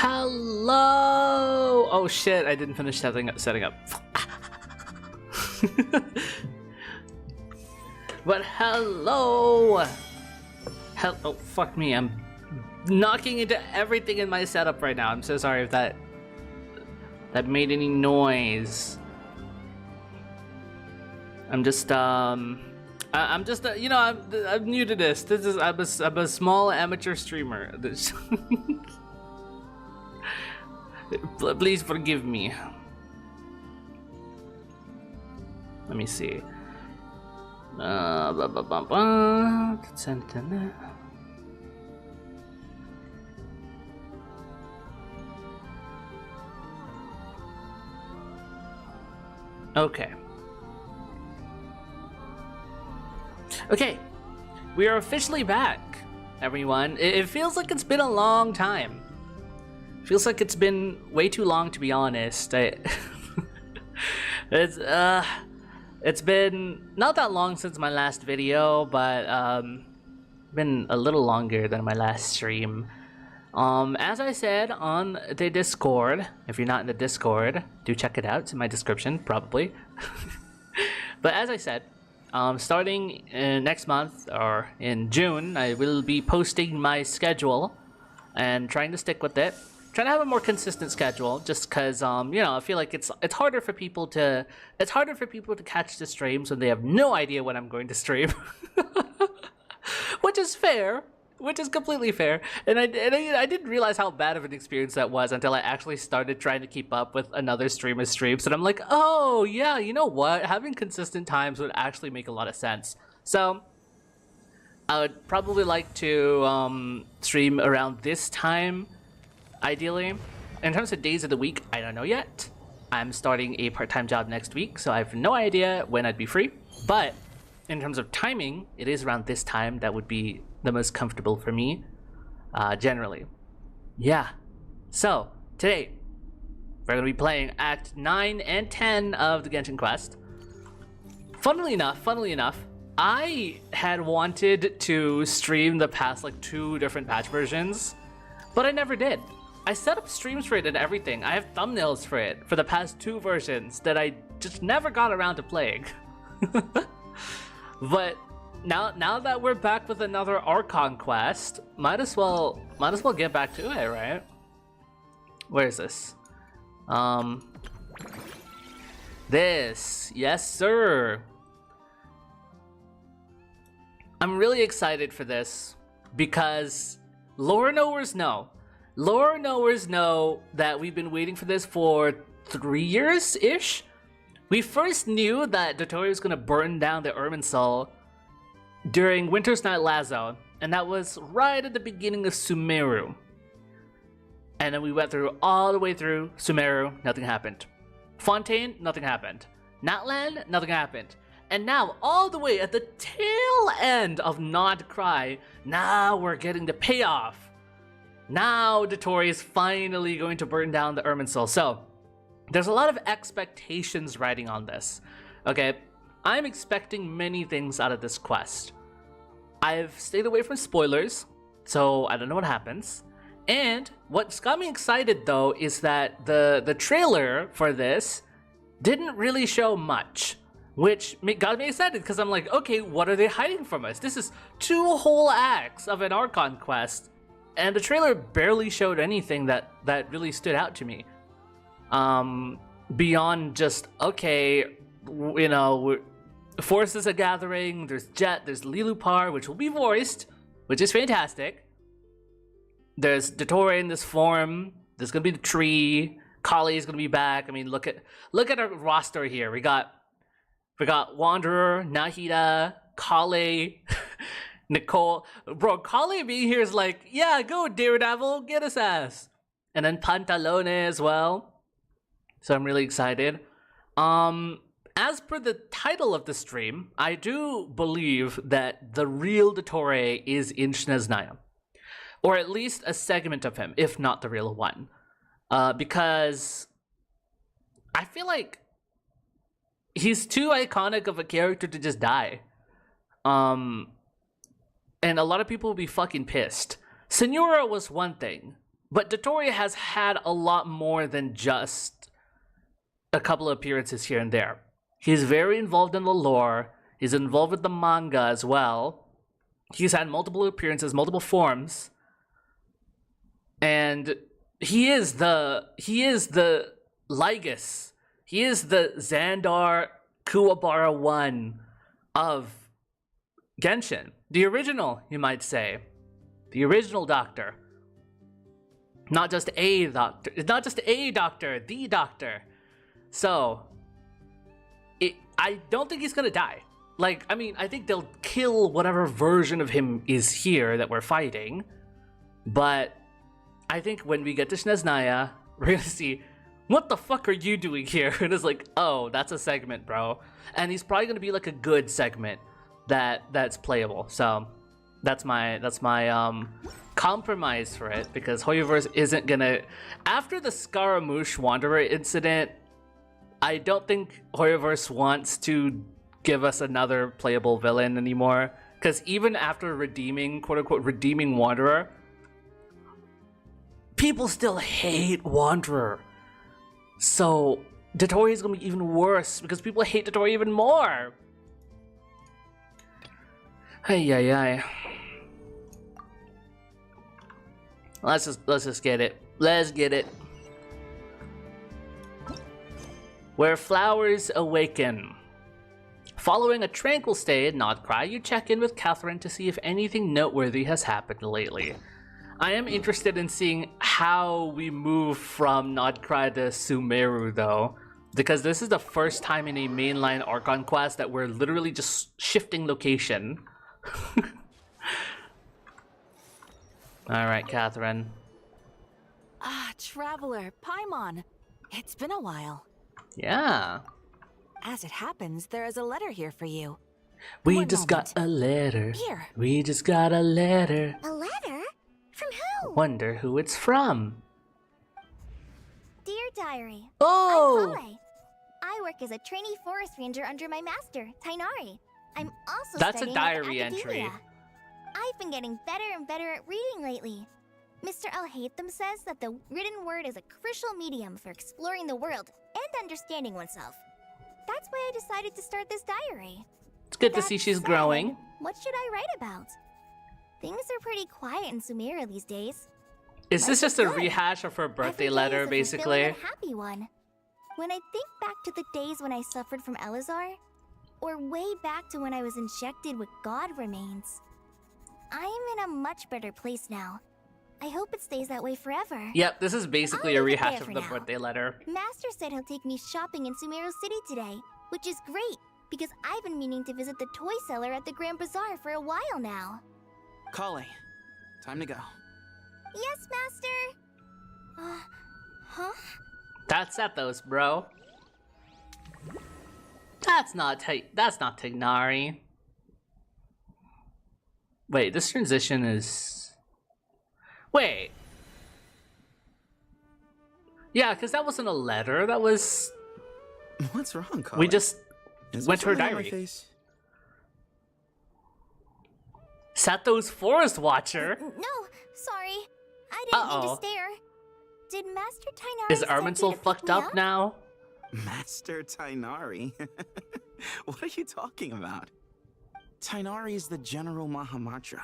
Hello! Oh shit, I didn't finish setting up. But hello! Oh, fuck me, I'm knocking into everything in my setup right now. I'm so sorry if that made any noise. I'm just, I'm just, you know, I'm new to this. I'm a small amateur streamer. Please forgive me. Let me see. Okay. Okay, we are officially back, everyone. It feels like it's been a long time. Feels like it's been way too long, to be honest. It's been not that long since my last video, but been a little longer than my last stream. As I said on the Discord, if you're not in the Discord, do check it out. It's in my description, probably. But as I said, starting next month, or in June, I will be posting my schedule and trying to stick with it. Trying to have a more consistent schedule, just because you know, I feel like it's harder for people to catch the streams when they have no idea when I'm going to stream, which is fair, which is completely fair. And I didn't realize how bad of an experience that was until I actually started trying to keep up with another streamer's streams, and I'm like, oh yeah, you know what? Having consistent times would actually make a lot of sense. So I would probably like to stream around this time. Ideally, in terms of days of the week, I don't know yet. I'm starting a part-time job next week, so I have no idea when I'd be free. But in terms of timing, it is around this time that would be the most comfortable for me, generally. Yeah. So today, we're gonna be playing Act 9 and 10 of the Genshin Quest. Funnily enough, I had wanted to stream the past like 2 different patch versions, but I never did. I set up streams for it and everything. I have thumbnails for it for the past 2 versions that I just never got around to playing. But now that we're back with another Archon quest, might as well get back to it, right? Where is this? This, yes sir. I'm really excited for this because lore knowers know that we've been waiting for this for 3 years-ish. We first knew that Dottore was going to burn down the Irminsul during Winter's Night Lazo, and that was right at the beginning of Sumeru. And then we went through all the way through Sumeru, nothing happened. Fontaine, nothing happened. Natlan, nothing happened. And now, all the way at the tail end of Nod Cry, now we're getting the payoff. Now Dottore is finally going to burn down the Irminsul. So there's a lot of expectations riding on this. Okay, I'm expecting many things out of this quest. I've stayed away from spoilers, so I don't know what happens. And what's got me excited though is that the trailer for this didn't really show much, which got me excited because I'm like, okay, what are they hiding from us? This is 2 whole acts of an Archon quest. And the trailer barely showed anything that really stood out to me. Beyond just, okay, you know, forces are gathering, there's Jet, there's Lilupar, which will be voiced, which is fantastic. There's Dottore in this form, there's gonna be the tree, Kali is gonna be back. I mean, look at our roster here. We got Wanderer, Nahida, Kali, Nicole. Bro, Kali being here is like, yeah, go Daredevil, get his ass. And then Pantalone as well. So I'm really excited. As per the title of the stream, I do believe that the real Dottore is in Snezhnaya. Or at least a segment of him, if not the real one. Because I feel like he's too iconic of a character to just die. And a lot of people will be fucking pissed. Senora was one thing, But Dottore has had a lot more than just a couple of appearances here and there. He's very involved in the lore. He's involved with the manga as well. He's had multiple appearances, multiple forms. And he is the Lygus. He is the Xandar Kuwabara 1 of Genshin. The original, you might say. The original Doctor. Not just a doctor. It's not just a doctor, the Doctor. So, I don't think he's gonna die. Like, I mean, I think they'll kill whatever version of him is here that we're fighting. But I think when we get to Snezhnaya, we're gonna see, what the fuck are you doing here? And it's like, oh, that's a segment, bro. And he's probably gonna be like a good segment that's playable. So that's my compromise for it, because Hoyoverse isn't gonna, after the Scaramouche Wanderer incident, I don't think Hoyoverse wants to give us another playable villain anymore, because even after redeeming, quote-unquote redeeming Wanderer, people still hate Wanderer. So Dottore is gonna be even worse because people hate Dottore even more. Ay. Let's just get it. Let's get it. Where flowers awaken. Following a tranquil stay at Nodcry, you check in with Catherine to see if anything noteworthy has happened lately. I am interested in seeing how we move from Nodcry to Sumeru though, because this is the first time in a mainline Archon quest that we're literally just shifting location. Alright, Catherine. Ah, Traveler, Paimon. It's been a while. Yeah. As it happens, there is a letter here for you. We just got a letter. Here. We just got a letter. A letter? From who? Wonder who it's from. Dear Diary. Oh! I'm Kale. I work as a trainee forest ranger under my master, Tainari. I'm also That's a studying diary at the entry. Academia. I've been getting better and better at reading lately. Mr. Alhaitham says that the written word is a crucial medium for exploring the world and understanding oneself. That's why I decided to start this diary. It's good to That see she's said, growing. What should I write about? Things are pretty quiet in Sumeru these days. Is this Life just a good. rehash of her birthday Every day letter, is a basically? fulfilling and happy one. When I think back to the days when I suffered from Elazar, or way back to when I was injected with God remains, I am in a much better place now. I hope it stays that way forever. Yep, this is basically a I'll leave it rehash there of for the now. birthday letter. Master said he'll take me shopping in Sumeru City today, which is great, because I've been meaning to visit the toy seller at the Grand Bazaar for a while now. Kale, time to go. Yes, Master! Huh? That's Ethos, bro. That's not Tignari. Wait, this transition is... Wait. Yeah, because that wasn't a letter, that was... What's wrong, Kale? We just Is went to her there something on my diary. face? Sato's Forest Watcher? No, sorry. I didn't mean Uh-oh. to stare. Did Master Tainari Is send Armin you so to pick fucked me up now? Master Tainari? What are you talking about? Tainari is the General Mahamatra.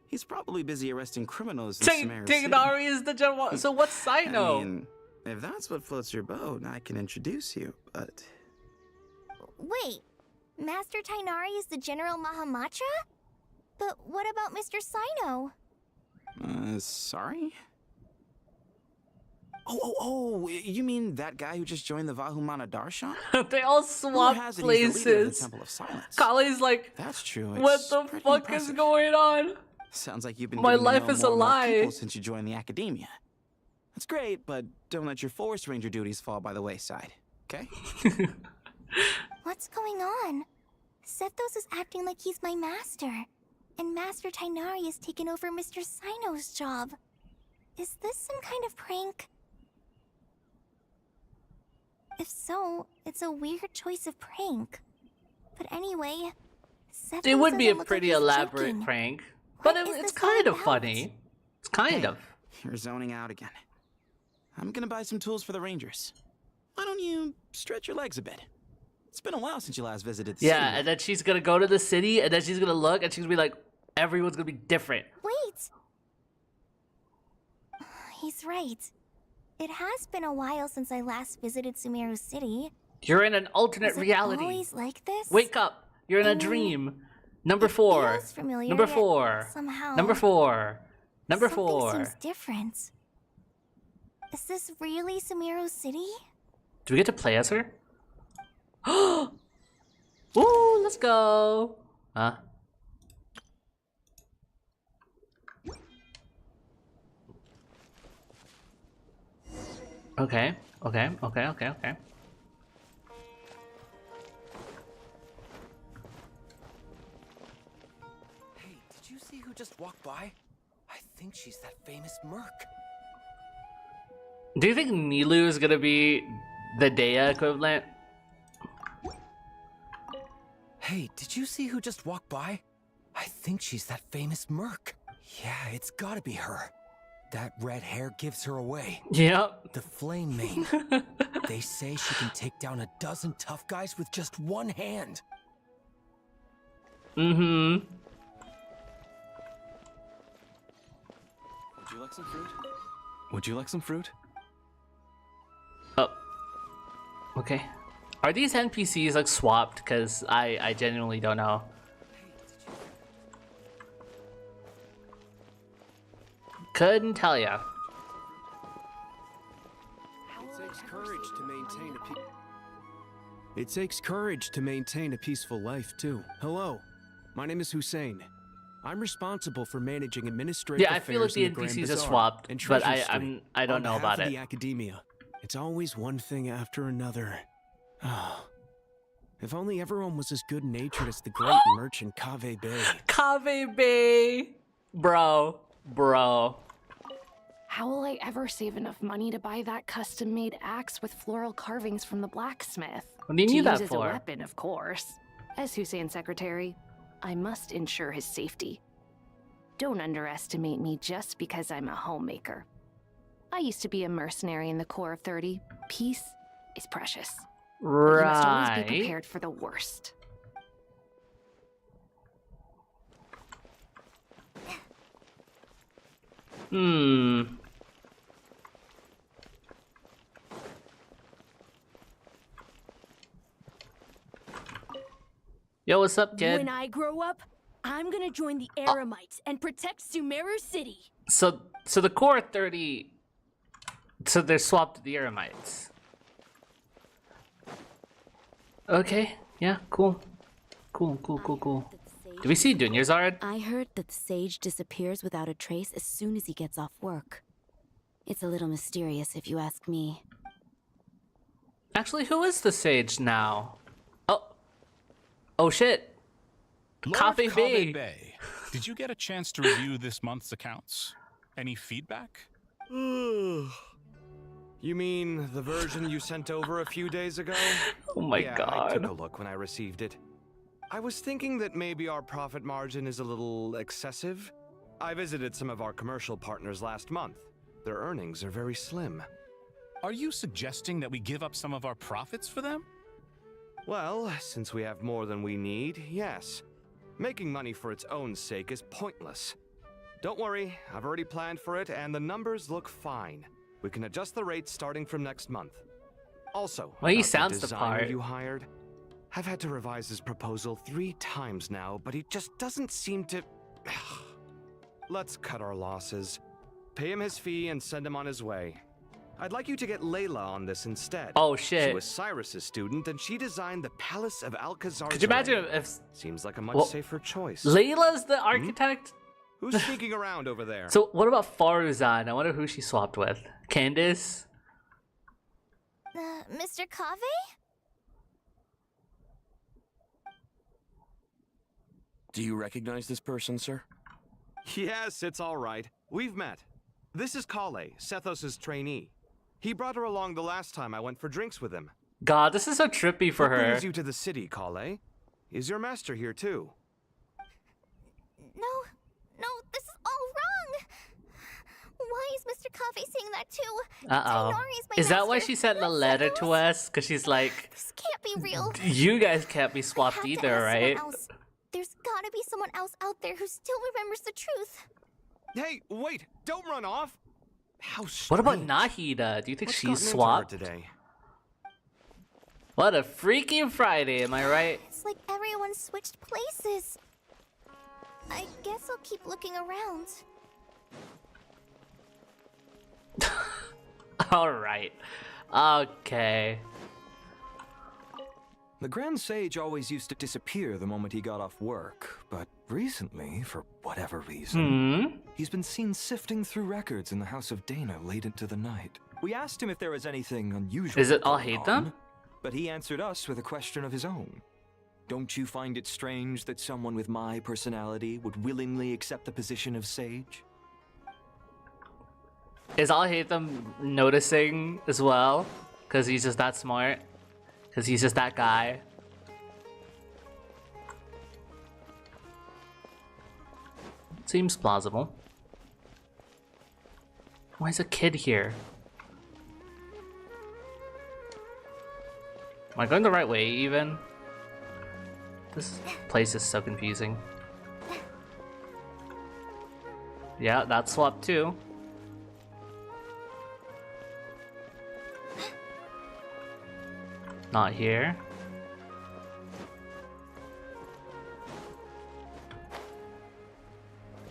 He's probably busy arresting criminals in Sumeru City. Tignari is the general. So what's Sino? I mean, if that's what floats your boat, I can introduce you, but... Wait, Master Tainari is the General Mahamatra? But what about Mr. Sino? Sorry? Oh, you mean that guy who just joined the Vahumana Darshan? They all Rumor swap has it he's the leader of the places. Temple of Silence. Kale's like, That's true. what it's the pretty fuck impressive. is going on? Sounds like you've been My getting to life know is more a and more lie. people since you joined the academia. That's great, but don't let your forest ranger duties fall by the wayside, okay? What's going on? Sethos is acting like he's my master, and Master Tainari has taken over Mr. Sino's job. Is this some kind of prank? If so, it's a weird choice of prank. But anyway, Sethos It would be a doesn't look pretty like he's elaborate joking. prank, but What is it's this all kind of about? funny. It's kind Hey, of. You're zoning out again. I'm gonna buy some tools for the Rangers. Why don't you stretch your legs a bit? It's been a while since you last visited the city. Yeah, and then she's gonna go to the city, and then she's gonna look, and she's gonna be like, everyone's gonna be different. Wait! He's right. It has been a while since I last visited Sumeru City. You're in an alternate Was it reality. always like this? Wake up. You're in a dream. Number 4. Feels familiar, Number yet 4. Somehow. Number 4. Number Something 4. seems different. Is this really Sumeru City? Do we get to play as her? Woo, let's go. Huh? Okay. Hey, did you see who just walked by? I think she's that famous merc. Do you think Nilu is gonna be the Dea equivalent? Hey, did you see who just walked by? I think she's that famous merc. Yeah, it's gotta be her. That red hair gives her away. Yep. The flame mane. They say she can take down a dozen tough guys with just one hand. Mm-hmm. Would you like some fruit? Would you like some fruit? Oh. Okay. Are these NPCs like swapped? Because I genuinely don't know. Couldn't tell ya. It takes courage to maintain a peaceful life, too. Hello, my name is Hussein. I'm responsible for managing administrative Yeah, I affairs feel like the in Grand NPCs are Bazaar swapped, and but Treasure Street. I don't know On behalf about of it. the academia, it's always one thing after another. If only everyone was as good-natured as the great merchant Kave Bay. Kave Bay, bro. How will I ever save enough money to buy that custom-made axe with floral carvings from the blacksmith? What do you to need use that as for? a weapon, of course. As Hussein's secretary, I must ensure his safety. Don't underestimate me just because I'm a homemaker. I used to be a mercenary in the Corps of 30. Peace is precious. But you must always be Right. prepared for the worst. Yo, what's up, kid? When I grow up, I'm gonna join the Eremites and protect Sumeru City. So the core 30. So they're swapped to the Eremites. Okay. Yeah. Cool. Do we see Dunyarzad? I heard that the sage disappears without a trace as soon as he gets off work. It's a little mysterious if you ask me. Actually, who is the sage now? Oh shit. Lord Coffee Bay. Bay. Did you get a chance to review this month's accounts? Any feedback? You mean the version you sent over a few days ago? Oh my yeah, god. I took a look when I received it. I was thinking that maybe our profit margin is a little excessive. I visited some of our commercial partners last month. Their earnings are very slim. Are you suggesting that we give up some of our profits for them? Well, since we have more than we need, yes. Making money for its own sake is pointless. Don't worry, I've already planned for it and the numbers look fine. We can adjust the rates starting from next month. Also, Well, he about sounds the the designer part. you hired. I've had to revise his proposal 3 times now, but he just doesn't seem to... Let's cut our losses. Pay him his fee and send him on his way. I'd like you to get Layla on this instead. Oh She shit. was Cyrus's student, and she designed the Palace of Alcazar. Could you imagine if Seems like a much Well, safer choice. Layla's the architect? Who's sneaking around over there? So what about Faruzan? I wonder who she swapped with. Candace? Mr. Kave? Do you recognize this person, sir? Yes, it's all right. We've met. This is Kale, Sethos' trainee. He brought her along the last time I went for drinks with him. God, this is so trippy for What her. brings you to the city, Kale? Is your master here too? No, this is all wrong. Why is Mr. Coffee saying that too? Uh-oh. Tainari's my Is that why master. she sent the Not letter to Shadows. us? Because she's like, This can't be real. you guys can't be I swapped have to either, ask right? someone else. There's gotta be someone else out there who still remembers the truth. Hey, wait! Don't run off! How strange. What about Nahida? Do you think What's she's gotten into her swapped? today? What a freaky Friday, am I right? It's like everyone switched places. I guess I'll keep looking around. Alright. Okay. The Grand Sage always used to disappear the moment he got off work, but recently, for whatever reason, he's been seen sifting through records in the House of Dana late into the night. We asked him if there was anything unusual. Is it all going hate on, them? But he answered us with a question of his own. Don't you find it strange that someone with my personality would willingly accept the position of sage? Is all hate them noticing as well? Because he's just that smart? Because he's just that guy? Seems plausible. Why is a kid here? Am I going the right way even? This place is so confusing. Yeah, that's swapped too. Not here.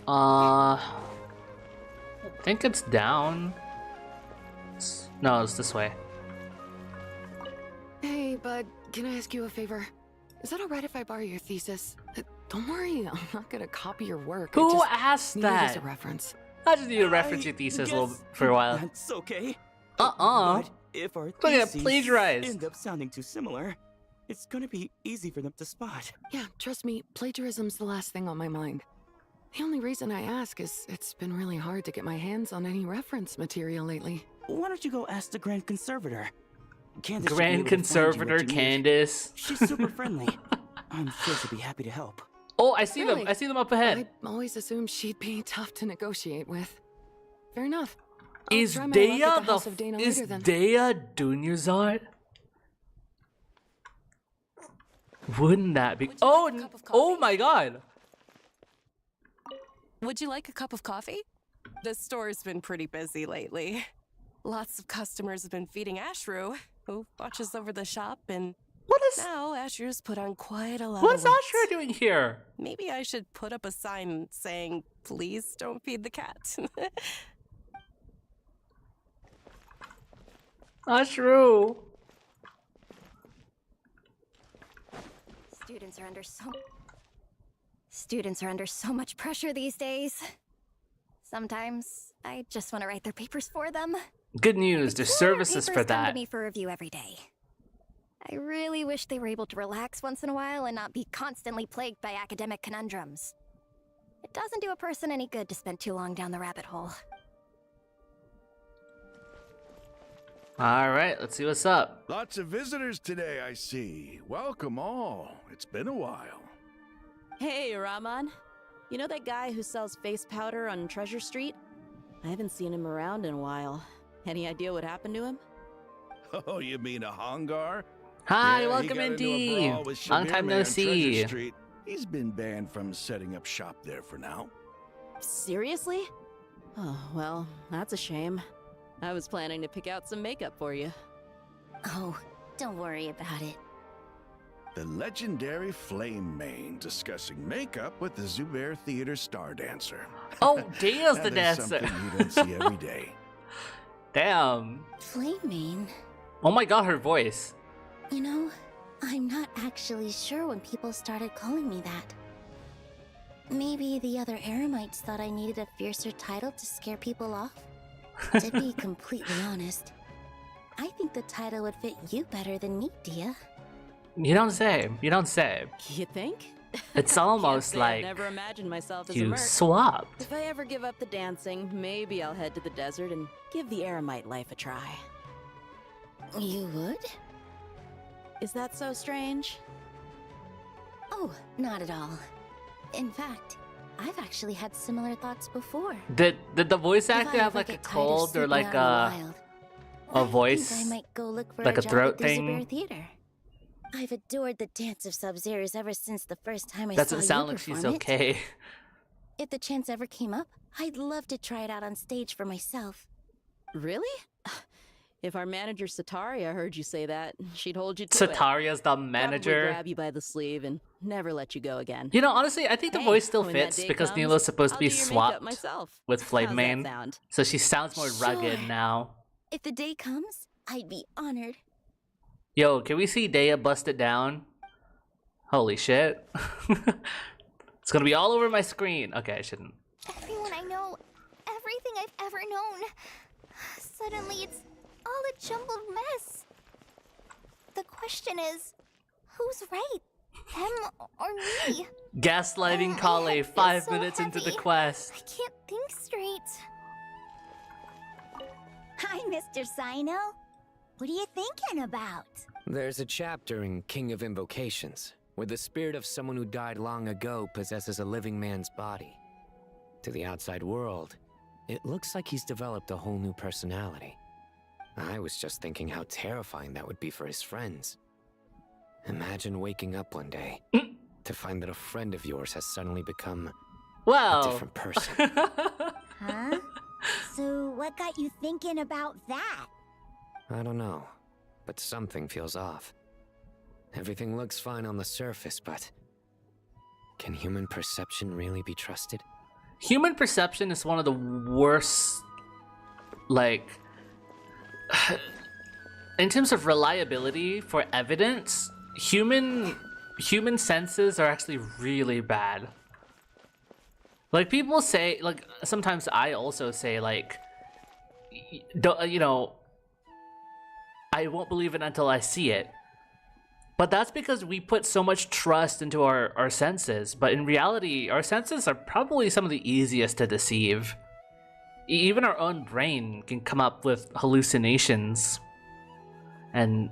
I think it's down. No, it's this way. Hey, bud, can I ask you a favor? Is that alright if I borrow your thesis? Don't worry, I'm not gonna copy your work. Who asked need it as that? a reference. I just need to reference your thesis a little for a while. That's okay. Uh-uh. But if our Look at theses plagiarized. end up sounding too similar, it's gonna be easy for them to spot. Yeah, trust me, plagiarism's the last thing on my mind. The only reason I ask is it's been really hard to get my hands on any reference material lately. Why don't you go ask the Grand Conservator? Candace should be Grand able to find you Conservator what you need. Candace. She's super friendly. I'm sure she'll be happy to help. Oh, I see Really? them. I see them up ahead. I always assumed she'd be tough to negotiate with. Fair enough. I'll Is try my luck Dea at the House of Dana is later, then. Dea Dunyazard? Wouldn't that be? Oh my God! Would you like a cup of coffee? The store's been pretty busy lately. Lots of customers have been feeding Ashru, who watches over the shop, and now Ashru's put on quite a lot What's of weight. Ashru doing here? Maybe I should put up a sign saying, "Please don't feed the cat." Ashru. Students are under so much pressure these days. Sometimes I just want to write their papers for them. Good news. There's services Papers for come to that. me for review every day. I really wish they were able to relax once in a while and not be constantly plagued by academic conundrums. It doesn't do a person any good to spend too long down the rabbit hole. All right, let's see what's up. Lots of visitors today, I see. Welcome all. It's been a while. Hey, Rahman. You know that guy who sells face powder on Treasure Street? I haven't seen him around in a while. Any idea what happened to him? Oh, you mean a Hongar? Hi, Yeah, he welcome got into a indeed. brawl with Long Shamir time no Man on see. Treasure Street. He's been banned from setting up shop there for now. Seriously? Oh, well, that's a shame. I was planning to pick out some makeup for you. Oh, don't worry about it. The legendary Flame Mane discussing makeup with the Zubair Theater star dancer. Oh, Dea's Now the there's dancer. something you don't see every day. Damn. Flame-mane? Oh my God, her voice. You know, I'm not actually sure when people started calling me that. Maybe the other Eremites thought I needed a fiercer title to scare people off? To be completely honest, I think the title would fit you better than me, Dia. You don't say. You don't say. You think? It's Can't almost say I've like never imagined myself as a you merc. swapped. If I ever give up the dancing, maybe I'll head to the desert and give the Eremite life a try. You would? Is that so strange? Oh, not at all. In fact, I've actually had similar thoughts before. Did the voice If actor I have ever like a get tired of cold or sleeping like out in the wild, a I voice? think I might go look for like a job throat at the thing? Zubair Theater. I've adored the dance of Sub-Zeros ever since the first time I Doesn't saw sound you like she's perform it. okay. If the chance ever came up, I'd love to try it out on stage for myself. Really? If our manager Sataria heard you say that, she'd hold you to it. Sataria's the Probably manager. grab you by the sleeve and never let you go again. You know, honestly, I think the Hey, voice still when that fits day because comes, Nila's supposed to I'll be do your makeup swapped myself. with Flame How's that Main, sound? so she sounds more rugged Sure. now. If the day comes, I'd be honored. Yo, can we see Daya bust it down? Holy shit. It's gonna be all over my screen. Okay, I shouldn't. Everyone I know, everything I've ever known. Suddenly it's all a jumbled mess. The question is, who's right? Them or me? Gaslighting Kale I 5 so minutes into the heavy. quest. I can't think straight. Hi, Mr. Sino. What are you thinking about? There's a chapter in King of Invocations where the spirit of someone who died long ago possesses a living man's body. To the outside world, it looks like he's developed a whole new personality. I was just thinking how terrifying that would be for his friends. Imagine waking up one day to find that a friend of yours has suddenly become a different person. Huh? So what got you thinking about that? I don't know, but something feels off. Everything looks fine on the surface, but can human perception really be trusted? Human perception is one of the worst, like, in terms of reliability for evidence, human senses are actually really bad. Like, people say, like, sometimes I also say, like, you know, I won't believe it until I see it. But that's because we put so much trust into our senses. But in reality, our senses are probably some of the easiest to deceive. Even our own brain can come up with hallucinations. And,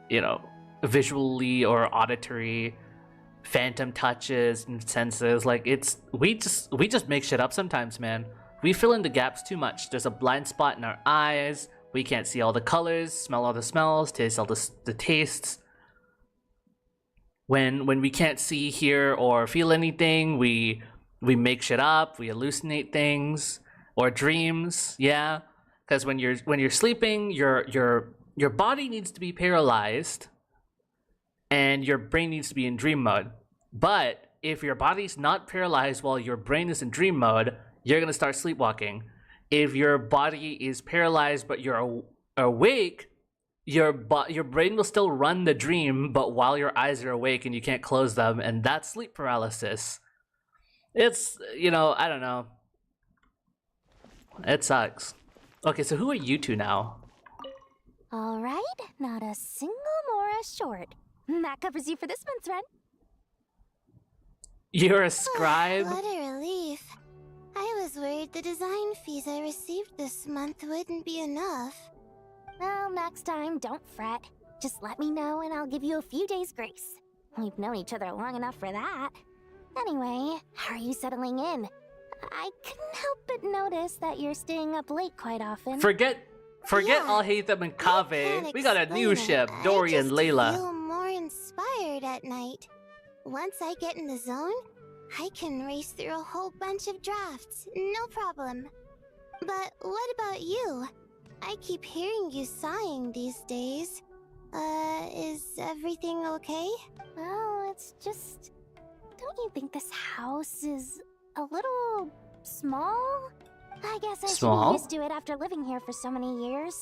you know, visually or auditory phantom touches and senses. Like, it's we just make shit up sometimes, man. We fill in the gaps too much. There's a blind spot in our eyes. We can't see all the colors, smell all the smells, taste all the tastes. When we can't see, hear, or feel anything, we make shit up. We hallucinate things or dreams. Yeah, because when you're sleeping, your body needs to be paralyzed, and your brain needs to be in dream mode. But if your body's not paralyzed while your brain is in dream mode, you're gonna start sleepwalking. If your body is paralyzed but you're awake, your brain will still run the dream, but while your eyes are awake and you can't close them, and that's sleep paralysis. It's, you know, I don't know. It sucks. Okay, so who are you two now? Alright, not a single Mora short. That covers you for this month's rent. You're a scribe? What a relief. I was worried the design fees I received this month wouldn't be enough. Well, next time, don't fret. Just let me know and I'll give you a few days' grace. We've known each other long enough for that. Anyway, how are you settling in? I couldn't help but notice that you're staying up late quite often. Forget Al-Haytham and Kaveh. We got a new ship, Dory and I Layla. feel more inspired at night. Once I get in the zone, I can race through a whole bunch of drafts, no problem. But what about you? I keep hearing you sighing these days. Is everything okay? Well, it's just... Don't you think this house is a little small? I guess I should Small? be used to it after living here for so many years.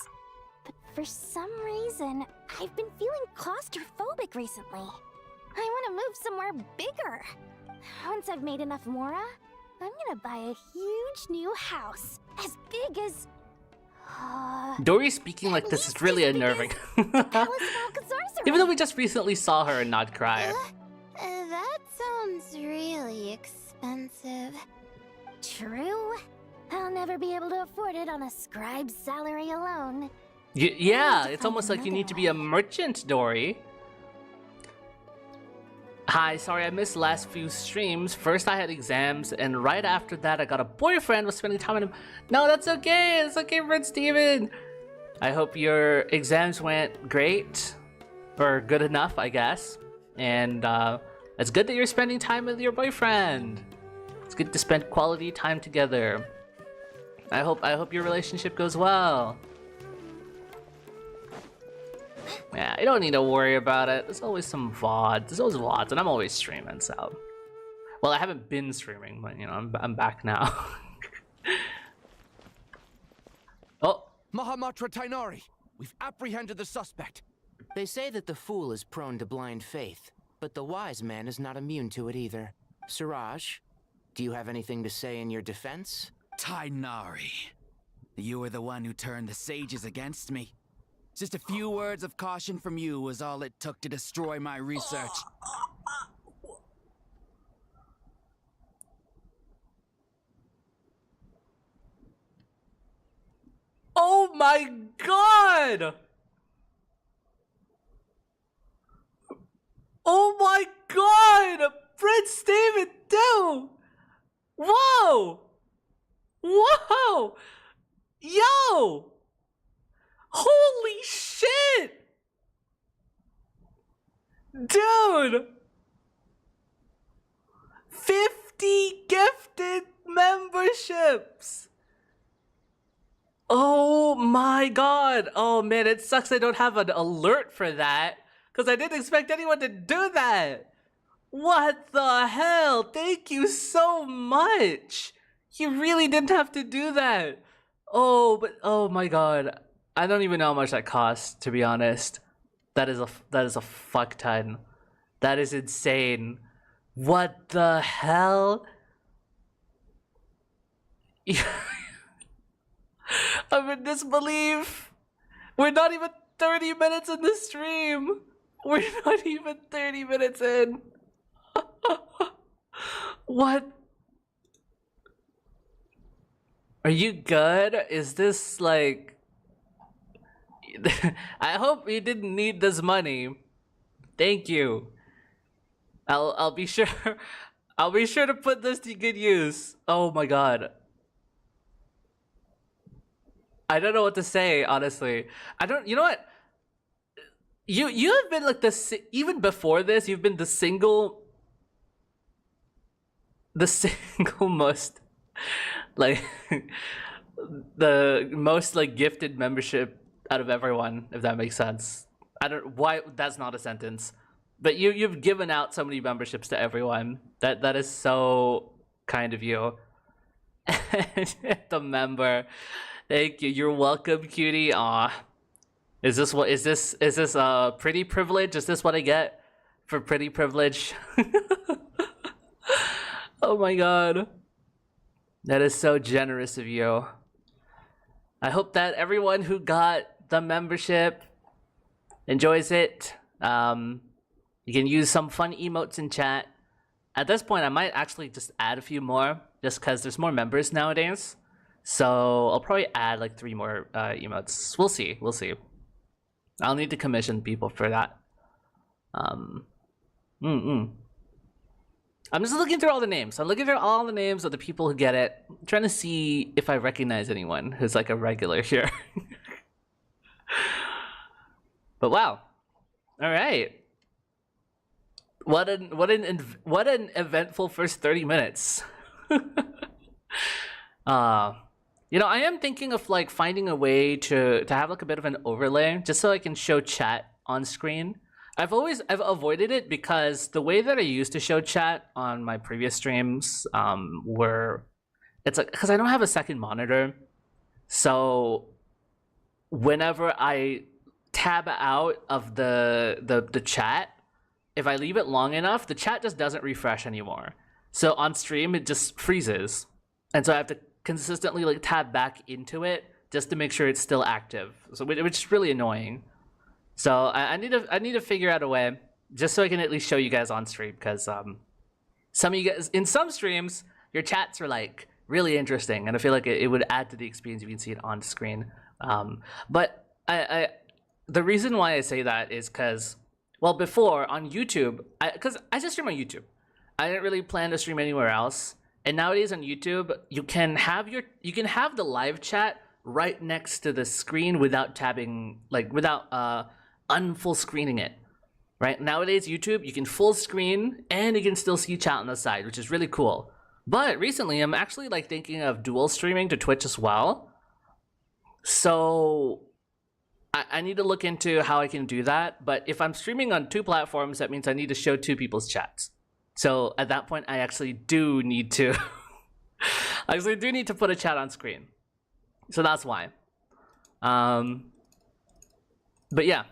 But for some reason, I've been feeling claustrophobic recently. I want to move somewhere bigger. Once I've made enough Mora, I'm gonna buy a huge new house. As big as... Dory speaking like this is really unnerving. Even though we just recently saw her and not cry. That sounds really expensive. True. I'll never be able to afford it on a scribe's salary alone. Yeah, it's almost like you need to be a merchant, Dory. Hi, sorry I missed the last few streams. First I had exams, and right after that I got a boyfriend, was spending time with him. No, that's okay. It's okay, Fred Steven. I hope your exams went great. Or good enough, I guess. And it's good that you're spending time with your boyfriend. It's good to spend quality time together. I hope your relationship goes well. Yeah, you don't need to worry about it. There's always some VODs. There's always VODs, and I'm always streaming, so. Well, I haven't been streaming, but you know, I'm back now. Oh! Mahamatra Tainari! We've apprehended the suspect! They say that the fool is prone to blind faith, but the wise man is not immune to it either. Siraj, do you have anything to say in your defense? Tainari, you were the one who turned the sages against me. Just a few words of caution from you was all it took to destroy my research. Oh my god! Oh my god! Prince David, dude! Whoa! Whoa! Yo! Holy shit! Dude! 50 gifted memberships! Oh my god! Oh man, it sucks I don't have an alert for that, because I didn't expect anyone to do that! What the hell? Thank you so much! You really didn't have to do that! Oh, but oh my god. I don't even know how much that costs, to be honest. That is a fuck ton. That is insane. What the hell? I'm in disbelief. We're not even 30 minutes in the stream. We're not even 30 minutes in. What? Are you good? Is this like... I hope you didn't need this money. Thank you. I'll be sure to put this to good use. Oh my god. I don't know what to say, honestly. You know what? You have been like even before this, you've been the single most like the most like gifted membership out of everyone, if that makes sense. I don't why that's not a sentence. But you've given out so many memberships to everyone. That is so kind of you. The member. Thank you. You're welcome, cutie. Aw. Is this pretty privilege? Is this what I get for pretty privilege? Oh my god. That is so generous of you. I hope that everyone who got the membership enjoys it. You can use some fun emotes in chat. At this point, I might actually just add a few more, just because there's more members nowadays. So I'll probably add like 3 more emotes. We'll see. We'll see. I'll need to commission people for that. I'm just looking through all the names. I'm looking through all the names of the people who get it. I'm trying to see if I recognize anyone who's like a regular here. But wow. All right. What an eventful first 30 minutes. You know, I am thinking of like finding a way to have like a bit of an overlay just so I can show chat on screen. I've avoided it because the way that I used to show chat on my previous streams it's like because I don't have a second monitor. So whenever I tab out of the chat, if I leave it long enough, the chat just doesn't refresh anymore. So on stream, it just freezes. And so I have to consistently like tab back into it just to make sure it's still active. So which is really annoying. So I need to figure out a way just so I can at least show you guys on stream, because some of you guys in some streams your chats are like really interesting, and I feel like it would add to the experience if you can see it on screen. But the reason why I say that is because well, before on YouTube, because I just stream on YouTube. I didn't really plan to stream anywhere else. And nowadays on YouTube, you can have the live chat right next to the screen without tabbing, like without unfull screening it. Right? Nowadays YouTube, you can full screen and you can still see chat on the side, which is really cool. But recently, I'm actually like thinking of dual streaming to Twitch as well. So I need to look into how I can do that. But if I'm streaming on 2 platforms, that means I need to show 2 people's chats. So at that point, I actually do need to put a chat on screen. So that's why. But yeah,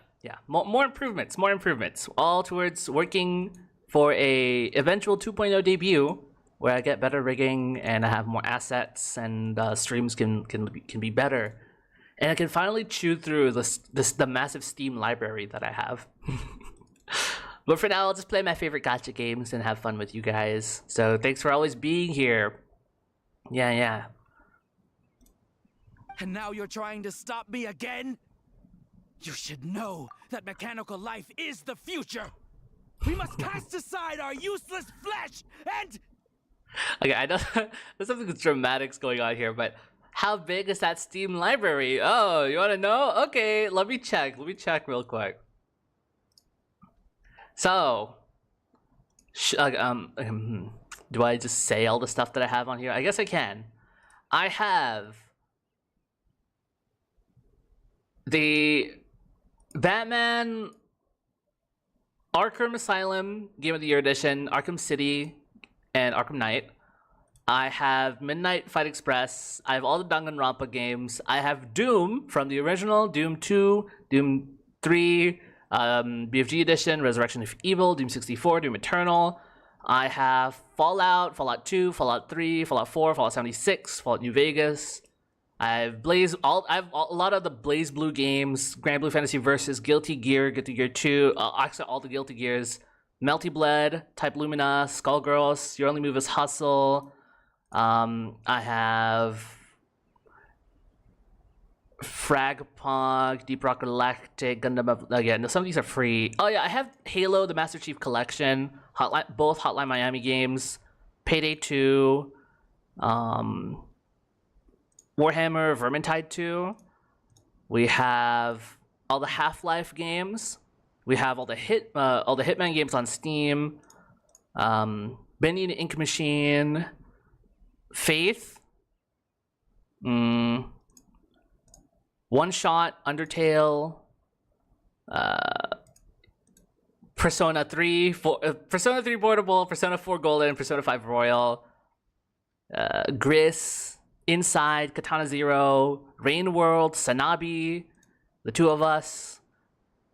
more improvements, all towards working for a eventual 2.0 debut, where I get better rigging and I have more assets and streams can be better, and I can finally chew through the massive Steam library that I have. But for now, I'll just play my favorite gacha games and have fun with you guys. So thanks for always being here. Yeah. And now you're trying to stop me again? You should know that mechanical life is the future. We must cast aside our useless flesh and... Okay, I know there's something dramatics going on here, but how big is that Steam library? Oh, you want to know? Okay, let me check real quick. So, do I just say all the stuff that I have on here? I guess I can. I have the Batman Arkham Asylum Game of the Year Edition, Arkham City, and Arkham Knight. I have Midnight Fight Express. I have all the Danganronpa games. I have Doom from the original, Doom 2, Doom 3, BFG Edition, Resurrection of Evil, Doom 64, Doom Eternal. I have Fallout, Fallout 2, Fallout 3, Fallout 4, Fallout 76, Fallout New Vegas. I have I have a lot of the Blaze Blue games, Grand Blue Fantasy Versus, Guilty Gear 2, actually all the Guilty Gears, Melty Blood, Type Lumina, Skullgirls, Your Only Move is Hustle. I have Fragpunk, Deep Rock Galactic, Gundam. Again, some of these are free. Oh yeah, I have Halo, the Master Chief Collection, both Hotline Miami games, Payday 2, Warhammer Vermintide 2. We have all the Half-Life games. We have all the Hitman games on Steam. Bendy and the Ink Machine, Faith. One Shot, Undertale, Persona 3, Persona 3 Portable, Persona 4 Golden, Persona 5 Royal, Gris, Inside, Katana Zero, Rain World, Sanabi, The Two of Us,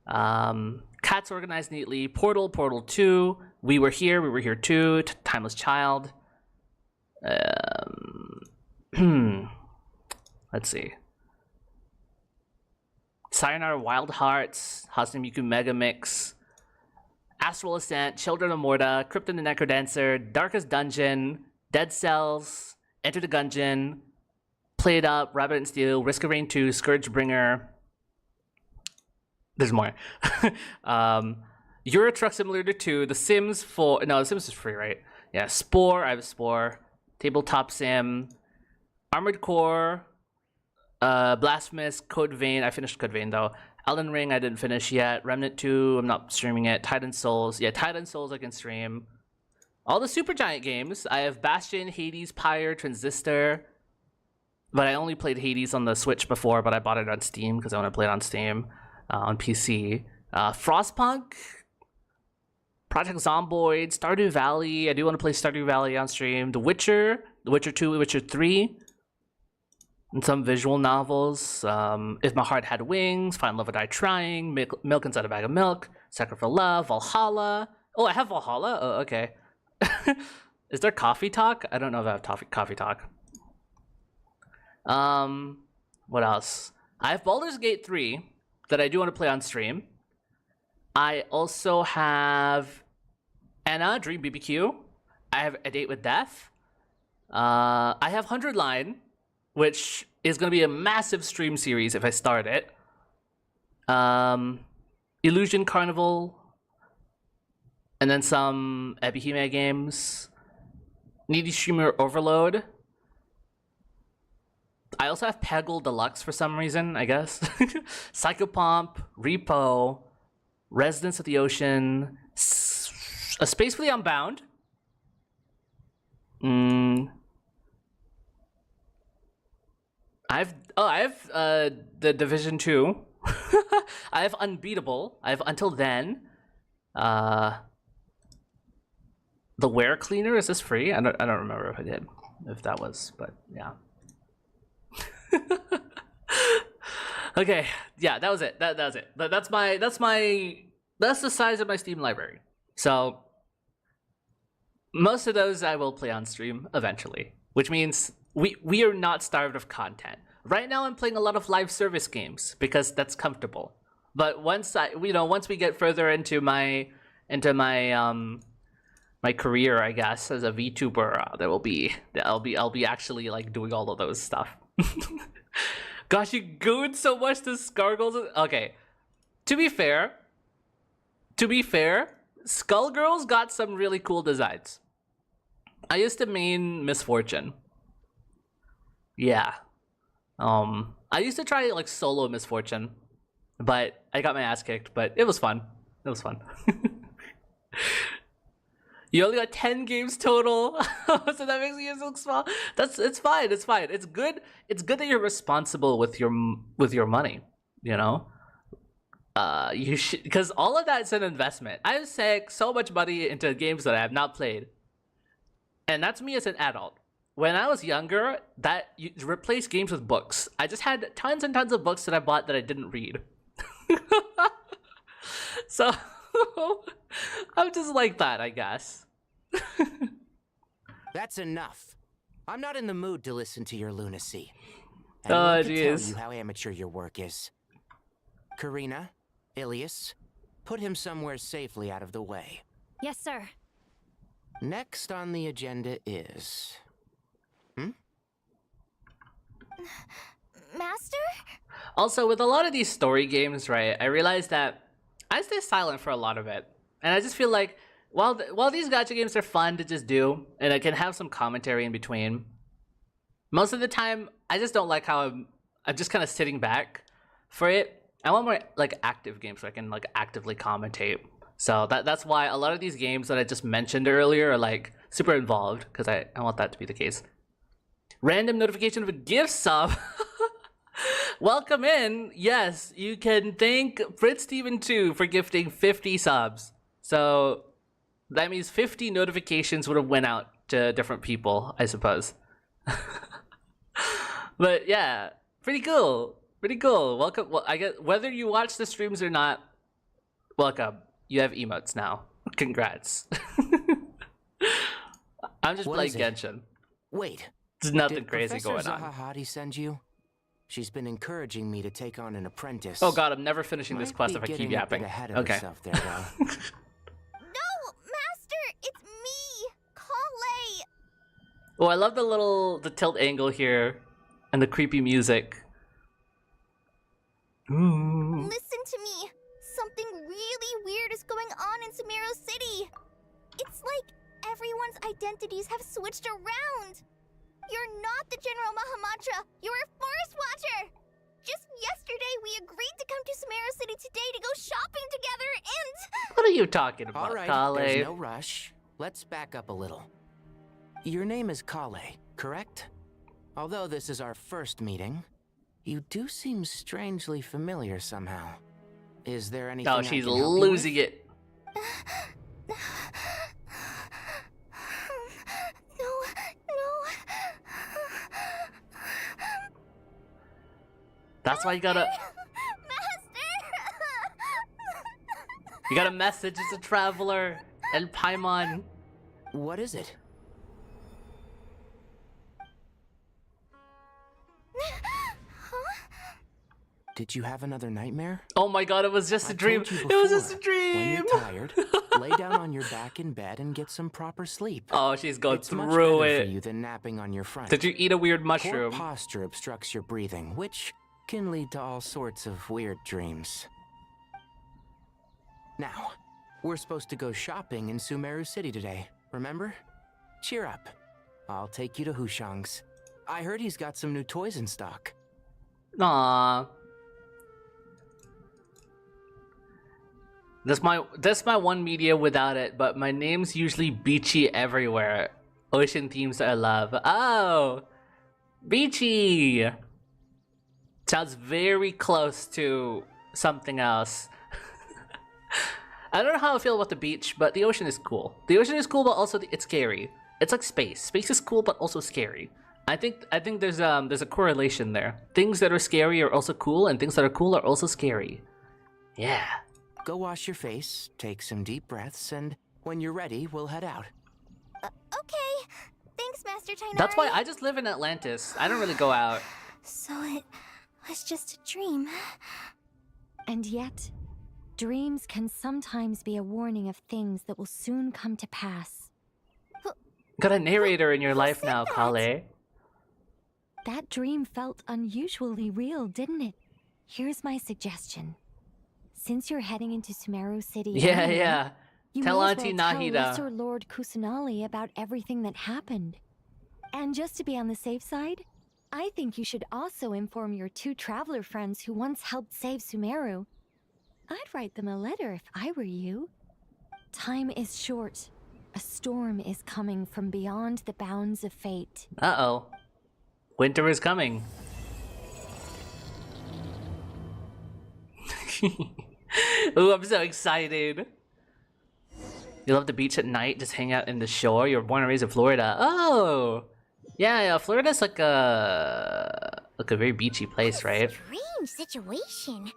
Cats Organized Neatly, Portal, Portal 2, We Were Here 2, Timeless Child. Let's see. Sayonara Wild Hearts, Hatsune Miku Mega Mix, Astral Ascent, Children of Morta, Crypton the Necrodancer, Darkest Dungeon, Dead Cells, Enter the Gungeon, Play It Up, Rabbit and Steel, Risk of Rain 2, Scourgebringer. There's more. Euro Truck Simulator 2, The Sims 4. No, The Sims is free, right? Yeah, Spore. I have Spore. Tabletop Sim, Armored Core, Blasphemous, Code Vein. I finished Code Vein though. Elden Ring I didn't finish yet. Remnant 2, I'm not streaming it. Titan Souls. Yeah, Titan Souls I can stream. All the Supergiant games. I have Bastion, Hades, Pyre, Transistor. But I only played Hades on the Switch before, but I bought it on Steam because I want to play it on Steam, on PC. Frostpunk, Project Zomboid, Stardew Valley. I do want to play Stardew Valley on stream. The Witcher 2, The Witcher 3. And some visual novels. If My Heart Had Wings, Find Love or Die Trying, Milk Inside a Bag of Milk, Sacrifice for Love, Valhalla. Oh, I have Valhalla? Oh, okay. Is there Coffee Talk? I don't know if I have Coffee Talk. What else? I have Baldur's Gate 3 that I do want to play on stream. I also have Anna, Dream BBQ. I have A Date with Death. I have 100 Line, which is going to be a massive stream series if I start it. Illusion Carnival, And then some Ebihime games. Needy Streamer Overload. I also have Peggle Deluxe for some reason, I guess. Psychopomp, Repo, Residence of the Ocean, A Space for the Unbound. I have the Division 2. I have Unbeatable. I have Until Then. The Wear Cleaner, is this free? I don't remember if I did, if that was, but yeah. Okay, yeah, that was it. That was it. That's the size of my Steam library. So most of those I will play on stream eventually, which means we are not starved of content. Right now I'm playing a lot of live service games because that's comfortable. But once we get further into my my career, I guess, as a VTuber, I'll be actually like doing all of those stuff. Gosh, you gooed so much to Scargirls. Okay, to be fair, Skullgirls got some really cool designs. I used to main Misfortune. Yeah. I used to try like solo Misfortune, but I got my ass kicked, but it was fun. It was fun. You only got 10 games total, so that makes you look small. It's fine. It's fine. It's good. It's good that you're responsible with your money. You know, you should, because all of that's an investment. I've sank so much money into games that I have not played, and that's me as an adult. When I was younger, that you replace games with books. I just had tons and tons of books that I bought that I didn't read. So I'm just like that, I guess. That's enough. I'm not in the mood to listen to your lunacy. Oh, I can tell jeez. you how amateur your work is. Karina, Ilias, put him somewhere safely out of the way. Yes, sir. Next on the agenda is... Master? Also, with a lot of these story games, right, I realized that I stay silent for a lot of it. And I just feel like, while these gacha games are fun to just do, and I can have some commentary in between, most of the time, I just don't like how I'm just kind of sitting back for it. I want more, like, active games where I can, like, actively commentate. So that's why a lot of these games that I just mentioned earlier are, like, super involved, because I want that to be the case. Random notification of a gift sub. Welcome in. Yes, you can thank Fritz Steven 2 for gifting 50 subs. So that means 50 notifications would have went out to different people, I suppose. But yeah, pretty cool. Pretty cool. Welcome. Well, I guess whether you watch the streams or not, welcome. You have emotes now. Congrats. I'm just playing Genshin. Wait. There's nothing Did crazy Professor going on. Zaha Hadid send you? She's been encouraging me to take on an apprentice. Oh god, I'm never finishing this Might quest be if I keep getting a bit yapping. ahead of Okay. herself there, though. No, Master, it's me, Kale. Oh, I love the tilt angle here and the creepy music. Ooh. Listen to me. Something really weird is going on in Sumeru City. It's like everyone's identities have switched around. You're not the General Mahamatra. You're a Forest Watcher. Just yesterday, we agreed to come to Sumeru City today to go shopping together and... What are you talking about, All right, Kale? there's no rush. Let's back up a little. Your name is Kale, correct? Although this is our first meeting, you do seem strangely familiar somehow. Is there anything Oh, I she's can help you losing with? it. That's why you gotta... You gotta message as a traveler and Paimon. What is it? Did you have another nightmare? Oh my god, it was just a dream. Told you It was just a before, When dream. you're tired, lay down on your back in bed and get some proper sleep. Oh, she's going It's much through better it. for you than napping on your front. Did you eat a weird mushroom? Poor posture obstructs your breathing, which can lead to all sorts of weird dreams. Now, We're supposed to go shopping in Sumeru City today, remember? Cheer up. I'll take you to Hushang's. I heard he's got some new toys in stock. Aww. That's my one media without it, but my name's usually Beachy everywhere. Ocean themes I love. Oh! Beachy! Sounds very close to something else. I don't know how I feel about the beach, but the ocean is cool. The ocean is cool, but also it's scary. It's like space. Space is cool, but also scary. I think there's a correlation there. Things that are scary are also cool, and things that are cool are also scary. Yeah. Go wash your face, take some deep breaths, and when you're ready, we'll head out. Okay. Thanks, Master Tighnari. That's why I just live in Atlantis. I don't really go out. So it was just a dream. And yet, dreams can sometimes be a warning of things that will soon come to pass. Got a narrator in your life now, Kale. That dream felt unusually real, didn't it? Here's my suggestion. Since you're heading into Sumeru City, Yeah. you Tell may as Auntie well Nahida. tell Lesser Lord Kusanali about everything that happened. And just to be on the safe side, I think you should also inform your 2 traveler friends who once helped save Sumeru. I'd write them a letter if I were you. Time is short. A storm is coming from beyond the bounds of fate. Uh-oh. Winter is coming. Ooh, I'm so excited. You love the beach at night, just hang out in the shore. You were born and raised in Florida. Oh! Yeah, Florida's like a very beachy place, right? Strange situation.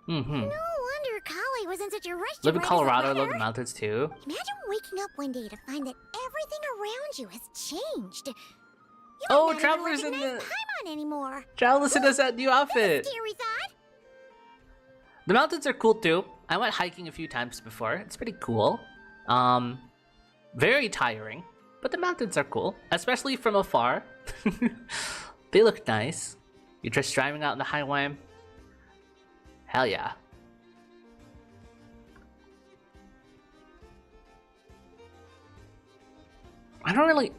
Mm-hmm. No wonder Kali was in such a rush to Live in write us a Colorado, letter. love the mountains too. Imagine waking up one day to find that everything around you has changed. You Oh, might not Traveler's even in recognize the- Paimon anymore. Traveler's in that new outfit. Scary thought. The mountains are cool too. I went hiking a few times before. It's pretty cool. Very tiring, but the mountains are cool, especially from afar. They look nice. You're just driving out in the highway. Hell yeah. I don't really,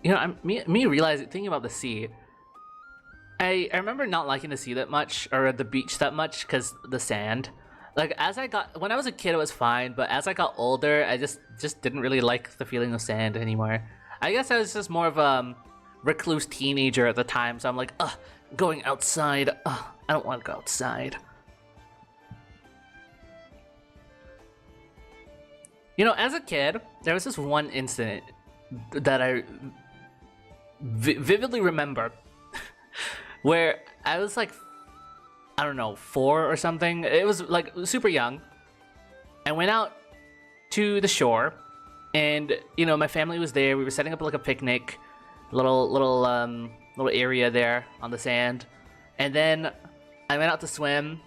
me realizing, thinking about the sea. I remember not liking the sea that much, or the beach that much, because the sand. Like, when I was a kid, it was fine, but as I got older, I just didn't really like the feeling of sand anymore. I guess I was just more of a recluse teenager at the time, so I'm like, ugh, going outside, ugh, I don't want to go outside. You know, as a kid, there was this one incident that I vividly remember where I was like, I don't know, 4 or something. It was like super young. I went out to the shore, and my family was there. We were setting up like a picnic, little area there on the sand, and then I went out to swim,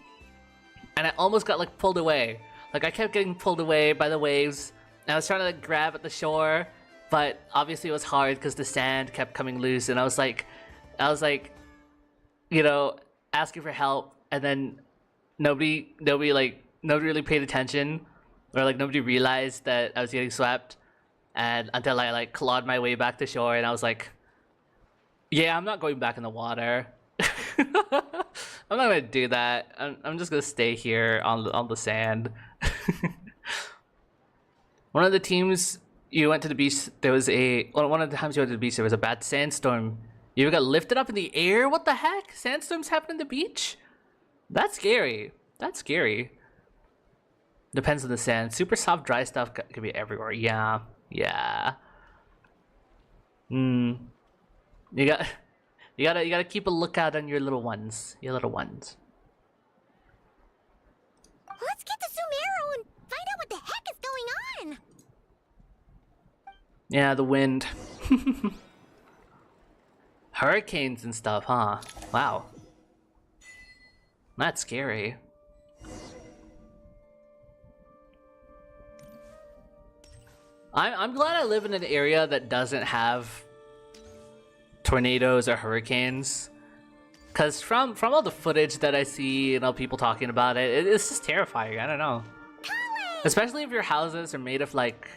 and I almost got like pulled away. Like I kept getting pulled away by the waves, and I was trying to like grab at the shore, but obviously it was hard because the sand kept coming loose, and I was like, asking for help, and then nobody really paid attention, or like nobody realized that I was getting swept, and until I like clawed my way back to shore, and I was like, yeah, I'm not going back in the water. I'm not gonna do that. I'm just gonna stay here on the sand. One of the teams you went to the beach, one of the times you went to the beach, there was a bad sandstorm. You got lifted up in the air? What the heck? Sandstorms happen on the beach? That's scary. That's scary. Depends on the sand. Super soft, dry stuff could be everywhere. Yeah. You gotta keep a lookout on your little ones. Let's get to Sumeru and find out what the heck is going on. Yeah, the wind. Hurricanes and stuff, huh? Wow. That's scary. I'm glad I live in an area that doesn't have tornadoes or hurricanes. Cause from all the footage that I see, people talking about it, it's just terrifying. I don't know. Kale! Especially if your houses are made of like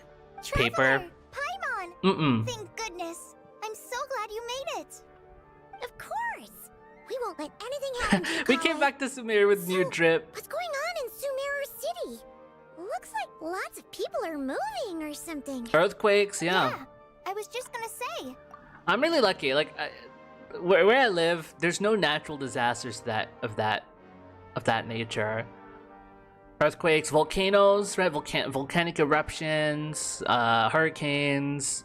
paper. Paimon! Thank goodness. I'm so glad you made it. Of course. We won't let anything happen to you, We came back to Sumeru with new drip. What's going on in Sumeru City? Looks like lots of people are moving or something. Earthquakes, yeah. I was just gonna say. I'm really lucky. Like, where I live, there's no natural disasters of that nature. Earthquakes, volcanoes, right? Volcanic eruptions, hurricanes.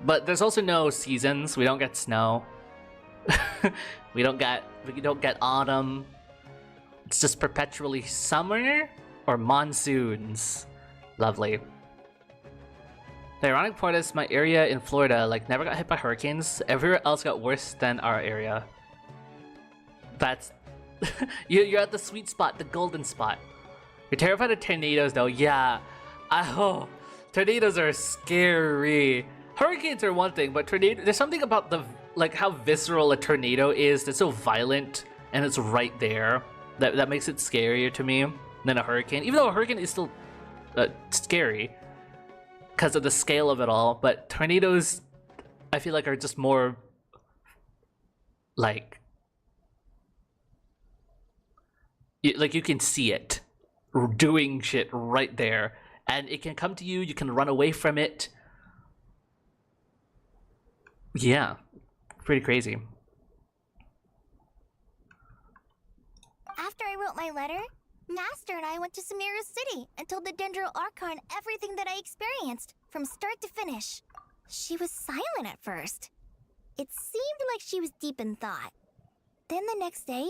But there's also no seasons. We don't get snow. we don't get autumn. It's just perpetually summer or monsoons. Lovely. The ironic part is my area in Florida like never got hit by hurricanes. Everywhere else got worse than our area. That's you're at the sweet spot, the golden spot. You're terrified of tornadoes though. Yeah. Tornadoes are scary. Hurricanes are one thing, but there's something about like how visceral a tornado is that's so violent and it's right there that makes it scarier to me than a hurricane. Even though a hurricane is still scary because of the scale of it all, but tornadoes I feel like are just more like you can see it doing shit right there, and it can come to you. You can run away from it. Yeah, pretty crazy. After I wrote my letter, Master and I went to Sumeru City and told the Dendro Archon everything that I experienced, from start to finish. She was silent at first. It seemed like she was deep in thought. Then the next day,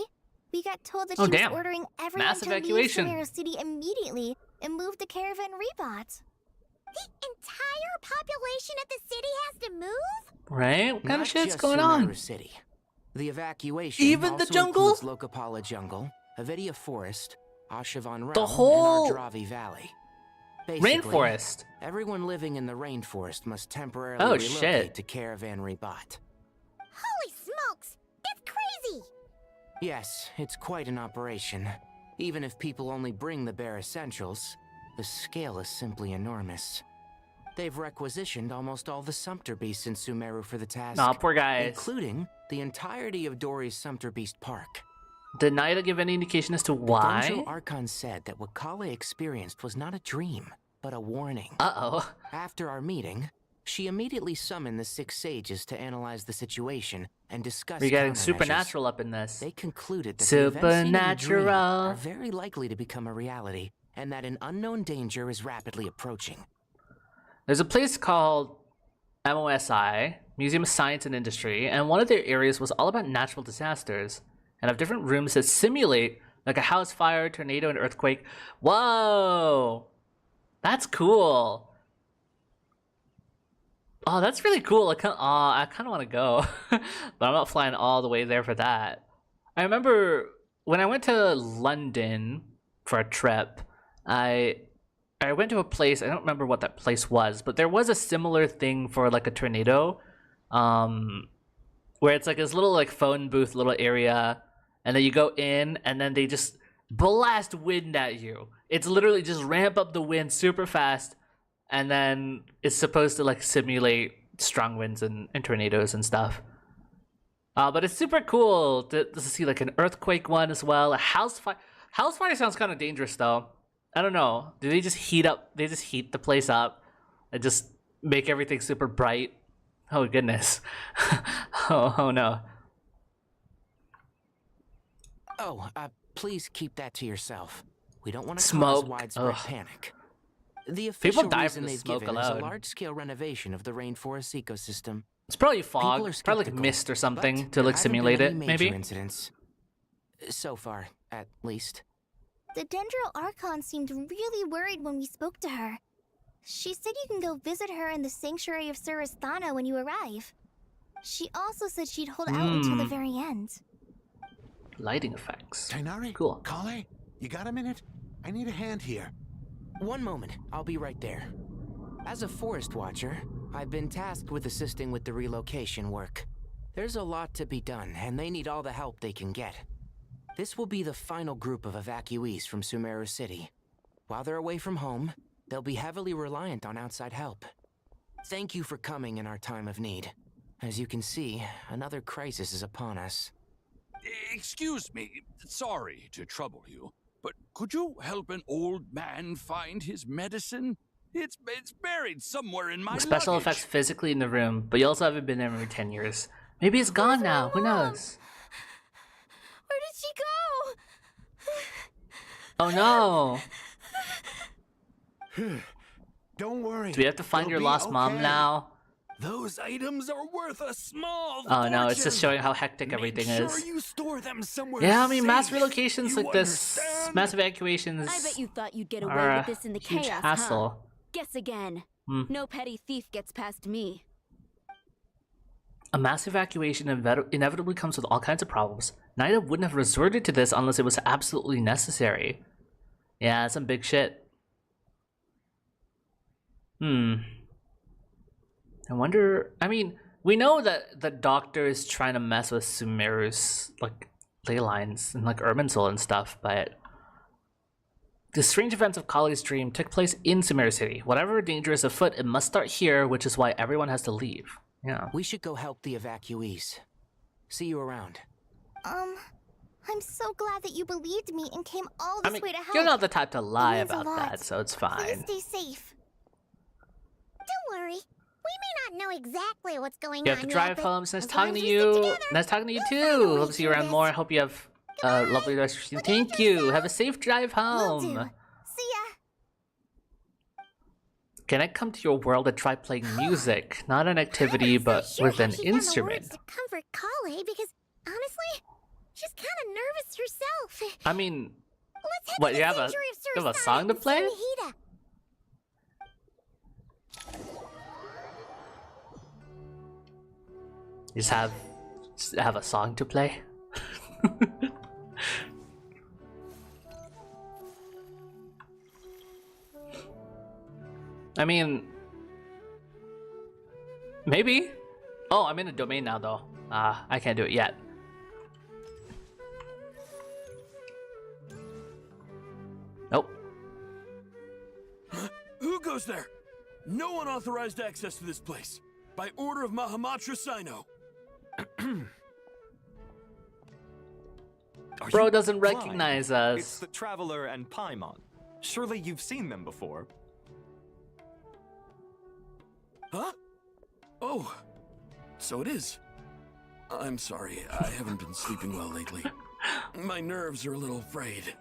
we got told that she was ordering everyone to leave Sumeru City immediately and move to Caravan Rebot. The entire population of the city has to move? Right? What kind of shit's going Sumeru on? City. The evacuation Even the jungle? includes Lokapala Jungle, Avidia Forest, Ashavan Realm, The whole and Ardravi Valley. Basically, rainforest. Everyone living in the rainforest must temporarily relocate to Caravan Rebot. Holy smokes! That's crazy! Yes, it's quite an operation. Even if people only bring the bare essentials, the scale is simply enormous. They've requisitioned almost all the Sumpter Beasts in Sumeru for the task. Aw, poor guys. Including the entirety of Dory's Sumpter Beast Park. Did Naida give any indication as to why? The Dendro Archon said that what Kale experienced was not a dream, but a warning. Uh-oh. After our meeting, she immediately summoned the 6 sages to analyze the situation and discuss We're getting countermeasures. supernatural up in this. They concluded that the events seen in the dream Supernatural. are very likely to become a reality, and that an unknown danger is rapidly approaching. There's a place called MOSI, Museum of Science and Industry, and one of their areas was all about natural disasters and have different rooms that simulate like a house fire, tornado, and earthquake. Whoa! That's cool. Oh, that's really cool. I kind of want to go, but I'm not flying all the way there for that. I remember when I went to London for a trip, I went to a place, I don't remember what that place was, but there was a similar thing for like a tornado, where it's like this little like phone booth little area, and then you go in and then they just blast wind at you. It's literally just ramp up the wind super fast, and then it's supposed to like simulate strong winds and tornadoes and stuff. But it's super cool to see like an earthquake one as well. A house fire. House fire sounds kind of dangerous though. I don't know. Do they just heat up? They just heat the place up and just make everything super bright? Oh goodness. oh no. Oh, please keep that to yourself. We don't want to Smoke. cause widespread Ugh. panic. The official People die reason from the they've smoke given is a alone. large-scale renovation of the rainforest ecosystem. It's probably People fog. are It's probably like skeptical, mist or something but to like there haven't simulate been it, any major maybe. incidents. So far, at least. The Dendro Archon seemed really worried when we spoke to her. She said you can go visit her in the Sanctuary of Surasthana when you arrive. She also said she'd hold out until the very end. Lighting effects. Tainari? Cool. Kale? You got a minute? I need a hand here. One moment, I'll be right there. As a forest watcher, I've been tasked with assisting with the relocation work. There's a lot to be done, and they need all the help they can get. This will be the final group of evacuees from Sumeru City. While they're away from home, they'll be heavily reliant on outside help. Thank you for coming in our time of need. As you can see, another crisis is upon us. Excuse me, sorry to trouble you, but could you help an old man find his medicine? It's buried somewhere in my Special luggage. effects physically in the room, but you also haven't been there in 10 years. Maybe it's gone now, who knows? Where did she go? Oh no! Don't worry. Do we have to find your lost mom now? Those items are worth a small Oh no, it's just fortune. showing how hectic everything Make sure is. you store them somewhere Yeah, I mean, mass safe. relocations You like this, understand? mass evacuations I bet you thought you'd get are away a with this in the huge chaos, hassle. huh? Guess again. Hmm. No petty thief gets past me. A mass evacuation inevitably comes with all kinds of problems. Naida wouldn't have resorted to this unless it was absolutely necessary. Yeah, some big shit. I wonder, I mean, we know that the doctor is trying to mess with Sumeru's, like, ley lines and, like, Irminsul and stuff, but the strange events of Kali's dream took place in Sumeru City. Whatever danger is afoot, it must start here, which is why everyone has to leave. Yeah. We should go help the evacuees. See you around. I'm so glad that you believed me and came all this way to help. You're not the type to lie means a about lot. that, so it's Please fine. stay safe. Don't worry. We may not know exactly what's going You on have to drive yet, home. It's nice as talking long to as we stick you. together, Nice talking to you too. Hope to see you around more. I hope you have a lovely rest of your Thank you. Have a safe drive home. See ya. Can I come to your world and try playing music? Not an activity, but with an she found the words instrument. to comfort Kale because honestly, she's kind of nervous herself. I mean, Let's head what, to you the have a sanctuary of Sir song to play? Snezhnaya. You just have a song to play? I mean, maybe. Oh, I'm in a domain now though. I can't do it yet. Nope. Who goes there? No unauthorized access to this place. By order of Mahamatra Sino. Bro doesn't recognize us. It's the Traveler and Paimon. Surely you've seen them before. Huh? Oh, so it is. I'm sorry, I haven't been sleeping well lately. My nerves are a little frayed.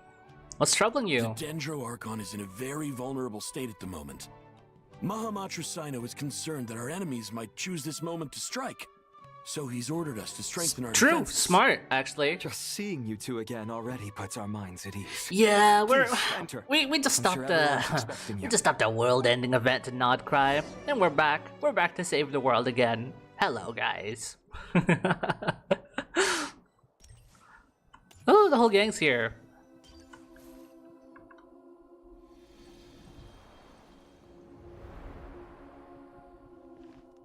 What's troubling you? The Dendro Archon is in a very vulnerable state at the moment. Mahamatra Sino is concerned that our enemies might choose this moment to strike. So he's ordered us to strengthen our True, defenses. smart, actually. Just seeing you two again already puts our minds at ease. Yeah, Please, enter. we just I'm stopped sure the everyone's expecting we you. just stopped a world-ending event to not cry, and we're back. We're back to save the world again. Hello, guys. Oh, the whole gang's here.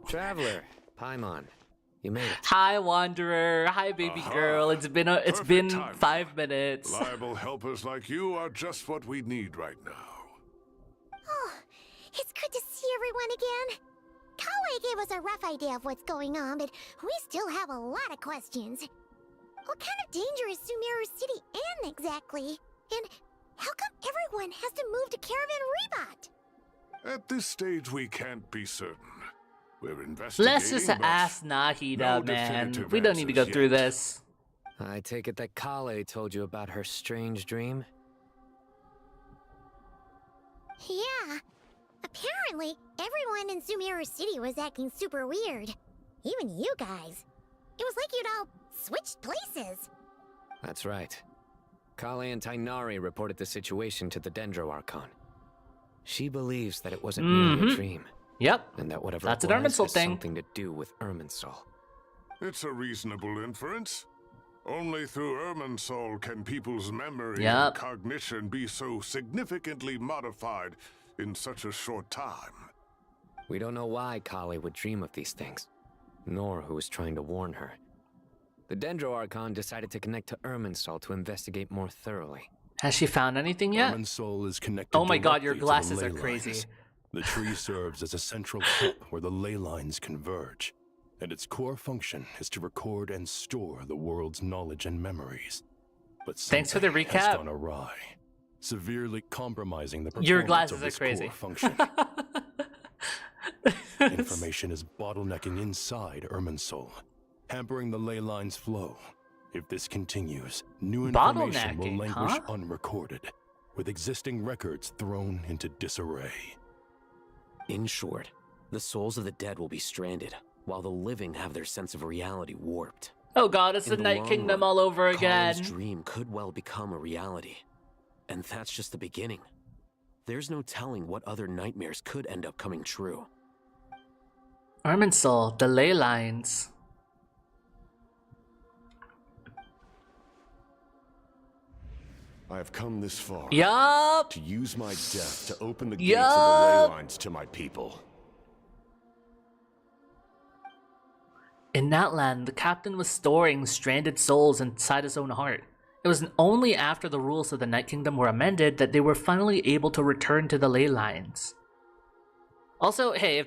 Traveler, Paimon, you made it. Hi, Wanderer. Hi, baby girl. It's been 5 minutes. Reliable helpers like you are just what we need right now. Oh, it's good to see everyone again. Kale gave us a rough idea of what's going on, but we still have a lot of questions. What kind of danger is Sumeru City in exactly? And how come everyone has to move to Caravan Rebot? At this stage, we can't be certain. We're investigating. Let's just but ask Nahida, no man. definitive We don't need to go answers through yet. this. I take it that Kale told you about her strange dream? Yeah. Apparently, everyone in Sumeru City was acting super weird. Even you guys. It was like you'd all switched places. That's right. Kale and Tainari reported the situation to the Dendro Archon. She believes that it wasn't merely a dream. Yep. And that whatever That's it an was Irminsul has thing. something to do with Irminsul. It's a reasonable inference. Only through Irminsul can people's memory Yep. and cognition be so significantly modified in such a short time. We don't know why Kale would dream of these things, nor who was trying to warn her. The Dendro Archon decided to connect to Irminsul to investigate more thoroughly. Has she found anything yet? Irminsul is connected. Oh my god, your directly to the glasses are ley crazy. lines. The tree serves as a central tip where the ley lines converge, and its core function is to record and store the world's knowledge and memories. But thanks for the something has recap. gone awry, severely compromising the Your performance glasses of are this crazy. core function. Information is bottlenecking inside Irminsul, hampering the ley line's flow. If this continues, new information will languish unrecorded, with existing records thrown into disarray. In short, the souls of the dead will be stranded, while the living have their sense of reality warped. Oh god, it's the Night Kingdom all over again. Colin's dream could well become a reality. And that's just the beginning. There's no telling what other nightmares could end up coming true. Irminsul, the ley lines. I have come this far. Yup. To use my death to open the gates of the ley lines to my people. In that land, the captain was storing stranded souls inside his own heart. It was only after the rules of the Night Kingdom were amended that they were finally able to return to the ley lines. Also, hey,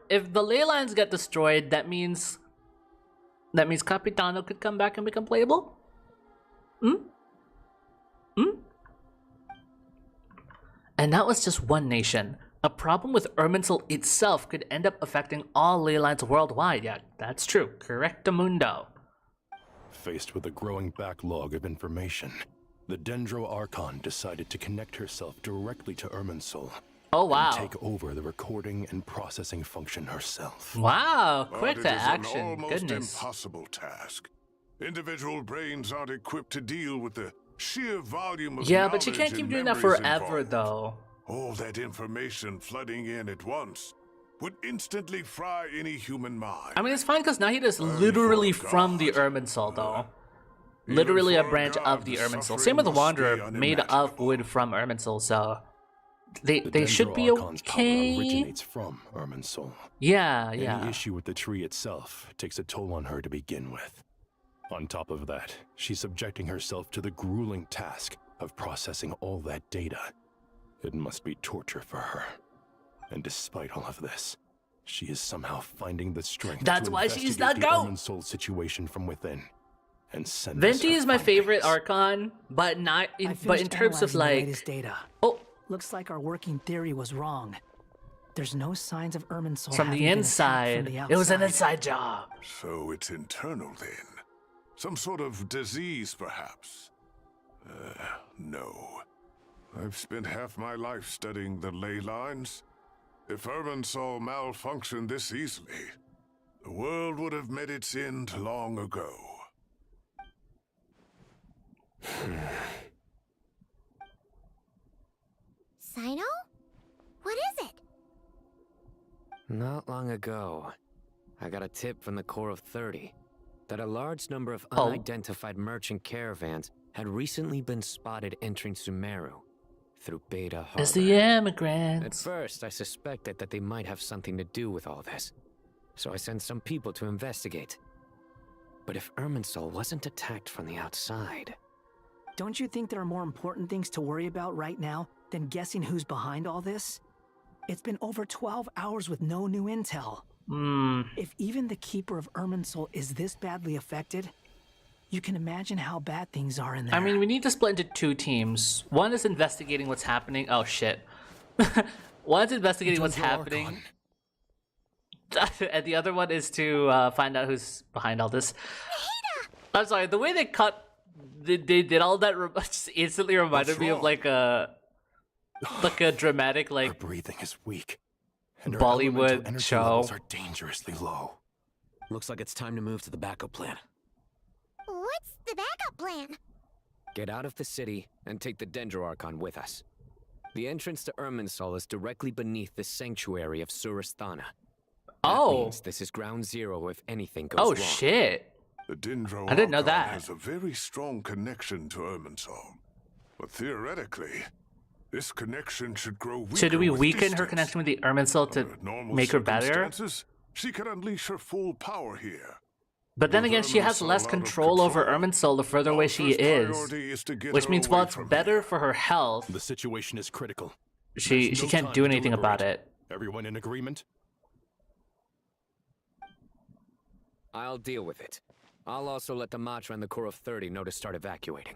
if the ley lines get destroyed, that means Capitano could come back and become playable? And that was just one nation. A problem with Irminsul itself could end up affecting all ley lines worldwide. Yeah, that's true. Correctamundo. Faced with a growing backlog of information, the Dendro Archon decided to connect herself directly to Irminsul. Oh wow. And take over the recording and processing function herself. Wow, quick But to it is action. an almost Goodness. impossible task. Individual brains aren't equipped to deal with the sheer volume of Yeah, but you knowledge can't keep and doing that memories forever involved. though. All that information flooding in at once would instantly fry any human mind. I mean, it's fine because Nahida is literally from the Irminsul though. Literally a branch of the Irminsul. Same with the Wanderer, made of wood from Irminsul, so they should be okay. Originates from Irminsul. Yeah. Any issue with the tree itself takes a toll on her to begin with. On top of that, she's subjecting herself to the grueling task of processing all that data. It must be torture for her. And despite all of this, she is somehow finding the strength That's to why she's investigate the the GOAT! Irminsul situation from within. And send Venti is my favorite Archon, but not in terms of like latest data. Oh, looks like our working theory was wrong. There's no signs of Irminsul from the inside. It was an inside job. So it's internal then. Some sort of disease, perhaps. No. I've spent half my life studying the ley lines. If Irminsul malfunctioned this easily, the world would have met its end long ago. Sino? What is it? Not long ago, I got a tip from the Corps of 30 that a large number of Oh. unidentified merchant caravans had recently been spotted entering Sumeru through Beta Harbor. It's the immigrants. At first, I suspected that they might have something to do with all this, so I sent some people to investigate. But if Irminsul wasn't attacked from the outside... Don't you think there are more important things to worry about right now than guessing who's behind all this? It's been over 12 hours with no new intel. If even the Keeper of Irminsul is this badly affected, you can imagine how bad things are in there. I mean, we need to split into two teams. One is investigating what's happening. Oh shit. One's investigating what's happening. And the other one is to find out who's behind all this. I'm sorry, the way they did all that just instantly reminded me of like a dramatic like her breathing is weak. And her Bollywood elemental energy show. levels are dangerously low. Looks like it's time to move to the backup plan. What's the backup plan? Get out of the city and take the Dendro Archon with us. The entrance to Irminsul is directly beneath the sanctuary of Surasthana. That means this is ground zero if anything goes wrong. Shit. The Dendro I didn't know Archon that. has a very strong connection to Irminsul. But theoretically, this connection should grow weaker. So do we with weaken her distance. connection with the Irminsul to Under normal make her better? circumstances, she could unleash her full power here. But then again, she has less control over Irminsul the further away she is, which means while it's better for her health, the situation is critical. She can't do anything about it. Everyone in agreement? I'll deal with it. I'll also let the Matra and the Core of 30 know to start evacuating.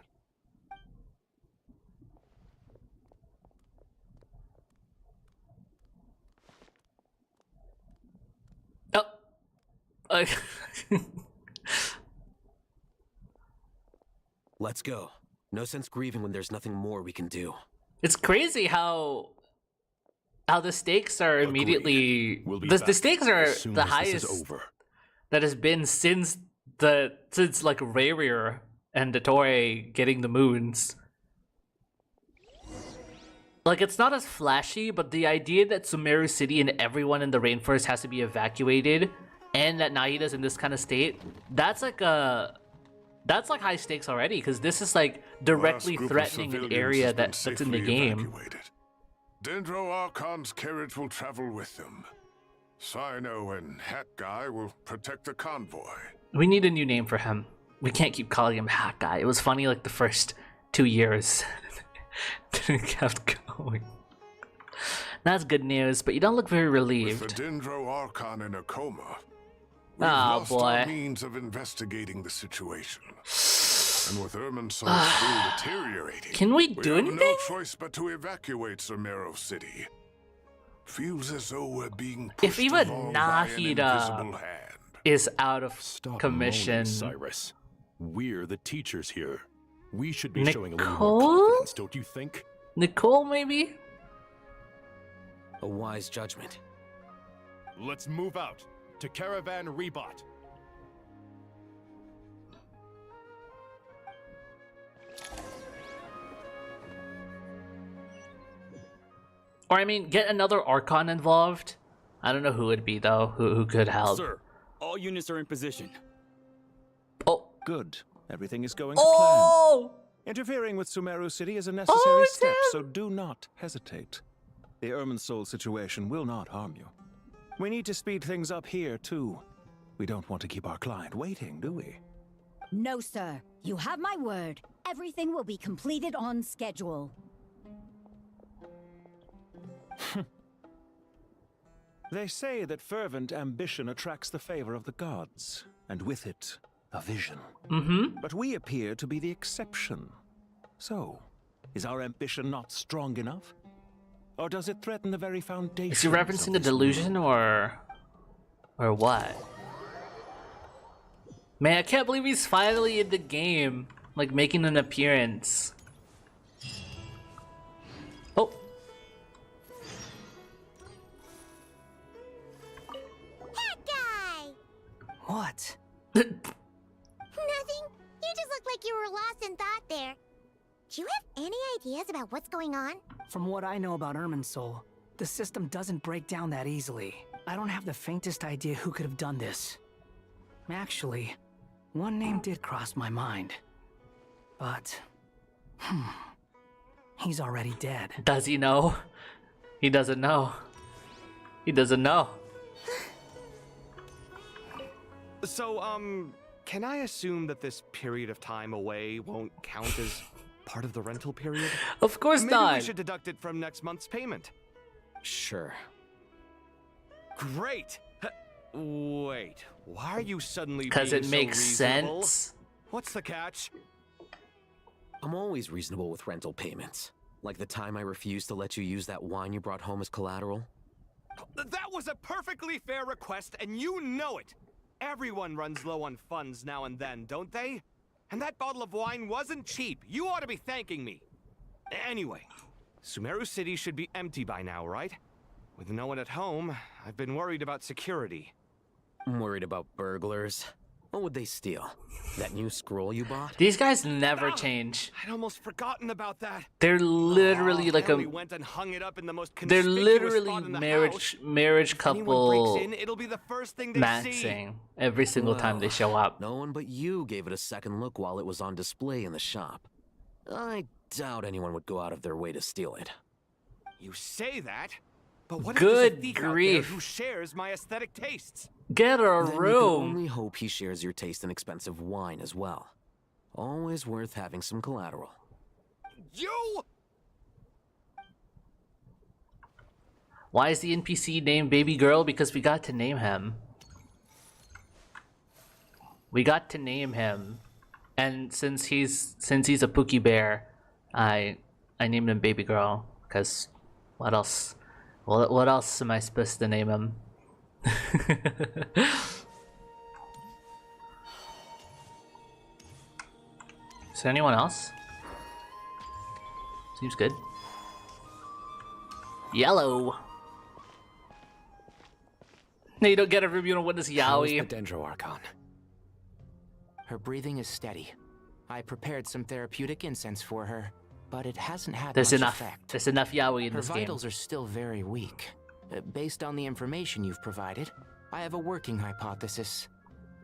Let's go. No sense grieving when there's nothing more we can do. It's crazy how the stakes are immediately the stakes are the highest that has been since like Rhyluen and Dottore getting the moons. Like, it's not as flashy, but the idea that Sumeru City and everyone in the rainforest has to be evacuated, and that Nahida's in this kind of state, that's like high stakes already, because this is like directly threatening an area that's in the game. Dendro Archon's carriage will travel with them. Sino and Hat Guy will protect the convoy. We need a new name for him. We can't keep calling him Hat Guy. It was funny like the first 2 years. Then it kept going. That's good news, but you don't look very relieved. With the Dendro Archon in a coma, we've lost our means of investigating the situation. And with Irminsul still deteriorating, can we do anything? No choice but to evacuate Sumeru City. Feels as though we're being pushed if even along by an invisible Nahida hand. is out of commission. Moaning, Cyrus. We're the teachers here. We should be showing a little more Nicole? confidence, don't you think? Nicole, maybe? A wise judgment. Let's move out to Caravan Rebot. Or I mean, get another Archon involved. I don't know who it'd be though. Who could help? Sir, all units are in position. Oh, good. Everything is going to plan. Interfering with Sumeru City is a necessary step, so do not hesitate. The Irminsul situation will not harm you. We need to speed things up here, too. We don't want to keep our client waiting, do we? No, sir. You have my word. Everything will be completed on schedule. They say that fervent ambition attracts the favor of the gods, and with it, a vision. But we appear to be the exception. So, is our ambition not strong enough? Or does it threaten the very foundation? Is he referencing the delusion or what? Man, I can't believe he's finally in the game, like making an appearance. Oh. Hat Guy! What? Nothing. You just look like you were lost in thought there. Do you have any ideas about what's going on? From what I know about Irminsul, the system doesn't break down that easily. I don't have the faintest idea who could have done this. Actually, one name did cross my mind. But, he's already dead. Does he know? He doesn't know. He doesn't know. So, can I assume that this period of time away won't count as part of the rental period? Of course not. Maybe we should deduct it from next month's payment. Sure. Great! Wait, why are you suddenly because being it makes so reasonable? sense. What's the catch? I'm always reasonable with rental payments. Like the time I refused to let you use that wine you brought home as collateral. That was a perfectly fair request, and you know it! Everyone runs low on funds now and then, don't they? And that bottle of wine wasn't cheap. You ought to be thanking me. Anyway, Sumeru City should be empty by now, right? With no one at home, I've been worried about security. I'm worried about burglars. What would they steal? That new scroll you bought? These guys never change. I'd almost forgotten about that. They're literally like we went and hung it up in the most they're conspicuous literally spot in the marriage If anyone couple breaks in, it'll be the first thing they see. maxing every single time they show up. No one but you gave it a second look while it was on display in the shop. I doubt anyone would go out of their way to steal it. You say that, but what if Good there's a thief out there grief. who shares my aesthetic tastes? Get a Then you can room. only hope he shares your taste in expensive wine as well. Always worth having some collateral. You! Why is the NPC named Baby Girl? Because we got to name him. We got to name him, and since he's a Pookie Bear, I named him Baby Girl. Cause what else? What else am I supposed to name him? Is there anyone else? Seems good. Yellow. No, you don't get a room, you don't witness How's Yaoi. the Dendro Archon? Her breathing is steady. I prepared some therapeutic incense for her, but it hasn't had There's much enough. effect. There's enough Yaoi in Her this game. vitals are still very weak. Based on the information you've provided, I have a working hypothesis.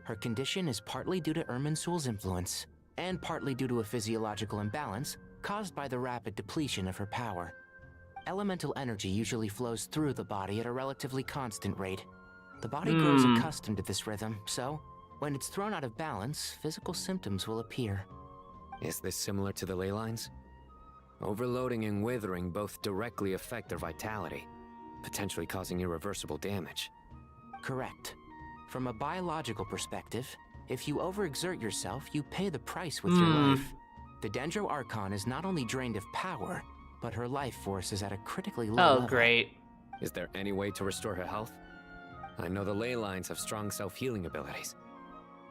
Her condition is partly due to Irminsul's influence, and partly due to a physiological imbalance caused by the rapid depletion of her power. Elemental energy usually flows through the body at a relatively constant rate. The body grows accustomed to this rhythm, so when it's thrown out of balance, physical symptoms will appear. Is this similar to the ley lines? Overloading and withering both directly affect their vitality, potentially causing irreversible damage. Correct. From a biological perspective, if you overexert yourself, you pay the price with your life. The Dendro Archon is not only drained of power, but her life force is at a critically low level. Oh, great. Is there any way to restore her health? I know the ley lines have strong self-healing abilities.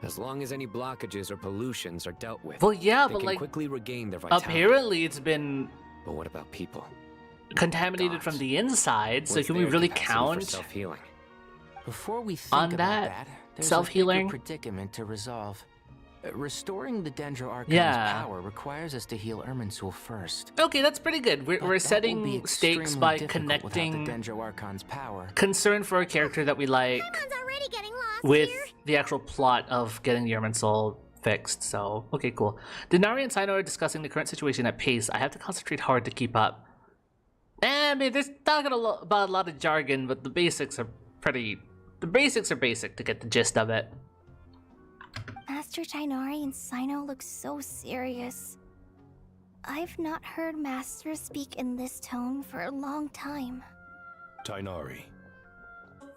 As long as any blockages or pollutions are dealt with, Well, yeah, they but can like, quickly regain their vitality. apparently it's been But what about people? contaminated from the inside, so What's can we their really capacity for count self-healing? Before we think on about that there's self-healing? a bigger predicament to resolve. Restoring the Dendro Archon's Yeah. power requires us to heal Irminsul first. Okay, that's pretty good. We're That will be setting stakes extremely by difficult without connecting the Dendro Archon's power. concern for a character that we like with the actual plot of getting the Irminsul fixed. So, okay, cool. Denari and Sino are discussing the current situation at pace. I have to concentrate hard to keep up. I mean, they're talking about a lot of jargon, but the basics are pretty... The basics are basic to get the gist of it. Master Tighnari and Sino look so serious. I've not heard Master speak in this tone for a long time. Tighnari.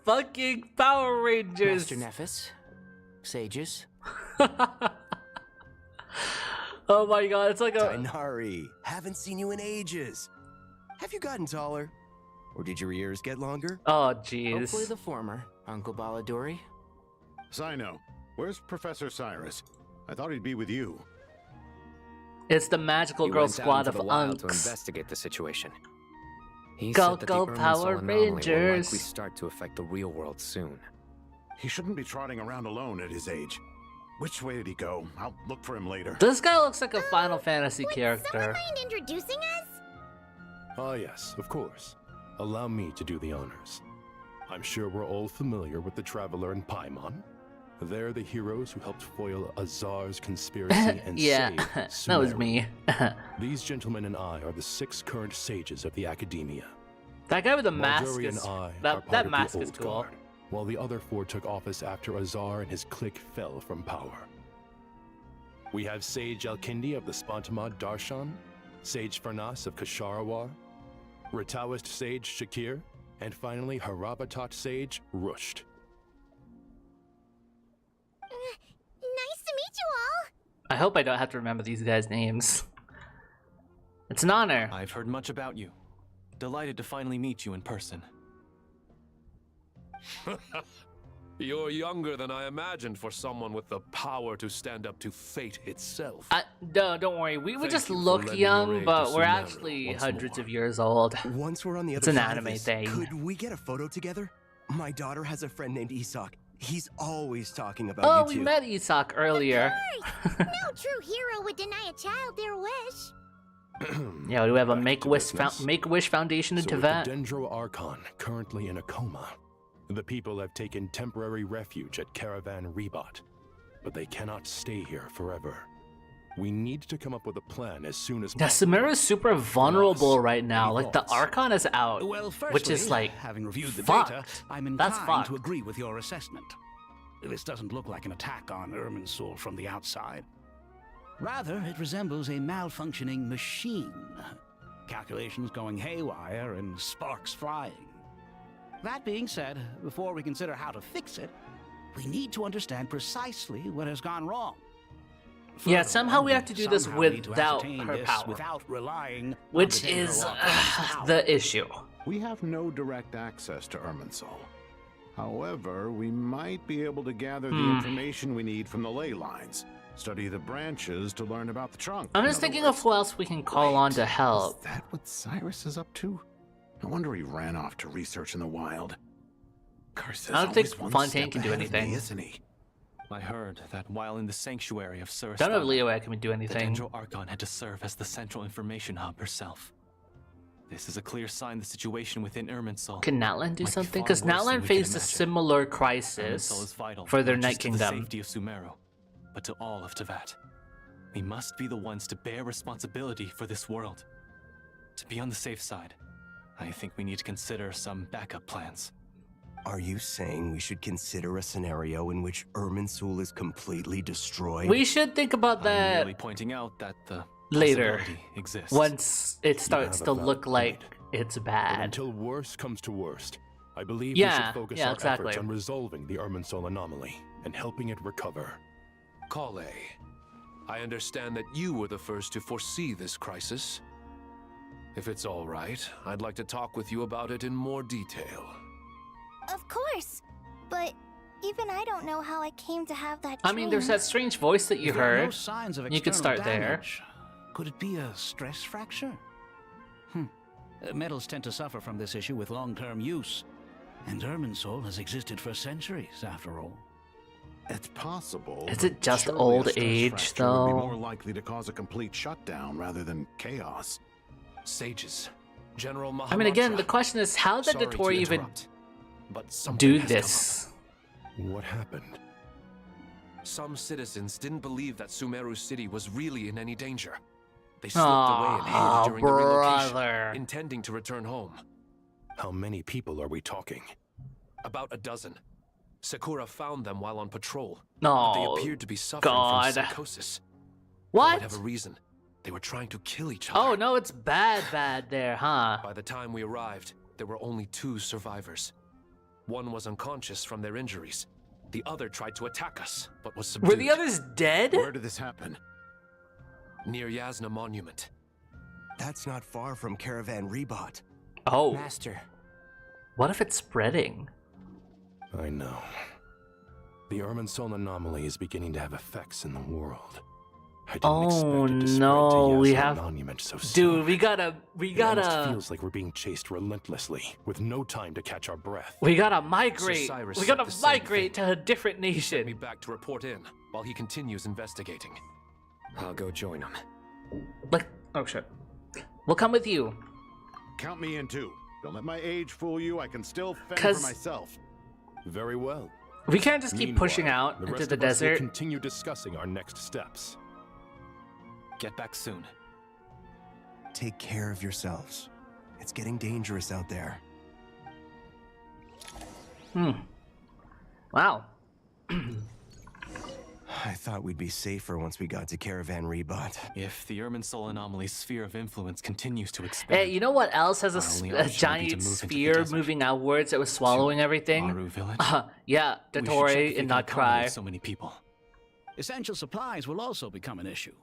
Fucking Power Rangers! Master Nephis, sages. Oh my god, it's like a... Tighnari, haven't seen you in ages. Have you gotten taller? Or did your ears get longer? Oh, jeez. Hopefully the former, Uncle Baladuri. Sino, where's Professor Cyrus? I thought he'd be with you. It's the magical He girl went out squad into of the wild to unks. investigate the situation. He Go, said that go, the Irminsul Power anomaly will Rangers. likely start to affect the real world soon. He shouldn't be trotting around alone at his age. Which way did he go? I'll look for him later. This guy looks like a Final Fantasy character. Mind introducing us? Ah, yes, of course. Allow me to do the honors. I'm sure we're all familiar with the Traveler and Paimon. They're the heroes who helped foil Azar's conspiracy and Yeah, save that was Sumeru. me. These gentlemen and I are the 6 current sages of the Academia. That guy with the mask Marjorie is... and I are That part of mask the is Old cool. Guard, while the other 4 took office after Azar and his clique fell from power. We have Sage Elkindi of the Spantamad Darshan, Sage Farnas of Kasharawar, Rataoist Sage Shakir, and finally Harabatot Sage Rusht. Nice to meet you all. I hope I don't have to remember these guys' names. It's an honor. I've heard much about you. Delighted to finally meet you in person. You're younger than I imagined for someone with the power to stand up to fate itself. No, don't worry. We Thank just you for look lending your young, aid but to we're Sumeru actually once hundreds more. of years old. Once we're on the It's other an side of anime this, thing. could we get a photo together? My daughter has a friend named Isak. He's always talking about Oh, you we two. met Isak earlier. No true hero would deny a child their wish. Yeah, we have a Make-Wish Foundation in So with Tibet. the Dendro Archon currently in a coma, the people have taken temporary refuge at Caravan Rebot, but they cannot stay here forever. We need to come up with a plan as soon as Yeah, possible. Sumeru is super vulnerable right now. Any Like, the thoughts? Archon is out, Well, firstly, which is like, having reviewed the fucked. data, I'm That's inclined fucked. to agree with your assessment. this doesn't look like an attack on Irminsul from the outside. Rather, it resembles a malfunctioning machine. Calculations going haywire and sparks flying. That being said, before we consider how to fix it, we need to understand precisely what has gone wrong. Yeah, somehow we have to do this without her power, without relying which is the issue. We have no direct access to Irminsul. However, we might be able to gather the information we need from the ley lines. Study the branches to learn about the trunk. I'm just thinking of who else we can call on to help. Is that what Cyrus is up to? No wonder he ran off to research in the wild. I don't think Fontaine can do anything. Isn't he? I heard that while in the sanctuary of Suristana, Don't know if Leo can do anything. The Dendro Archon had to serve as the central information hub herself. This is a clear sign the situation within Irminsul. Can Natlan do something? Because Natlan faced a similar crisis for their Night Kingdom. To the safety of Sumeru, but to all of Teyvat. We must be the ones to bear responsibility for this world. To be on the safe side, I think we need to consider some backup plans. Are you saying we should consider a scenario in which Irminsul is completely destroyed? We should think about that I'm merely pointing out that the later, possibility exists. once it starts to look like it's But bad. until worst comes to worst, I believe Yeah, we should focus yeah, our exactly. efforts on resolving the Irminsul anomaly and helping it recover. Kale, I understand that you were the first to foresee this crisis. If it's all right, I'd like to talk with you about it in more detail. Of course, but even I don't know how I came to have that I mean, there's that strange voice that you If there are no heard. signs of You could external start there. damage, could it be a stress fracture? Metals tend to suffer from this issue with long-term use. And Irminsul has existed for centuries, after all. It's possible. Is it just surely old a stress age, fracture would be though? more likely to cause a complete shutdown rather than chaos. Sages, General I Mahamudra. mean, again, the question is, how did Sorry Dottore to even interrupt, but something do has this? What happened? Some citizens didn't believe that Sumeru City was really in any danger. They slipped away and hid during the relocation, intending to return home. How many people are we talking? About a dozen. Sakura found them while on patrol. No, but they appeared to be suffering from psychosis. What? For whatever reason, they were trying to kill each other. Oh no, it's bad there, huh? By the time we arrived, there were only 2 survivors. One was unconscious from their injuries. The other tried to attack us, but was subdued. Were the others dead? Where did this happen? Near Yasna Monument. That's not far from Caravan Rebot. Oh. Master. What if it's spreading? I know. The Irminsul anomaly is beginning to have effects in the world. I didn't expect it to spread to we Yasna have. Monument so soon. Dude, we It almost gotta. feels like we're being chased relentlessly, with no time to catch our breath. We gotta migrate. Cyrus We said gotta the same migrate to a different Sent me nation. back to report in while he continues investigating. I'll go join him. Like, oh shit. We'll come with you. Count me in too. Don't let my age fool you. I can still fend for 'Cause- myself. Very well. We can't just keep pushing Meanwhile, out the into rest the of us will desert. continue discussing our next steps. Get back soon. Take care of yourselves. It's getting dangerous out there. Wow. I thought we'd be safer once we got to Caravan Rebot. If the Irminsul anomaly's sphere of influence continues to expand, Hey, you know what else has our a, only a option would be to giant move into the sphere desert. moving outwards that was swallowing everything? Maru Village? Yeah, We should check if Dottore we and can not accommodate cry. so many people. Essential supplies will also become an issue.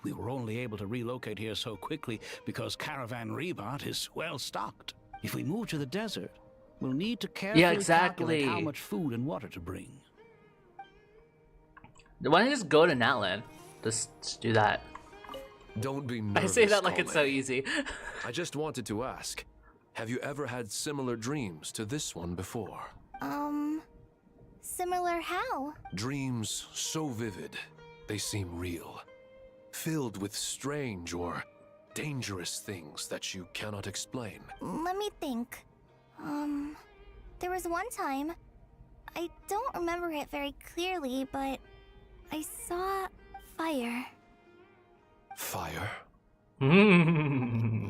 We were only able to relocate here so quickly because Caravan Rebot is well stocked. If we move to the desert, we'll need to carefully calculate how much food and water to bring. Why don't you just go to Natlan? Just do that. Don't be I nervous, say that like it's so Kale. easy. I just wanted to ask, have you ever had similar dreams to this one before? Similar how? Dreams so vivid, they seem real. Filled with strange or dangerous things that you cannot explain. Let me think. There was one time, I don't remember it very clearly, but I saw fire. Fire?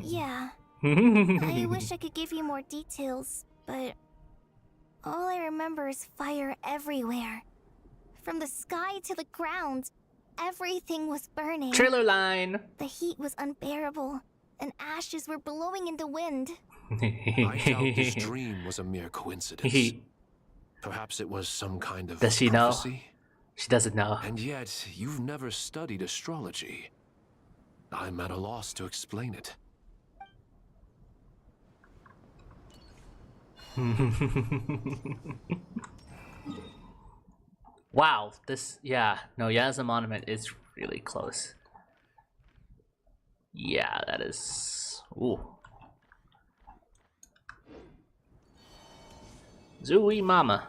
Yeah. I wish I could give you more details, but all I remember is fire everywhere. From the sky to the ground, everything was burning. Trailer line. The heat was unbearable, and ashes were blowing in the wind. I doubt this dream was a mere coincidence. Perhaps it was some kind of Does she know? prophecy? She doesn't know. And yet, you've never studied astrology. I'm at a loss to explain it. Wow, this, yeah, no, Yaza Monument is really close. Yeah, that is, ooh. Zooey mama.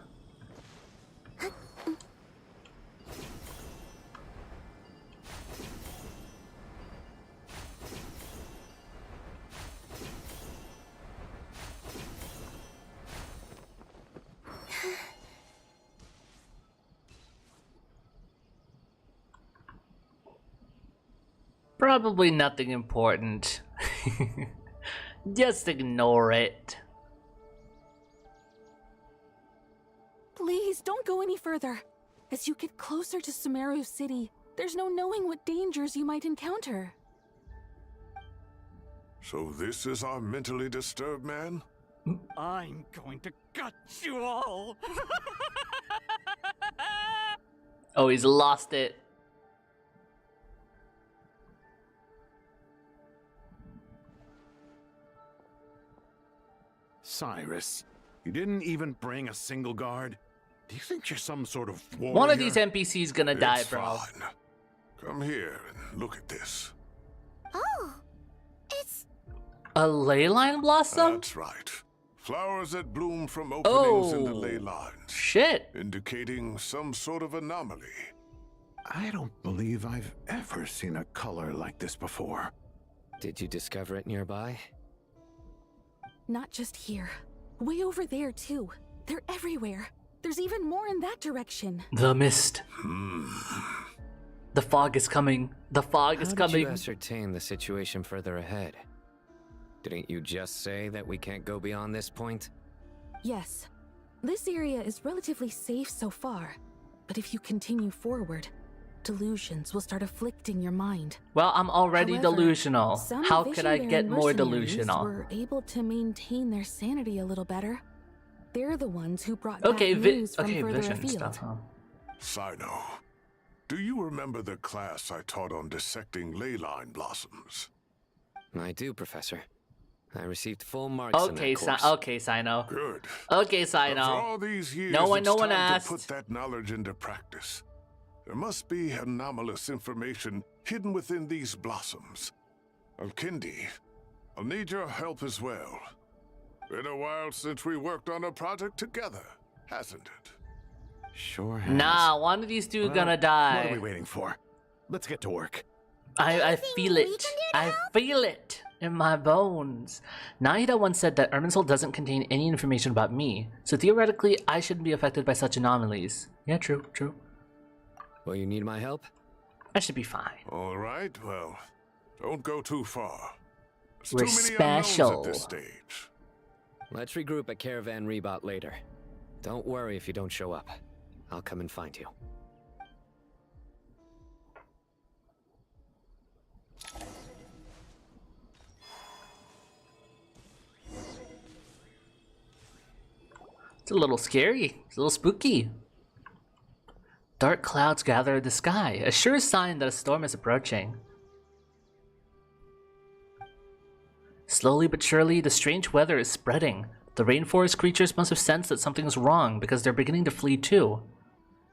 Probably nothing important. Just ignore it. Please don't go any further. As you get closer to Sumeru City, there's no knowing what dangers you might encounter. So this is our mentally disturbed man? I'm going to gut you all. Oh, he's lost it. Cyrus, you didn't even bring a single guard? Do you think you're some sort of warrior? One of these NPCs gonna die, It's bro. fine. Come here and look at this. Oh, it's... A ley line blossom? That's right. Flowers that bloom from openings in the Oh, ley lines. Shit. Indicating some sort of anomaly. I don't believe I've ever seen a color like this before. Did you discover it nearby? Not just here. Way over there, too. They're everywhere. There's even more in that direction. The mist. The fog is coming. The fog is How coming. did you ascertain the situation further ahead? Didn't you just say that we can't go beyond this point? Yes. This area is relatively safe so far. But if you continue forward, delusions will start afflicting your mind. Well, I'm already However, delusional. some How could I get vision-bearing more mercenaries delusional? were able to maintain their sanity a little better. They're the ones who brought Okay, back news from okay, further vision afield. stuff, huh? Sino, do you remember the class I taught on dissecting ley line blossoms? I do, Professor. I received full marks in Okay, that course. okay, Sino. Good. Okay, After Sino. all these years, No one it's time asked. to put that knowledge into practice. There must be anomalous information hidden within these blossoms. Alkindi, I'll need your help as well. Been a while since we worked on a project together, hasn't it? Sure has. Nah, one of these two Well, gonna die. What are we waiting for? Let's get to work. I feel it. I feel it in my bones. Nahida once said that Irminsul doesn't contain any information about me, so theoretically I shouldn't be affected by such anomalies. Yeah, true, true. Will you need my help? I should be fine. All right, well, don't go too far. There's We're too many unknowns special. at this stage. Let's regroup at Caravan Rebot later. Don't worry if you don't show up. I'll come and find you. It's a little scary. It's a little spooky. Dark clouds gather in the sky, a sure sign that a storm is approaching. Slowly but surely, the strange weather is spreading. The rainforest creatures must have sensed that something is wrong because they're beginning to flee too.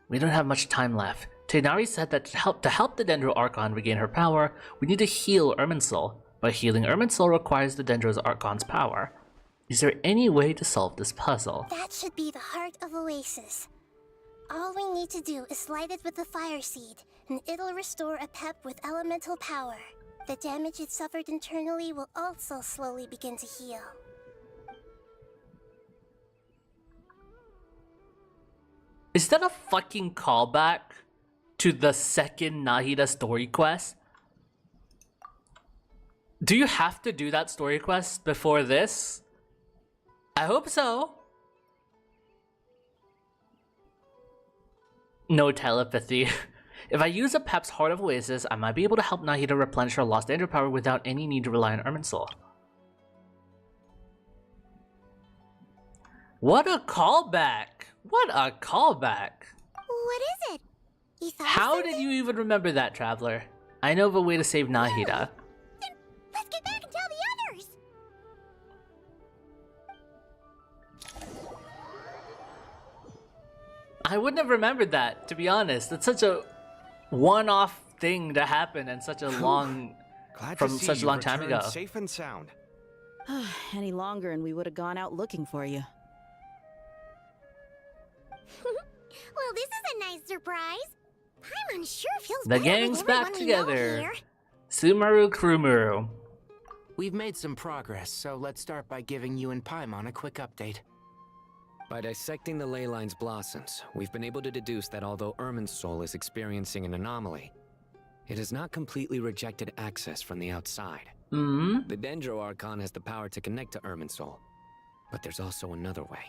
We don't have much time left. Tainari said that to help the Dendro Archon regain her power, we need to heal Irminsul. But healing Irminsul requires the Dendro's Archon's power. Is there any way to solve this puzzle? That should be the heart of Oasis. All we need to do is light it with the fire seed, and it'll restore a pep with elemental power. The damage it suffered internally will also slowly begin to heal. Is that a fucking callback to the second Nahida story quest? Do you have to do that story quest before this? I hope so. No telepathy. If I use a Pep's Heart of Oasis, I might be able to help Nahida replenish her lost danger power without any need to rely on Irminsul. What a callback! What a callback! What is it? You thought How did you even remember that, Traveler? I know of a way to save Nahida. Then let's get back and tell the others. I wouldn't have remembered that, to be honest. It's such a one-off thing to happen in such a long, from such a long time ago. Safe and sound. Any longer and we would have gone out looking for you. Well, this is a nice surprise. Paimon sure feels The better gang's with back everyone we know together. here. Sumeru Krumuru. We've made some progress, so let's start by giving you and Paimon a quick update. By dissecting the ley line's blossoms, we've been able to deduce that although Irminsul is experiencing an anomaly, it has not completely rejected access from the outside. The Dendro Archon has the power to connect to Irminsul, but there's also another way.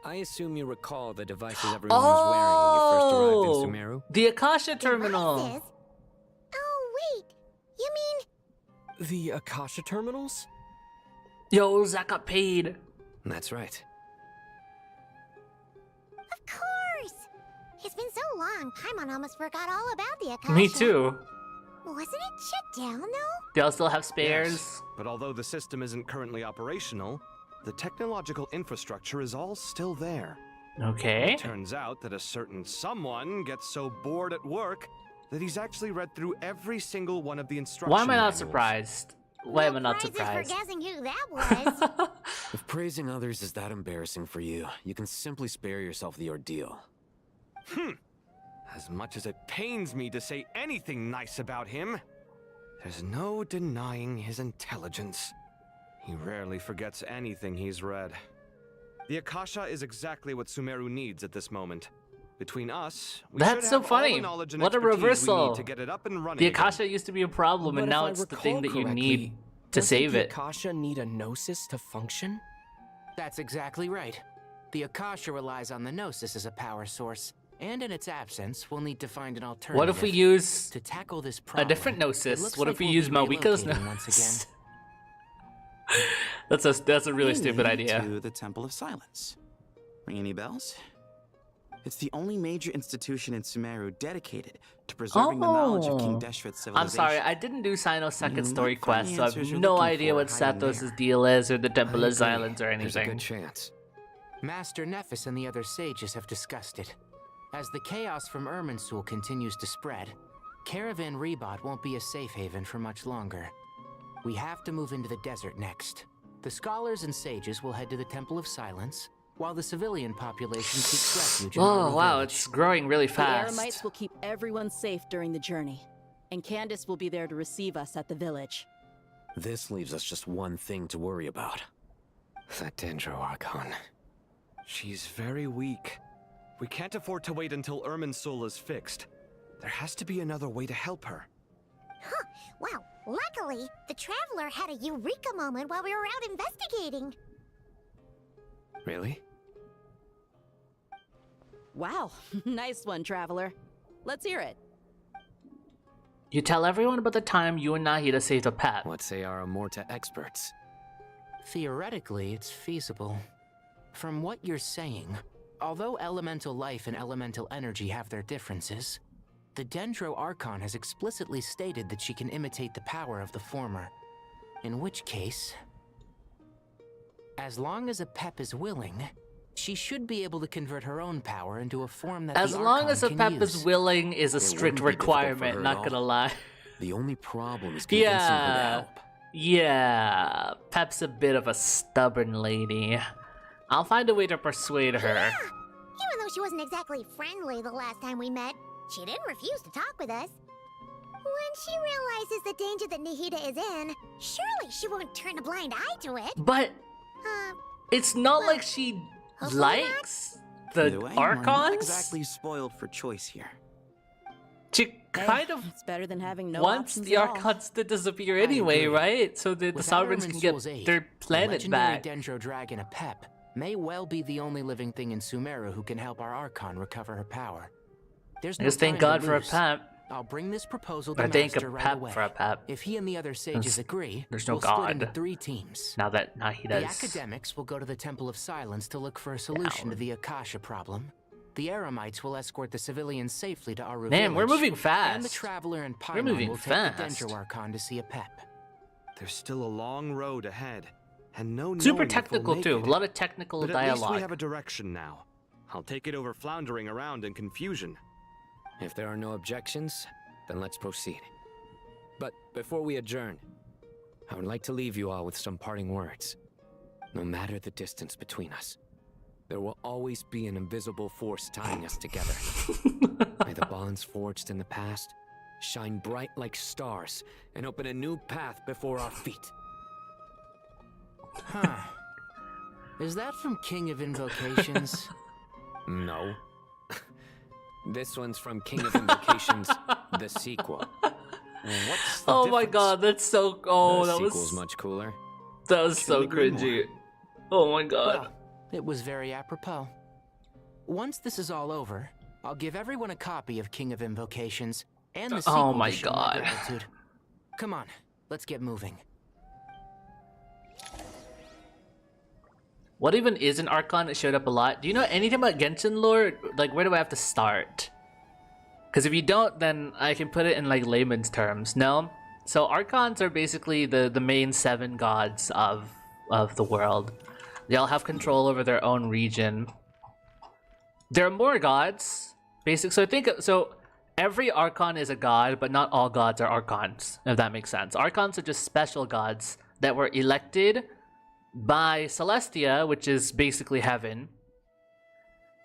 I assume you recall the devices everyone was wearing when you first arrived in Sumeru? The Akasha Terminal! Devices? Oh, wait. You mean... The Akasha terminals? Yo, Zach got paid. That's right. Of course! It's been so long, Paimon almost forgot all about the Akasha. Me too. Wasn't it shut down, though? Y'all still have spares? Yes, but although the system isn't currently operational, the technological infrastructure is all still there. Okay. It turns out that a certain someone gets so bored at work that he's actually read through every single one of the instructions. Why am I not surprised? Why am I not Prizes surprised? for guessing who that was. If praising others is that embarrassing for you, you can simply spare yourself the ordeal. As much as it pains me to say anything nice about him, there's no denying his intelligence. He rarely forgets anything he's read. The Akasha is exactly what Sumeru needs at this moment. Between us, we That's should so have all the funny. knowledge and What a expertise we reversal. need to get it up and running The again. Akasha used to be a problem, and But now if I it's the thing that recall you correctly, need to doesn't save the it. Akasha need a gnosis to function? That's exactly right. The Akasha relies on the Gnosis as a power source, and in its absence, we'll need to find an alternative. What if we use to tackle this a problem? different It Gnosis? looks What like if we we'll use be Moika's relocating once Gnosis? again. That's a really stupid idea. To the Temple of Silence. Ring any bells? It's the only major institution in Sumeru dedicated to preserving the knowledge of King Deshret's civilization. I'm sorry, I didn't do Sino's second story might find quest, the so I have answers you're no looking idea for what hiding Sathos' there. deal is, or the Temple I of agree. Silence, or There's a anything. good chance. Master Nephis and the other sages have discussed it. As the chaos from Irminsul continues to spread, Caravan Rebot won't be a safe haven for much longer. We have to move into the desert next. The scholars and sages will head to the Temple of Silence, while the civilian population seeks refuge in Oh, Rhyluen wow, village. it's growing really The fast. Eremites will keep everyone safe during the journey, and Candace will be there to receive us at the village. This leaves us just one thing to worry about. That Dendro Archon. She's very weak. We can't afford to wait until Irminsul is fixed. There has to be another way to help her. Huh. Wow. Luckily, the Traveler had a eureka moment while we were out investigating. Really? Wow, nice one, Traveler. Let's hear it. You tell everyone about the time you and Nahida saved a pet. What say our Amorta experts? Theoretically, it's feasible. From what you're saying, although elemental life and elemental energy have their differences, the Dendro Archon has explicitly stated that she can imitate the power of the former. In which case, as long as a Pep is willing, she should be able to convert her own power into a form that As the long Archon as a can Pep use. is willing is a It strict wouldn't be difficult for requirement, her not at gonna all. lie. The only problem is convincing her to Yeah. help. Yeah. Pep's a bit of a stubborn lady. I'll find a way to persuade her. Even though she wasn't exactly friendly the last time we met, she didn't refuse to talk with us. When she realizes the danger that Nahida is in, surely she won't turn a blind eye to it. But it's not like she likes the Either way, we're not Archons. exactly spoiled for choice here. She kind of It's better than having no wants options the at all. Archons to disappear anyway, agree. right? So that the Without sovereigns can get Irminsul's aid, their the planet legendary back. Dendro Dragon, a Pep, may well be the only living thing in Sumeru who can help our Archon recover her power. There's no Just thank time God to for a lose. pep. I'll bring this proposal Or to thank a Master right pep away. for a pep. If he and the other sages agree, There's no we'll split God. into 3 teams. Now he The does. academics will go to the Temple of Silence to look for a solution to the Akasha problem. The Eremites will escort the civilians safely to Aru Man, we're Village, moving fast. And the Traveler and We're Paimon moving will take fast. the Dendro Archon to see a pep. There's still a long road ahead, and no Super knowing if we'll technical make too. it. A lot of technical But at dialogue. least we have a direction now. I'll take it over floundering around in confusion. If there are no objections, then let's proceed. But before we adjourn, I would like to leave you all with some parting words. No matter the distance between us, there will always be an invisible force tying us together. May the bonds forged in the past shine bright like stars and open a new path before our feet. Huh. Is that from King of Invocations? No. This one's from King of Invocations, the sequel. What's the Oh my difference? god, that's so. Oh, the that sequel's was much cooler. that was so Couldn't agree cringy. Oh my god. Well, it was very apropos. Once this is all over, I'll give everyone a copy of King of Invocations and the sequel. Oh my to show God. gratitude. Come on, let's get moving. What even is an Archon? It showed up a lot. Do you know anything about Genshin lore? Like, where do I have to start? Because if you don't, then I can put it in like layman's terms. No? So Archons are basically the main 7 gods of the world. They all have control over their own region. There are more gods, so every Archon is a god, but not all gods are Archons, if that makes sense. Archons are just special gods that were elected by Celestia, which is basically heaven.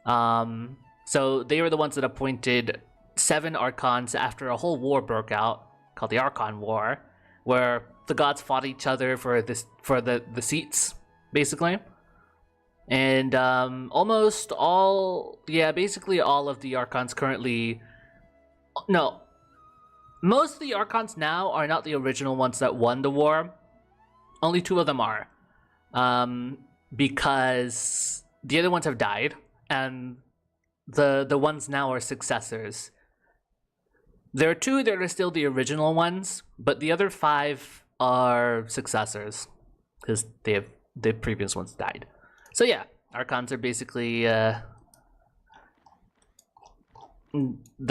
So they were the ones that appointed 7 Archons after a whole war broke out called the Archon War, where the gods fought each other for the seats, basically. And almost all, basically all of the Archons currently, no, most of the Archons now are not the original ones that won the war. Only 2 of them are. Because the other ones have died, and the ones now are successors. There are 2 that are still the original ones, but the other 5 are successors because the previous ones died. So yeah, Archons are basically the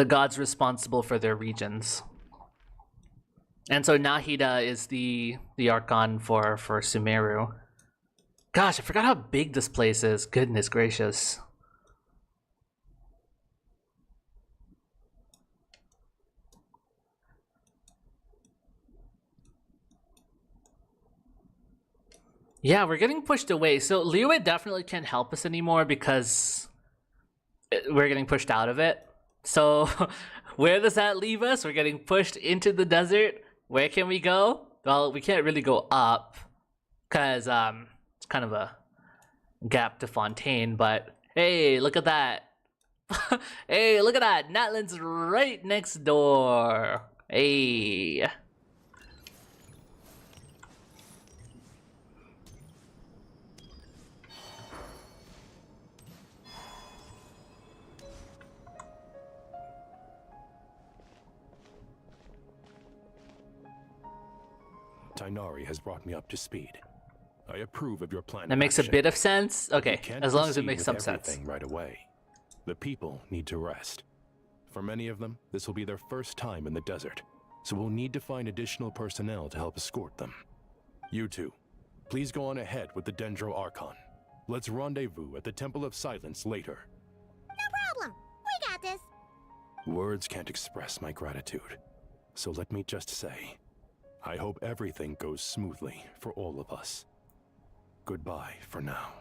gods responsible for their regions. And so Nahida is the Archon for Sumeru. Gosh, I forgot how big this place is. Goodness gracious. Yeah, we're getting pushed away. So Rhyluen definitely can't help us anymore because we're getting pushed out of it. So where does that leave us? We're getting pushed into the desert. Where can we go? Well, we can't really go up because it's kind of a gap to Fontaine, but hey, look at that. Hey, look at that. Natlan's right next door. Hey. Tighnari has brought me up to speed. I approve of your plan. That makes a bit of sense. Okay, Can't as long as it proceed makes with some sense. everything right away. The people need to rest. For many of them, this will be their first time in the desert, so we'll need to find additional personnel to help escort them. You two, please go on ahead with the Dendro Archon. Let's rendezvous at the Temple of Silence later. No problem. We got this. Words can't express my gratitude, so let me just say, I hope everything goes smoothly for all of us. Goodbye for now.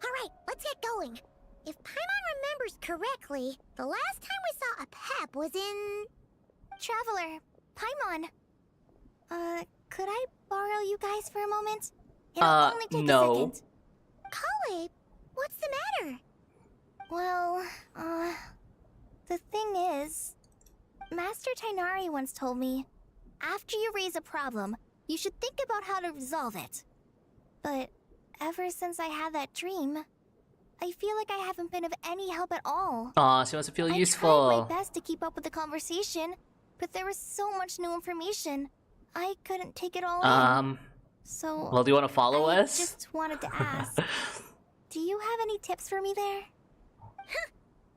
All right, let's get going. If Paimon remembers correctly, the last time we saw a pep was in... Traveler, Paimon. Could I borrow you guys for a moment? It'll only take no. a second. Kale, what's the matter? Well, the thing is, Master Tighnari once told me, after you raise a problem, you should think about how to resolve it. But ever since I had that dream, I feel like I haven't been of any help at all. Aw, she wants to feel I useful. tried my best to keep up with the conversation, but there was so much new information. I couldn't take it all in. So Well, do you want to follow I us? just wanted to ask, do you have any tips for me there?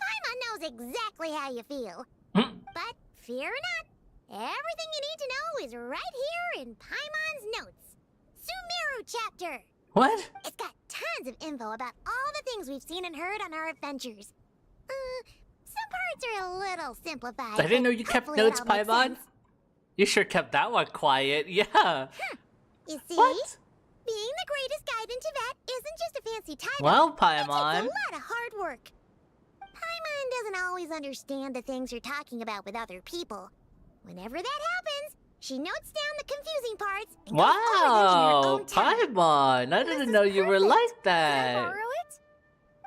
Paimon knows exactly how you feel. But fear not, everything you need to know is right here in Paimon's notes. Sumeru chapter. What? It's got tons of info about all the things we've seen and heard on our adventures. Some parts are a little simplified. I didn't know you but kept hopefully it notes, all makes Paimon. sense. You sure kept that one quiet. Yeah. You see? What? Being the greatest guide in Tibet isn't just a fancy title. Well, It takes Paimon. a lot of hard work. Paimon doesn't always understand the things you're talking about with other people. Whenever that happens, she notes down the confusing parts and goes over them in her Wow, own time. Paimon. I didn't know you were like that. Borrow it?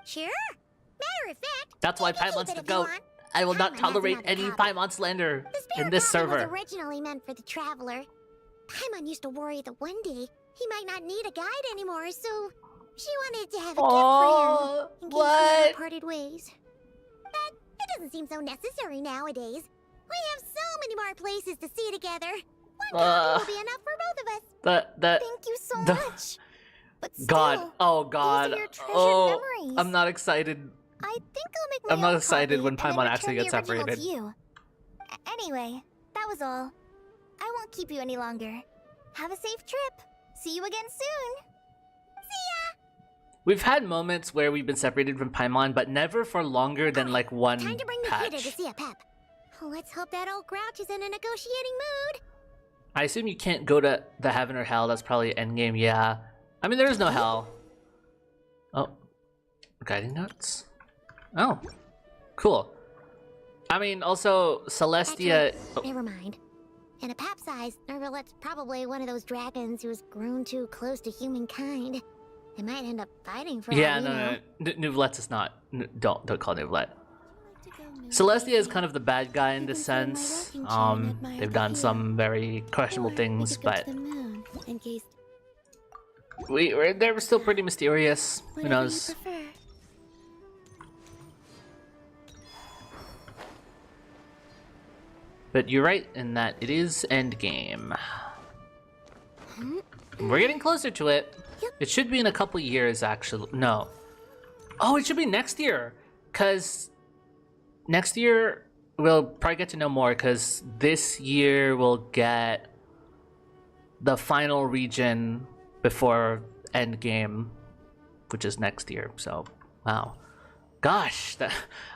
Sure. Matter of fact, That's why you can Paimon's keep the it if you goat. want. I will not Paimon has tolerate another any copy. Paimon slander The spare in this copy was server. originally meant for the traveler. Paimon used to worry that one day he might not need a guide anymore, so she wanted to have a gift for him in case we what? parted ways. But it doesn't seem so necessary nowadays. We have so many more places to see together. One copy will be enough for both of us. Thank you so much. But still, God. Oh, God. these are your treasured Oh, memories. I'm not excited. I think I'll make my I'm not own excited copy when and then Paimon actually return gets the original separated. to you. Anyway, that was all. I won't keep you any longer. Have a safe trip. See you again soon. We've had moments where we've been separated from Paimon, but never for longer than like one Time to bring the hitter to patch. see a pep. Let's hope that old grouch is in a negotiating mood. I assume you can't go to the heaven or hell. That's probably endgame. Yeah. I mean, there is no hell. Oh, guiding notes. Oh, cool. I mean, also Celestia. Actually, never mind. In a pap size, Nervalet's probably one of those dragons who's grown too close to humankind. They might end up fighting for Yeah, all we know. no. Nuvelet's is not. Don't call Nuvelet. Celestia is kind of the bad guy in this sense. They've done some very questionable things, but In case they're still pretty mysterious. Who knows? But you're right in that it is endgame. We're getting closer to it. It should be in a couple years, actually. No. Oh, it should be next year. Because next year we'll probably get to know more. Because this year we'll get the final region before endgame, which is next year. So, wow. Gosh,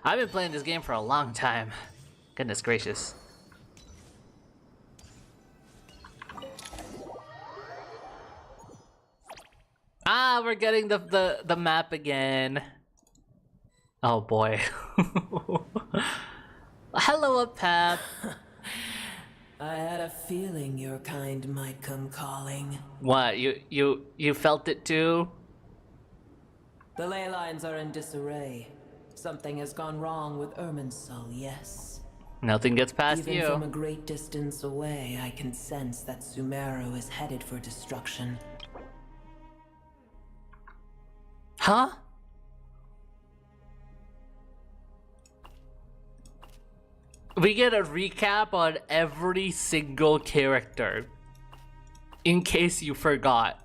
I've been playing this game for a long time. Goodness gracious. Ah, we're getting the map again. Oh boy. Hello, Pep. I had a feeling your kind might come calling. What? You felt it too? The ley lines are in disarray. Something has gone wrong with Irminsul, yes. Nothing gets past Even you. from a great distance away, I can sense that Sumeru is headed for destruction. Huh? We get a recap on every single character. In case you forgot.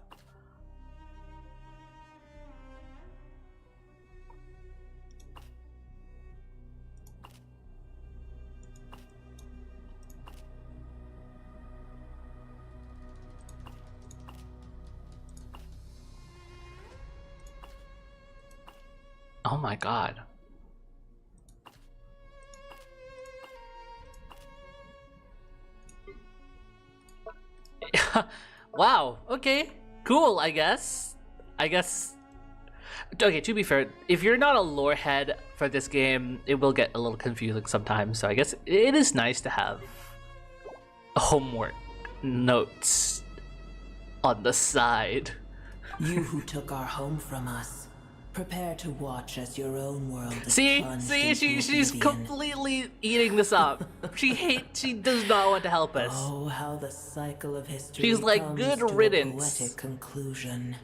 Oh my god. Wow, okay. Cool, I guess. Okay, to be fair, if you're not a lore head for this game, it will get a little confusing sometimes, so I guess it is nice to have homework notes on the side. You who took our home from us, prepare to watch as your own world is See, plunged into she's oblivion. completely eating this up. She does not want to help us. Oh, how the cycle of history She's like, comes good to a riddance. poetic conclusion.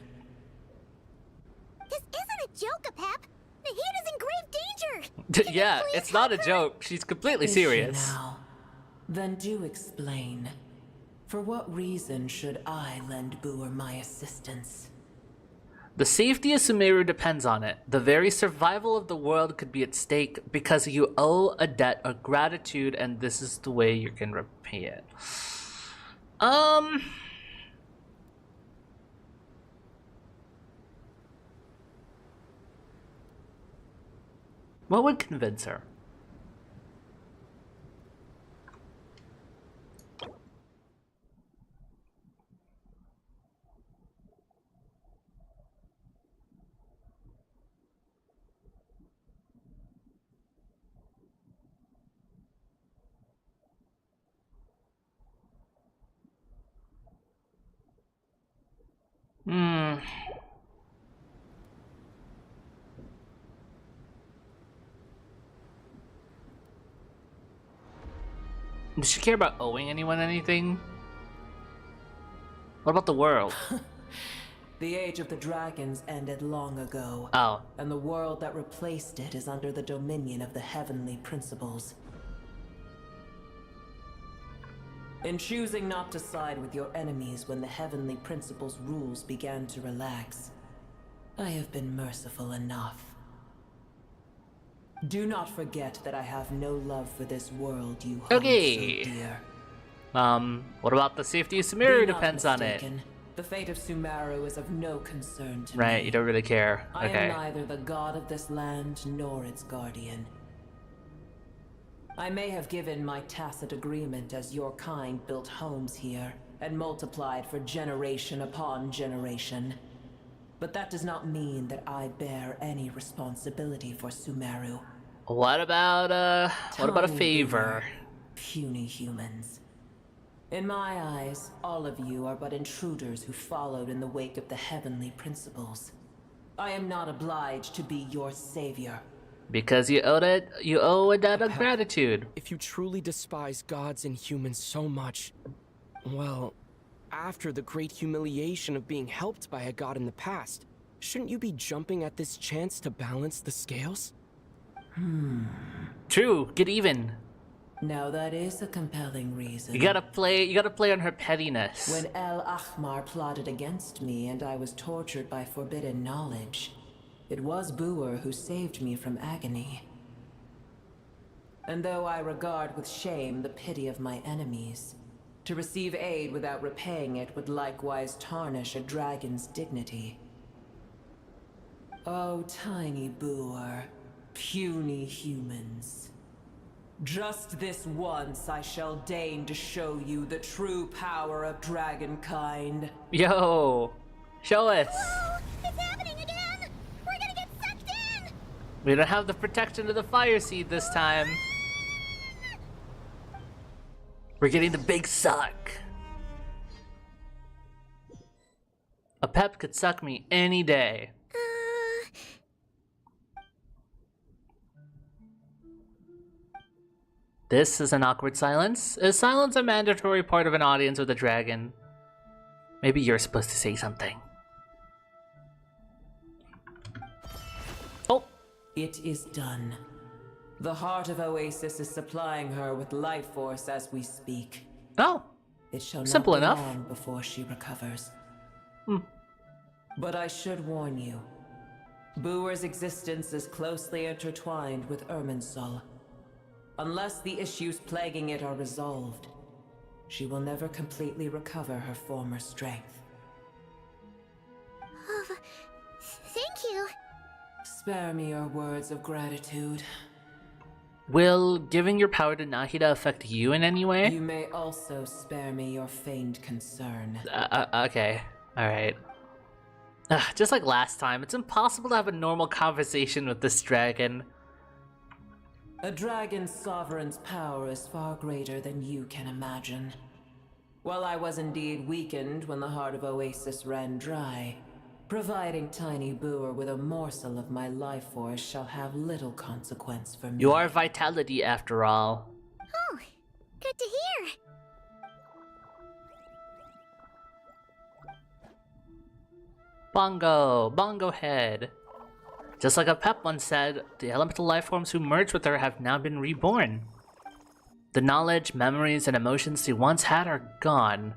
Yeah, it's not a joke. She's completely Is she serious. now? Then do explain. For what reason should I lend Boer my assistance? The safety of Sumeru depends on it. The very survival of the world could be at stake because you owe a debt of gratitude, and this is the way you can repay it. What would convince her? Does she care about owing anyone anything? What about the world? The age of the dragons ended long ago. Oh. And the world that replaced it is under the dominion of the heavenly principles. In choosing not to side with your enemies when the heavenly principles' rules began to relax, I have been merciful enough. Do not forget that I have no love for this world you hold so dear. What about the safety of Sumeru depends on it. The fate of Sumeru is of no concern to me. Right, you don't really care. I Okay. am neither the god of this land nor its guardian. I may have given my tacit agreement as your kind built homes here and multiplied for generation upon generation. But that does not mean that I bear any responsibility for Sumeru. What about a favor? Puny humans. In my eyes, all of you are but intruders who followed in the wake of the heavenly principles. I am not obliged to be your savior. Because you owe a debt of gratitude. If you truly despise gods and humans so much, well, after the great humiliation of being helped by a god in the past, shouldn't you be jumping at this chance to balance the scales? True, get even. Now that is a compelling reason. You gotta play on her pettiness. When El Ahmar plotted against me and I was tortured by forbidden knowledge, it was Boer who saved me from agony. And though I regard with shame the pity of my enemies, to receive aid without repaying it would likewise tarnish a dragon's dignity. Oh, tiny Boer, puny humans. Just this once I shall deign to show you the true power of dragonkind. Yo, show us. Whoa, it's happening again! We're gonna get sucked in! We don't have the protection of the fire seed this time. We're getting the big suck. A pep could suck me any day. This is an awkward silence. Is silence a mandatory part of an audience with a dragon? Maybe you're supposed to say something. Oh! It is done. The heart of Oasis is supplying her with life force as we speak. Oh! It shall Simple not be enough. long before she recovers. But I should warn you. Boer's existence is closely intertwined with Irminsul. Unless the issues plaguing it are resolved, she will never completely recover her former strength. Oh, thank you. Spare me your words of gratitude. Will giving your power to Nahida affect you in any way? You may also spare me your feigned concern. Okay. Alright. Just like last time, it's impossible to have a normal conversation with this dragon. A dragon's sovereign's power is far greater than you can imagine. While I was indeed weakened when the heart of Oasis ran dry, providing tiny Boer with a morsel of my life force shall have little consequence for me. You are vitality after all. Oh, good to hear. Bongo head. Just like a Pep once said, the elemental life forms who merged with her have now been reborn. The knowledge, memories, and emotions they once had are gone.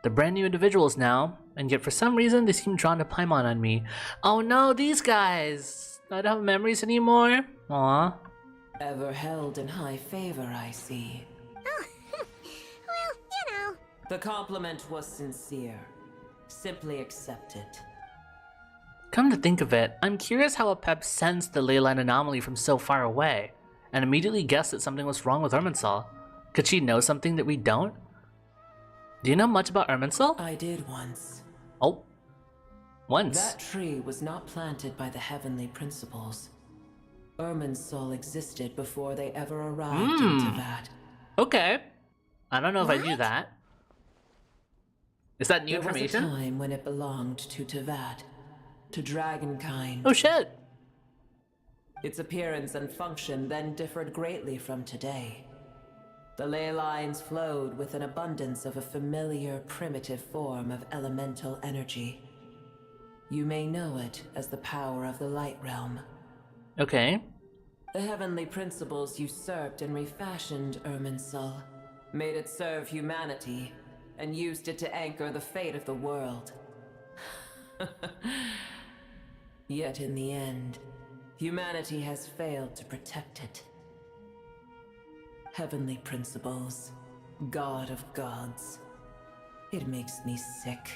They're brand new individuals now, and yet for some reason they seem drawn to Paimon on me. Oh no, these guys! I don't have memories anymore? Aww. Ever held in high favor, I see. Oh, well, you know. The compliment was sincere. Simply accept it. Come to think of it, I'm curious how a Pep sensed the leyline anomaly from so far away, and immediately guessed that something was wrong with Irminsul. Could she know something that we don't? Do you know much about Irminsul? I did once. Oh. Once? That tree was not planted by the heavenly principles. Irminsul existed before they ever arrived in Teyvat. Okay. I don't know if I knew that. Is that new There was a information? time when it belonged to Teyvat, to dragonkind. Oh shit! Its appearance and function then differed greatly from today. The ley lines flowed with an abundance of a familiar, primitive form of elemental energy. You may know it as the power of the Light Realm. Okay. The heavenly principles usurped and refashioned Irminsul, made it serve humanity, and used it to anchor the fate of the world. Yet in the end, humanity has failed to protect it. Heavenly principles, God of gods. It makes me sick.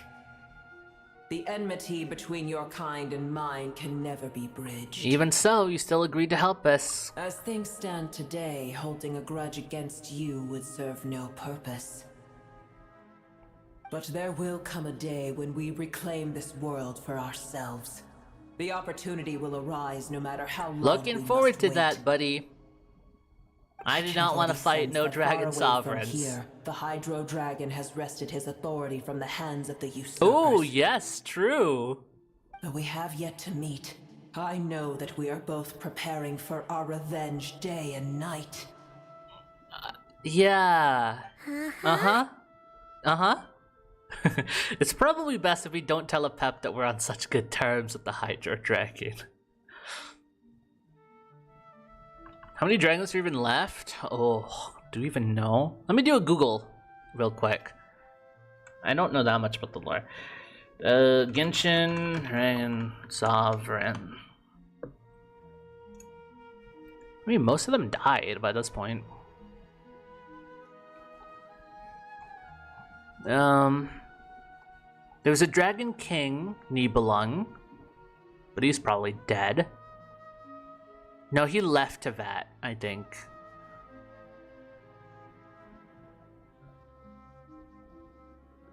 The enmity between your kind and mine can never be bridged. Even so, you still agreed to help us. As things stand today, holding a grudge against you would serve no purpose. But there will come a day when we reclaim this world for ourselves. The opportunity will arise no matter how long Looking we forward must to wait. that, buddy. I do not want to fight no dragon sovereigns. Here, the Hydro Dragon has wrested his authority from the hands of the usurpers. Oh, yes, true. Though we have yet to meet, I know that we are both preparing for our revenge day and night. Yeah. It's probably best if we don't tell a Pep that we're on such good terms with the Hydro Dragon. How many dragons are even left? Oh, do we even know? Let me do a Google real quick. I don't know that much about the lore. Genshin, Dragon, Sovereign. I mean, most of them died by this point. There was a Dragon King, Nibelung, but he's probably dead. No, he left Teyvat, I think.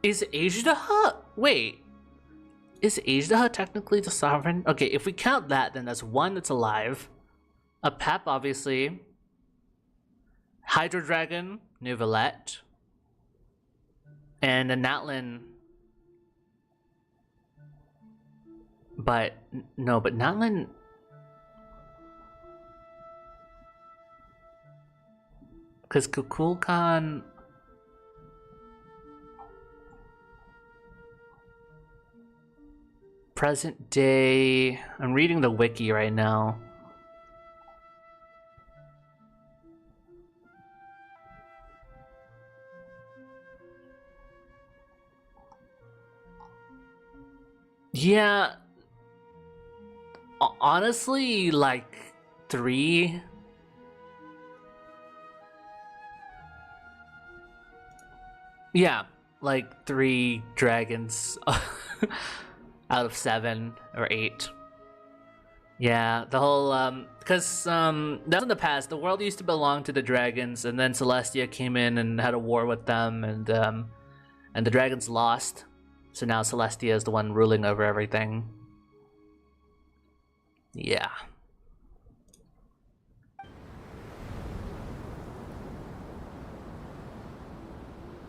Is Ajdaha? Wait. Is Ajdaha technically the sovereign? Okay, if we count that, then that's one that's alive. A Pep, obviously. Hydro Dragon, Neuvillette. And a Natlin. But, no, but Natlin... Because Kukulkan... Present day... I'm reading the wiki right now. Yeah... Honestly, like... 3... Yeah, like 3 dragons out of 7 or 8. Yeah, the whole, because, that was in the past. The world used to belong to the dragons, and then Celestia came in and had a war with them, and the dragons lost. So now Celestia is the one ruling over everything. Yeah.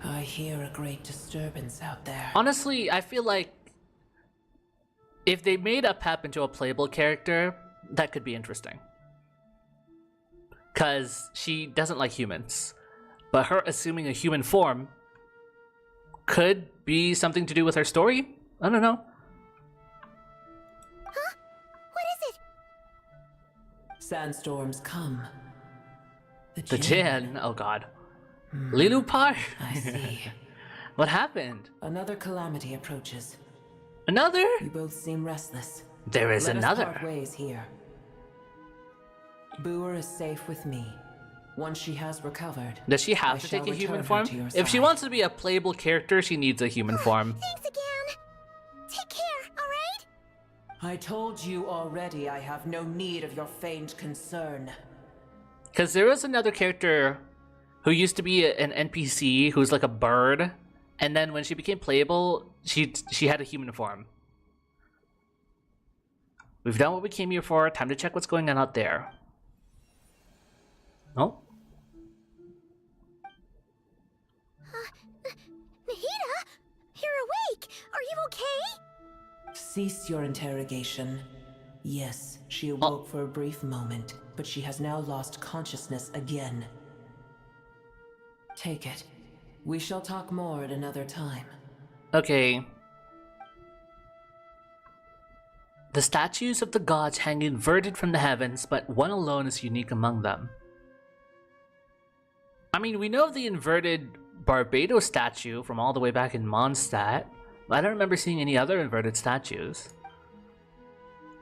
I hear a great disturbance out there. Honestly, I feel like if they made a Pep into a playable character, that could be interesting. Because she doesn't like humans. But her assuming a human form could be something to do with her story? I don't know. Huh? What is it? Sandstorms come. The Jinn? Oh god. Lilupar? I see. What happened? Another calamity approaches. Another? You both seem restless. There is another. Let us part ways here. Booer is safe with me. Once she has recovered, does she have I to take a human return her form? to your If she side. wants to be a playable character, she needs a human form. Thanks again. Take care, alright? I told you already I have no need of your feigned concern. Because there was another character who used to be an NPC who's like a bird, and then when she became playable, she had a human form. We've done what we came here for. Time to check what's going on out there. Oh? Nahida? You're awake! Are you okay? Cease your interrogation. Yes, she awoke for a brief moment, but she has now lost consciousness again. Take it. We shall talk more at another time. Okay. The statues of the gods hang inverted from the heavens, but one alone is unique among them. I mean, we know of the inverted Barbados statue from all the way back in Mondstadt, but I don't remember seeing any other inverted statues.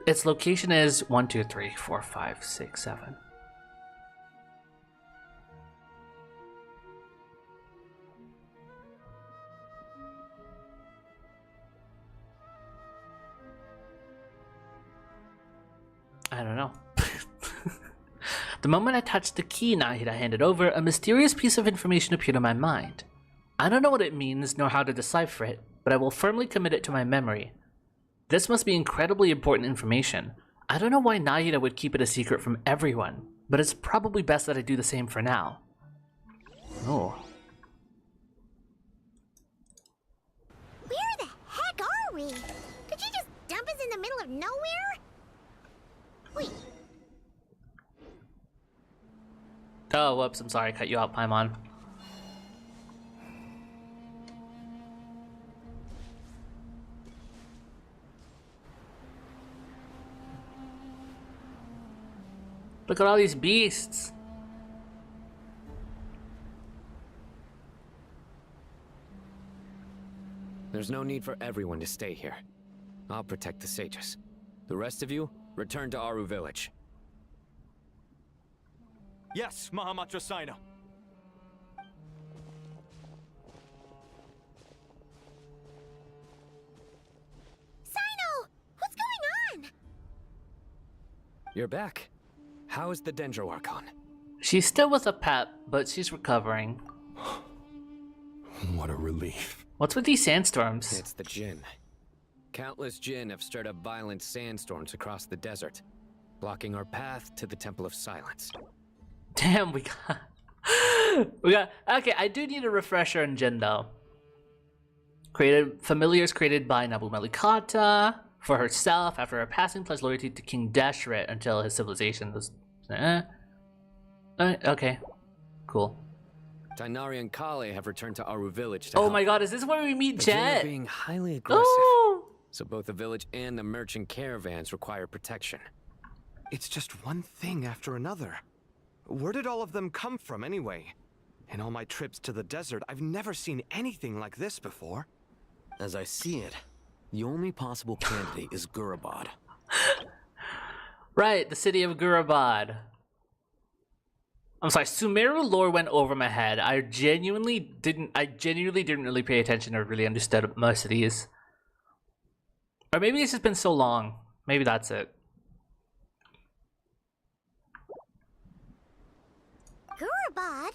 Its location is 1, 2, 3, 4, 5, 6, 7. I don't know. The moment I touched the key Nahida handed over, a mysterious piece of information appeared in my mind. I don't know what it means nor how to decipher it, but I will firmly commit it to my memory. This must be incredibly important information. I don't know why Nahida would keep it a secret from everyone, but it's probably best that I do the same for now. Oh. Where the heck are we? Did you just dump us in the middle of nowhere? Wait. Oh, whoops, I'm sorry, I cut you out, Paimon. Look at all these beasts. There's no need for everyone to stay here. I'll protect the sages. The rest of you, return to Aru village. Yes, Mahamatra Sino. Sino! What's going on? You're back. How is the Dendro Archon? She's still with a pep, but she's recovering. What a relief. What's with these sandstorms? It's the Jinn. Countless Jinn have stirred up violent sandstorms across the desert, blocking our path to the Temple of Silence. Damn, we got... Okay, I do need a refresher on Jinn, though. Familiars created by Nabu Melikata for herself after her passing pledged loyalty to King Deshret until his civilization was... okay, cool. Tainari and Kale have returned to Aru village to Oh help. my god, is this where we meet The Jinn are Jet? being highly aggressive. Oh! So both the village and the merchant caravans require protection. It's just one thing after another. Where did all of them come from anyway? In all my trips to the desert, I've never seen anything like this before. As I see it, the only possible candidate is Gurabad. Right, the city of Gurabad. I'm sorry, Sumeru lore went over my head. I genuinely didn't really pay attention or really understood most of these. Or maybe it's just been so long. Maybe that's it. Gurabad?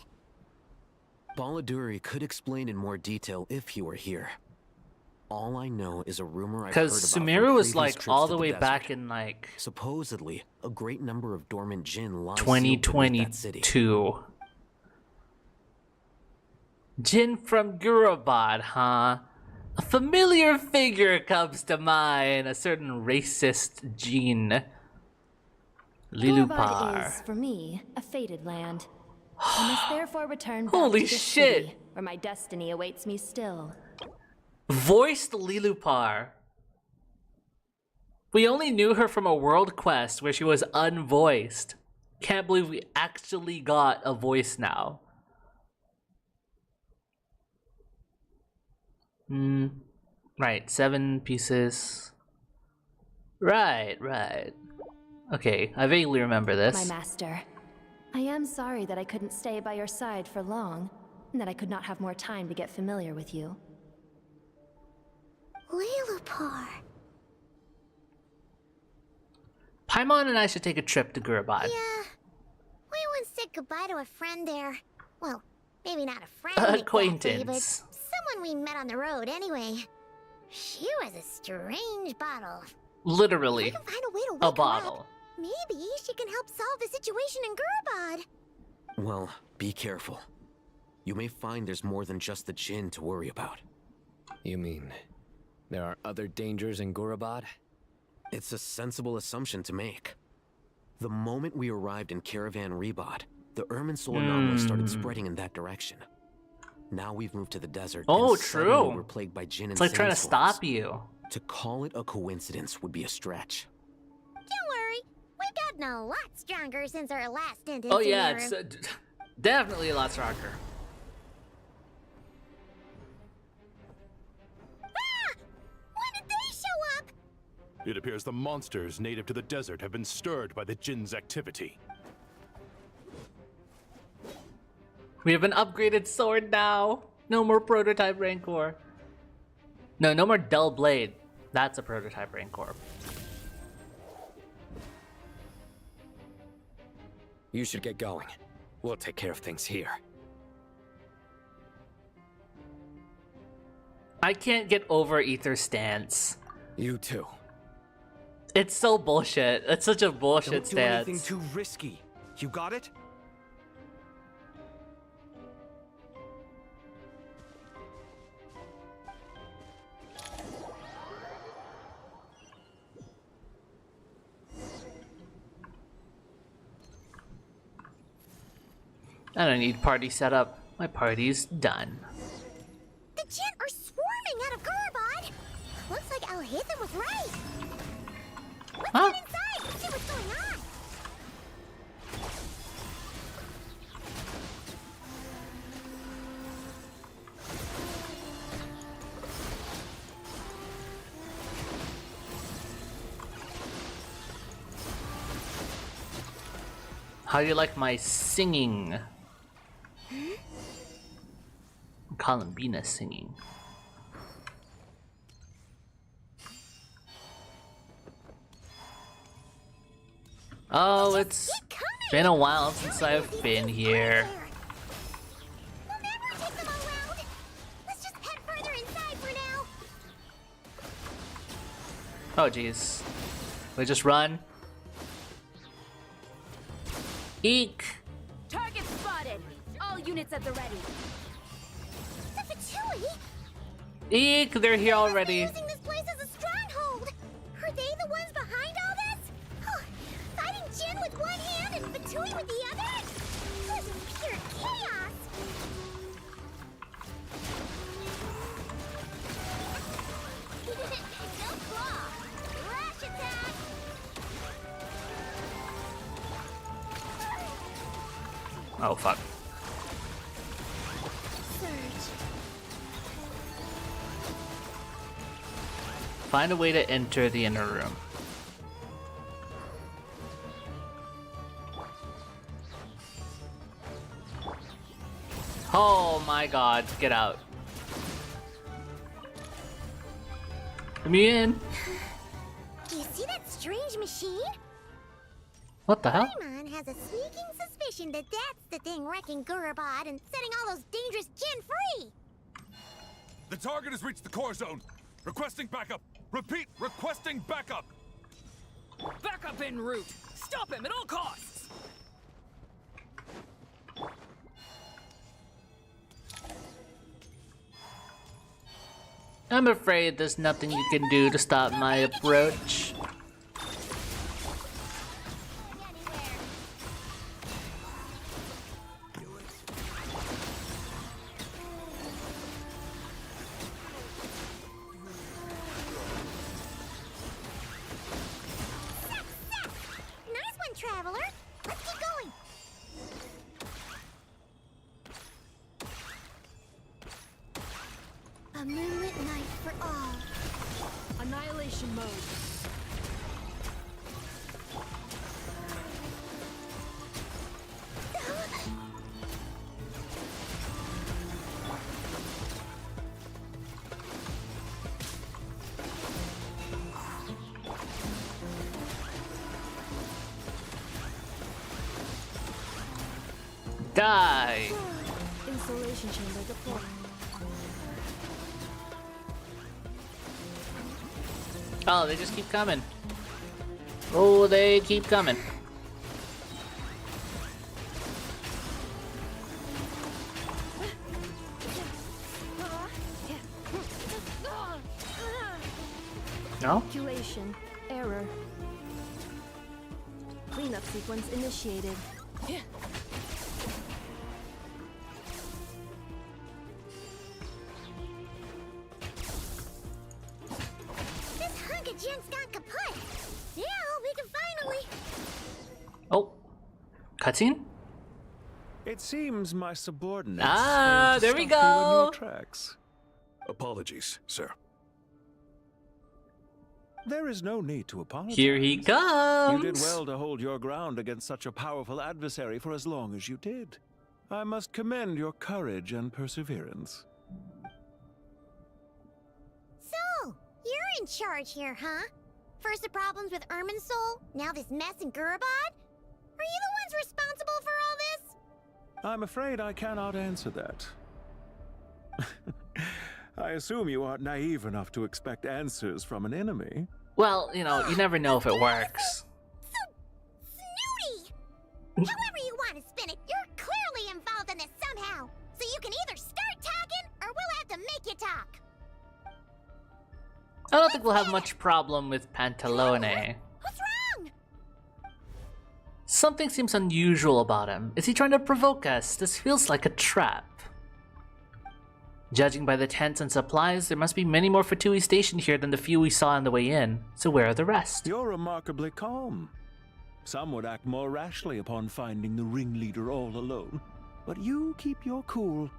Baladuri could explain in more detail if he were here. All I know is a rumor I've heard about Because from Sumeru was previous like trips all to the way desert. back in like Supposedly, a great number of dormant Jinn lie sealed beneath that city. 2022. Jinn from Gurabad, huh? A familiar figure comes to mind, a certain racist Jinn. Gurabad Lilupar. is, for me, a fated land. I must therefore return back Holy to this shit. city, where my destiny awaits me still. Voiced Lilupar. We only knew her from a world quest where she was unvoiced. Can't believe we actually got a voice now. Right, 7 pieces. Right. Okay, I vaguely remember this. My master, I am sorry that I couldn't stay by your side for long, and that I could not have more time to get familiar with you. Lilupar. Paimon and I should take a trip to Gurabad. Yeah. We once said goodbye to a friend there. Well, maybe not a friend exactly, but someone we met on the road anyway. She was a strange bottle. Literally. If I can find a way to wake a her bottle. up, maybe she can help solve the situation in Gurabad. Well, be careful. You may find there's more than just the Jinn to worry about. You mean there are other dangers in Gurabad? It's a sensible assumption to make. The moment we arrived in Caravan Rebod, the Irminsul anomaly started spreading in that direction. Now we've moved to the desert. Oh, and suddenly true. We're plagued by Jinn and It's like trying to sandstorms. stop you. To call it a coincidence would be a stretch. Don't worry, we've gotten a lot stronger since our last stint in Oh yeah, Sumeru. it's definitely a lot stronger. When did they show up? It appears the monsters native to the desert have been stirred by the Jinn's activity. We have an upgraded sword now. No more prototype Rancor. No more dull blade. That's a prototype Rancor. You should get going. We'll take care of things here. I can't get over Aether's stance. You too. It's so bullshit. It's such a bullshit Don't do stance. anything too risky. You got it? I don't need party setup. My party's done. The Jinn are swarming out of Gurabad. Looks like Alhaitham was right. Let's get inside and see what's going on. How do you like my singing? Columbina singing. Oh, it's been a while since I've been here. We'll never take them all around. Let's just head further inside for now. Oh jeez. We just run. Eek! Target spotted! All units at the ready. The Fatui? Eek! They're here already. Using this place as a stronghold. Are they the ones behind all this? Oh, fighting Jinn with one hand and Fatui with the other? This is pure chaos. No claw. Rush attack. Oh fuck. Find a way to enter the inner room. Oh my god, get out. Let me in. Do you see that strange machine? What the hell? Paimon has a sneaking suspicion that that's the thing wrecking Gurabad and setting all those dangerous Jinn free. The target has reached the core zone. Requesting backup. Repeat, requesting backup. Backup en route! Stop him at all costs! I'm afraid there's nothing you can do to stop my approach. Nice one, Traveler. Let's keep going. Kai. Installation chamber deployed. Oh, they just keep coming. Oh, they keep coming. No? Calculation. Error. Cleanup sequence initiated. This hunk of junk's gone kaput. Now we can finally. Oh. Cutscene? It seems my subordinates. Ah, there we failed to stop you in go. your tracks. Apologies, sir. There is no need to apologize. Here he comes. You did well to hold your ground against such a powerful adversary for as long as you did. I must commend your courage and perseverance. So, you're in charge here, huh? First the problems with Irminsul, now this mess in Gurabad? Are you the ones responsible for all this? I'm afraid I cannot answer that. I assume you aren't naive enough to expect answers from an enemy. Well, you know, you never know if it works. Snooty! However you want to spin it, you're clearly involved in this somehow. So you can either start talking, or we'll have to make you talk. I don't think we'll have much problem with Pantalone. What's wrong? Something seems unusual about him. Is he trying to provoke us? This feels like a trap. Judging by the tents and supplies, there must be many more Fatui stationed here than the few we saw on the way in. So where are the rest? You're remarkably calm. Some would act more rashly upon finding the ringleader all alone. But you keep your cool.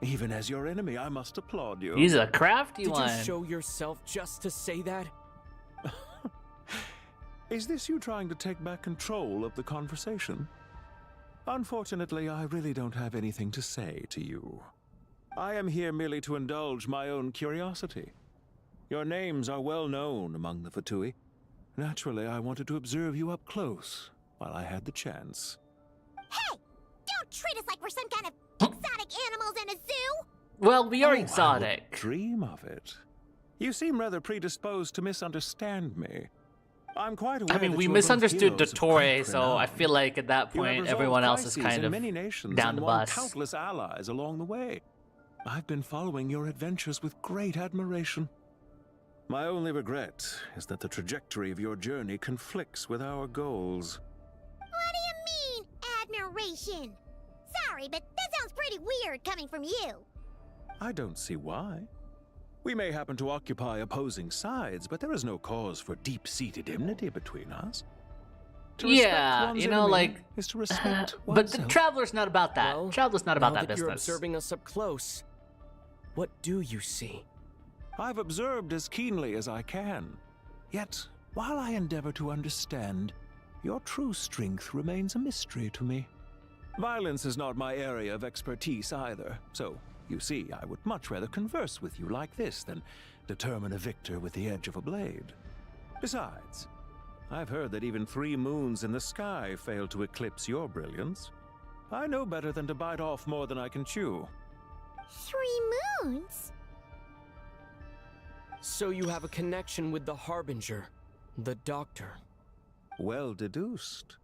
Even as your enemy, I must applaud you. He's a crafty Did one. you show yourself just to say that? Is this you trying to take back control of the conversation? Unfortunately, I really don't have anything to say to you. I am here merely to indulge my own curiosity. Your names are well known among the Fatui. Naturally, I wanted to observe you up close while I had the chance. Hey! Don't treat us like we're some kind of exotic animals in a zoo! Well, we are I exotic. would dream of it. You seem rather predisposed to misunderstand me. I'm quite aware I mean, that we you are both misunderstood heroes of Dottore, great so I renown. feel like at that You have point, resolved everyone else is crises kind in of many nations down and the won bus. countless allies along the way. I've been following your adventures with great admiration. My only regret is that the trajectory of your journey conflicts with our goals. What do you mean, admiration? Sorry, but that sounds pretty weird coming from you. I don't see why. We may happen to occupy opposing sides, but there is no cause for deep-seated enmity between us. To respect Yeah, one's you know, enemy like, is to respect but the oneself. Traveler's not about that. Well, Traveler's not about now that that you're business. observing us up close, what do you see? I've observed as keenly as I can. Yet, while I endeavor to understand, your true strength remains a mystery to me. Violence is not my area of expertise either, so, you see, I would much rather converse with you like this than determine a victor with the edge of a blade. Besides, I've heard that even 3 moons in the sky fail to eclipse your brilliance. I know better than to bite off more than I can chew. 3 moons? So you have a connection with the Harbinger, the Doctor. Well deduced.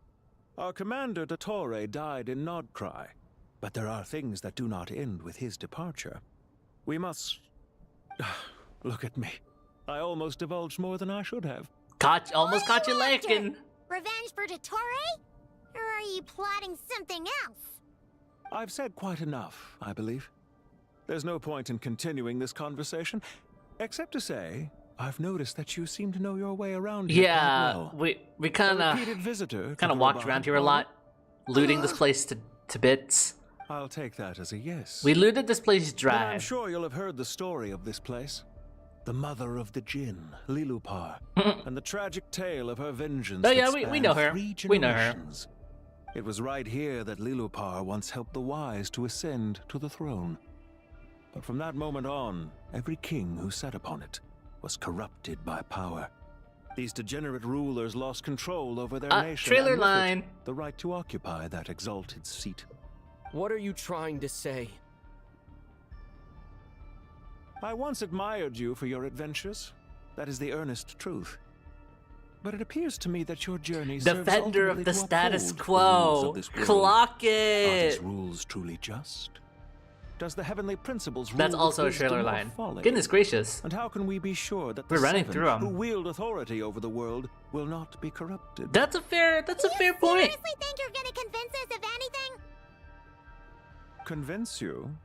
Our commander, Dottore, died in Nodcry, but there are things that do not end with his departure. We must... Look at me. I almost divulged more than I should have. Almost caught you lacking. Revenge for Dottore? Or are you plotting something else? I've said quite enough, I believe. There's no point in continuing this conversation, except to say, I've noticed that you seem to know your way around here Yeah, quite well. we kind of walked around here a lot, looting this place to bits. I'll take that as a yes. We looted this place But I'm dry. sure you'll have heard the story of this place. The mother of the Jinn, Lilupar, and the tragic tale of her vengeance. Oh, yeah, that we spanned know her. 3 We know her. generations. It was right here that Lilupar once helped the wise to ascend to the throne. But from that moment on, every king who sat upon it was corrupted by power. These degenerate rulers lost control over their nation trailer and with it, line. the right to occupy that exalted seat. What are you trying to say? I once admired you for your adventures. That is the earnest truth. But it appears to me that your journey Defender serves of the ultimately to status uphold the rules quo. of this world. Clock Are it. these rules truly just? Does the heavenly principles rule That's with also a wisdom trailer or line. folly? Goodness gracious. And how can we be sure that We're the running seven through 'em. who wield authority over the world will not be corrupted? That's a fair point. Seriously think you're gonna convince us of anything? Convince you?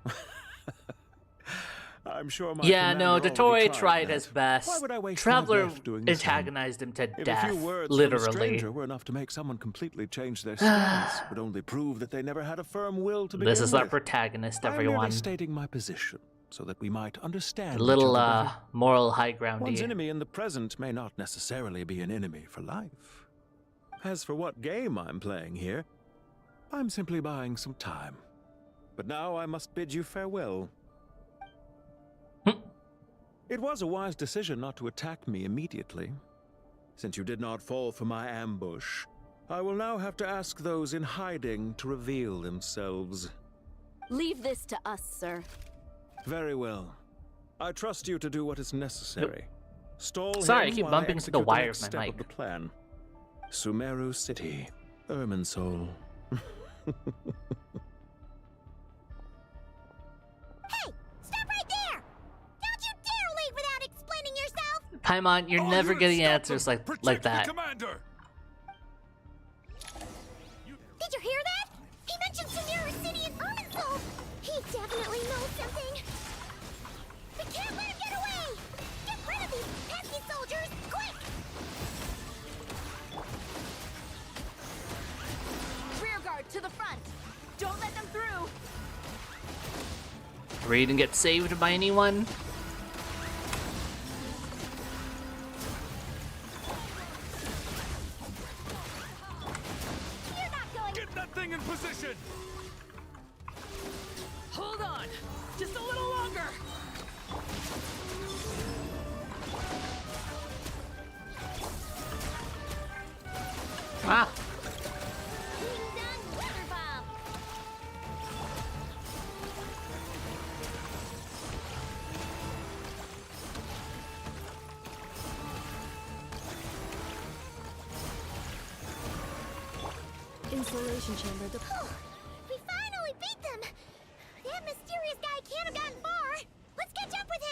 I'm sure my Yeah, commander no, already Dottore tried that. his Why best. would I waste my Traveler breath doing the same? antagonized him to If death, a few words literally. from a stranger were enough to make someone completely change their stance, would only prove that they never had a firm will to begin This is our with. protagonist, I'm everyone. merely stating my position so that we might understand A little each other better. moral high groundy. One's enemy in the present may not necessarily be an enemy for life. As for what game I'm playing here, I'm simply buying some time. But now I must bid you farewell. It was a wise decision not to attack me immediately. Since you did not fall for my ambush, I will now have to ask those in hiding to reveal themselves. Leave this to us, sir. Very well. I trust you to do what is necessary. Stall Sorry, I him keep while bumping into the execute wire next of my step mic. of the plan. Sumeru City, Irminsul. Hey, stop right there! Don't you dare leave without explaining yourself! Paimon, you're never getting answers like that. Commander! Did you hear that? He mentioned Sumeru City and Irminsul! He definitely knows something! We can't let him get away! Get rid of these pesky soldiers, quick! Rear guard to the front. Don't let them through. Raiden get saved by anyone? You're not going... Get that thing in position! Hold on! Just a little longer! Ah. Insulation chamber. We finally beat them! That mysterious guy can't have gotten far! Let's catch up with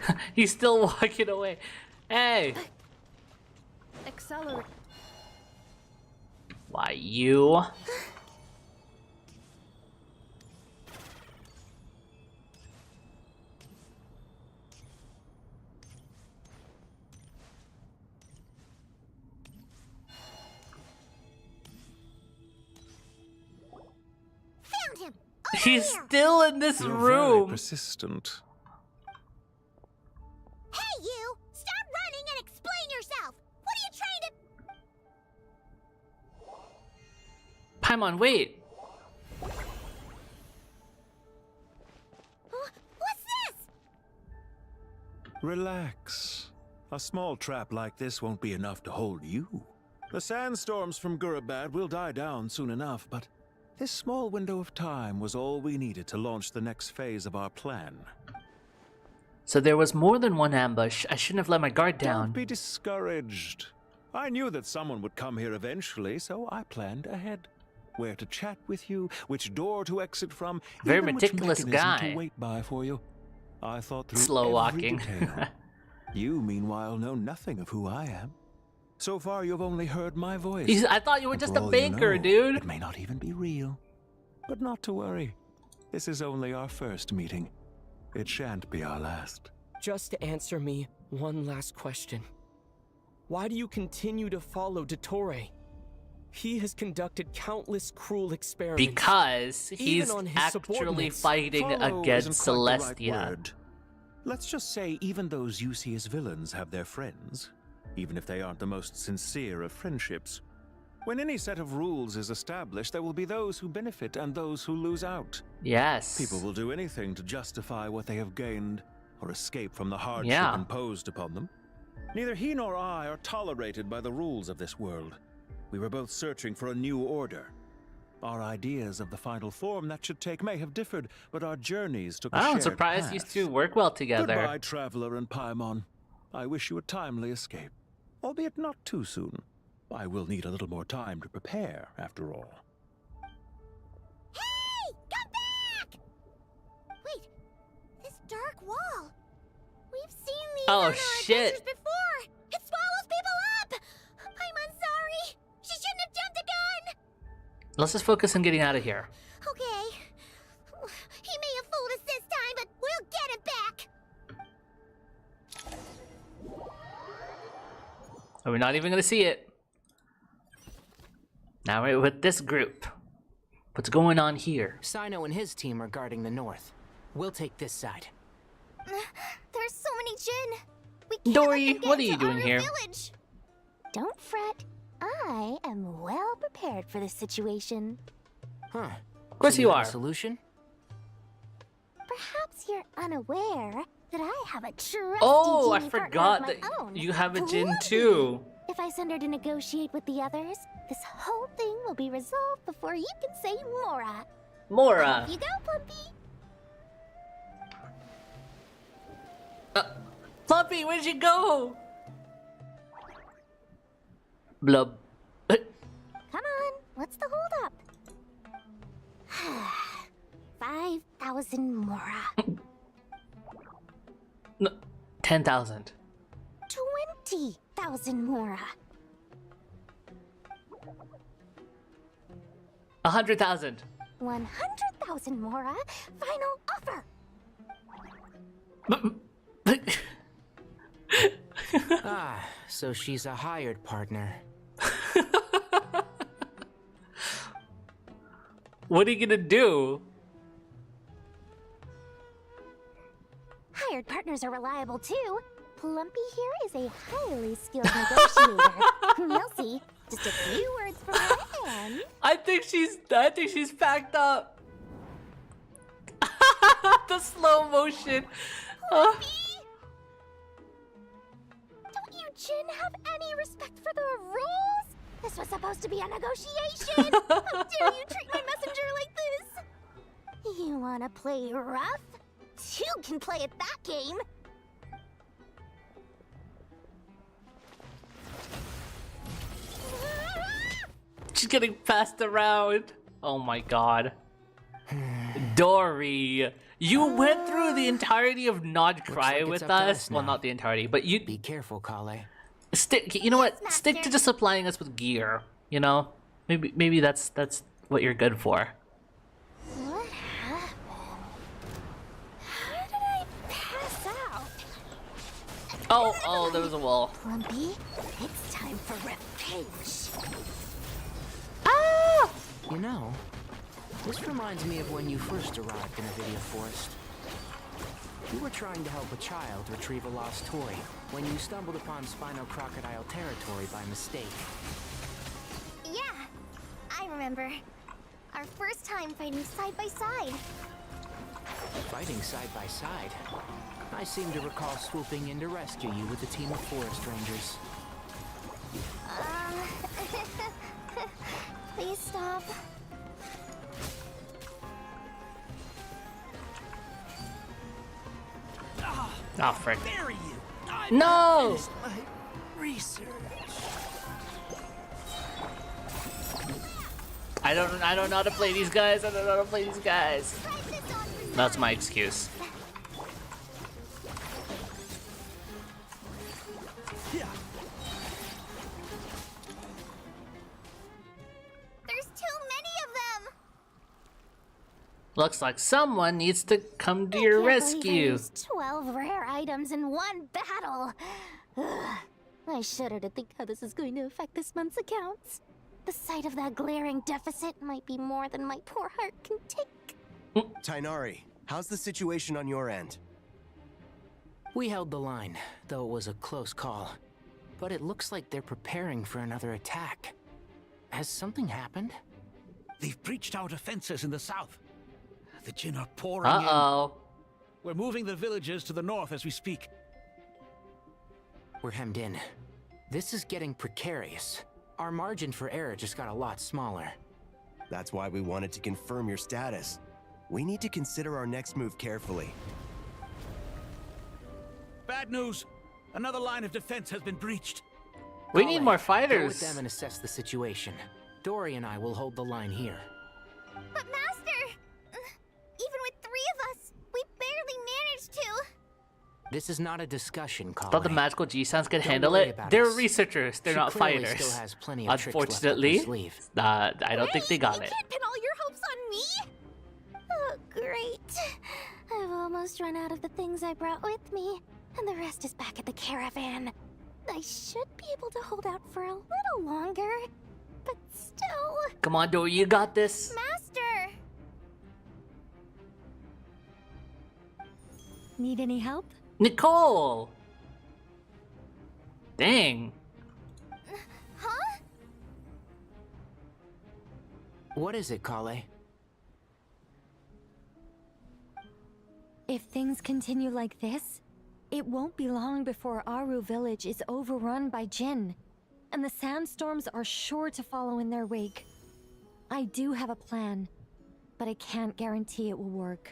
him! He's still walking away. Hey! Accelerate. Why, you? Found him! He's still in this You're room. very persistent. Hey, you! Stop running and explain yourself! What are you trying to... Paimon, wait. What's this? Relax. A small trap like this won't be enough to hold you. The sandstorms from Gurabad will die down soon enough, but this small window of time was all we needed to launch the next phase of our plan. So there was more than one ambush. I shouldn't have let my guard down. Don't be discouraged. I knew that someone would come here eventually, so I planned ahead. Where to chat with you, which door to exit from, Very even which meticulous mechanism guy. to wait by for you. I thought through Slow every walking. detail. You, meanwhile, know nothing of who I am. So far, you've only heard my voice. I thought you were And just for a all you banker, know, dude. It may not even be real. But not to worry. This is only our first meeting. It shan't be our last. Just answer me one last question. Why do you continue to follow Dottore? He has conducted countless cruel experiments. Because even he's on his actually subordinates. fighting Follow against isn't quite the right Celestia. word. Let's just say even those you see as villains have their friends, even if they aren't the most sincere of friendships. When any set of rules is established, there will be those who benefit and those who lose out. Yes. People will do anything to justify what they have gained or escape from the hardship Yeah. imposed upon them. Neither he nor I are tolerated by the rules of this world. We were both searching for a new order. Our ideas of the final form that should take may have differed, but our journeys took a I'm shared surprised path. these two work well together. Goodbye, Traveler and Paimon. I wish you a timely escape, albeit not too soon. I will need a little more time to prepare, after all. Hey! Come back! Wait, this dark wall. We've seen these on our shit. adventures before. It swallows people up. I'm sorry. She shouldn't have jumped a gun. Let's just focus on getting out of here. Okay. He may have fooled us this time, but we'll get it back. We're not even gonna see it. Now we're with this group. What's going on here? Sino and his team are guarding the north. We'll take this side. There's so many Jin. We can't Dory, let them get what are you into doing our here? Village. Don't fret. I am well prepared for this situation. Huh. Of course So you have are. a solution? Perhaps you're unaware that I have a trusty Oh, I genie partner forgot of that my own, you have a Jin Plumpy. too. If I send her to negotiate with the others, this whole thing will be resolved before you can say Mora. Mora. Off you go, Plumpy. Fluffy, where'd you go? Blub. Come on, what's the holdup? 5,000 Mora. No, 10,000. 20,000 Mora. 100,000. 100,000 Mora. Final offer. Ah, so she's a hired partner. What are you gonna do? Hired partners are reliable too. Plumpy here is a highly skilled negotiator. You'll see. Just a few words from her hand. I think she's packed up. The slow motion. Don't you Jin have any respect for the rules? This was supposed to be a negotiation. How dare you treat my messenger like this? You wanna play rough? You can play at that game. She's getting passed around. Oh my god. Dory, you went through the entirety of Not Cry like with it's up to us. us Well, now. not the entirety, but you Be careful, Kale. stick. You know what? Stick to just supplying us with gear. You know, maybe that's what you're good for. What happened? How did I pass out? Oh, there was a wall. Plumpy, it's time for revenge. Ah! You know, this reminds me of when you first arrived in Avidia Forest. You were trying to help a child retrieve a lost toy when you stumbled upon Spino Crocodile territory by mistake. Yeah, I remember. Our first time fighting side by side. Fighting side by side. I seem to recall swooping in to rescue you with a team of forest rangers. Please stop. Oh, frick. Bury you. No! My research. I don't know how to play these guys. I don't know how to play these guys. That's my excuse. There's too many of them. Looks like someone needs to come to your Can't believe I rescue. used 12 rare items in one battle. Ugh. I shudder to think how this is going to affect this month's accounts. The sight of that glaring deficit might be more than my poor heart can take. Tainari, how's the situation on your end? We held the line, though it was a close call. But it looks like they're preparing for another attack. Has something happened? They've breached our defenses in the south. The Jin are pouring in. Uh-oh. We're moving the villagers to the north as we speak. We're hemmed in. This is getting precarious. Our margin for error just got a lot smaller. That's why we wanted to confirm your status. We need to consider our next move carefully. Bad news. Another line of defense has been breached. We need more Go fighters. with them and assess the situation. Dory and I will hold the line here. But Master! Even with 3 of us, we barely managed to. This is not a discussion, Kale. Thought the magical G-Sans could Don't handle worry it. about They're us. researchers. They're She not clearly fighters. still has plenty of tricks left up her Unfortunately, sleeve. I don't think they got You it. can't pin all your hopes on me! Oh, great. I've almost run out of the things I brought with me, and the rest is back at the caravan. I should be able to hold out for a little longer, but still... Come on, Dory, you got this. Master! Need any help? Nicole! Dang. Huh? What is it, Kale? If things continue like this, it won't be long before Aru village is overrun by Jinn, and the sandstorms are sure to follow in their wake. I do have a plan, but I can't guarantee it will work.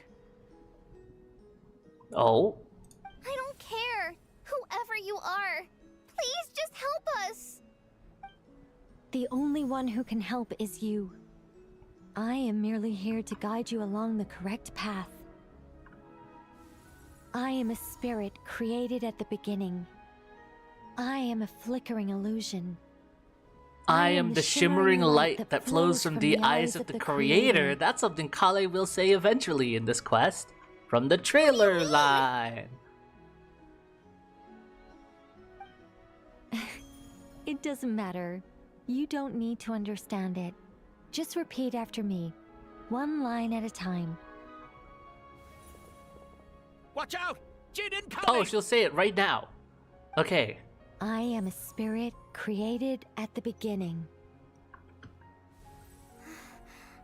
Oh? I don't care. Whoever you are, please just help us. The only one who can help is you. I am merely here to guide you along the correct path. I am a spirit created at the beginning. I am a flickering illusion. I am the shimmering light that flows from the eyes of the Creator. That's something Kale will say eventually in this quest. From the trailer line. It doesn't matter. You don't need to understand it. Just repeat after me, one line at a time. Watch out! Jinn incoming! Oh, she'll say it right now. Okay. I am a spirit created at the beginning.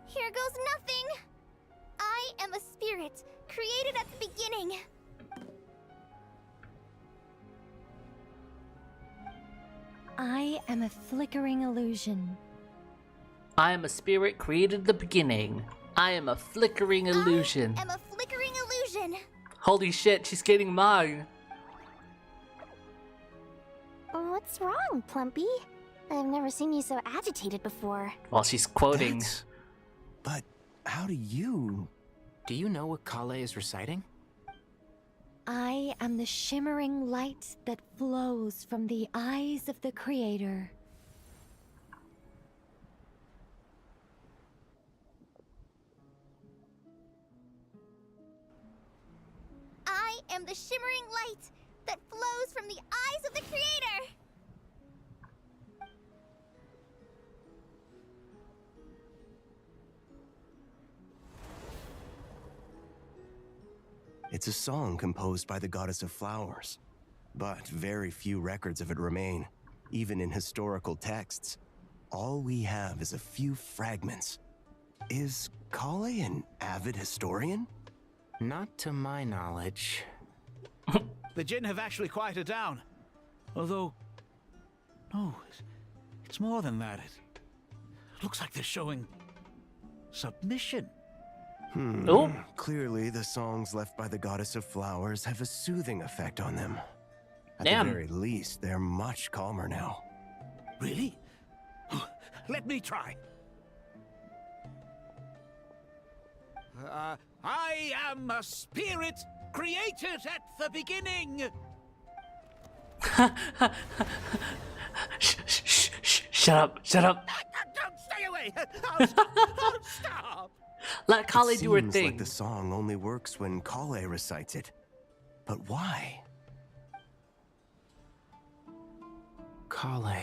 Here goes nothing. I am a spirit created at the beginning. I am a flickering illusion. I am a spirit created at the beginning. I am a flickering illusion. I am a flickering illusion. Holy shit, she's getting mine. What's wrong, Plumpy? I've never seen you so agitated before. While she's quoting. But how do you... Do you know what Kale is reciting? I am the shimmering light that flows from the eyes of the Creator. I am the shimmering light that flows from the eyes of the Creator. It's a song composed by the goddess of flowers, but very few records of it remain, even in historical texts. All we have is a few fragments. Is Kale an avid historian? Not to my knowledge. The Jinn have actually quieted down. Although... No, it's more than that. It looks like they're showing... submission. Oh. Clearly, the songs left by the goddess of flowers have a soothing effect on them. At Damn. the very least, they're much calmer now. Really? Let me try. I am a spirit created at the beginning. Shut up, shut up. Don't stay away. I'll stop. I'll stop. Let Kale It do her seems thing. like the song only works when Kale recites it. But why? Kale.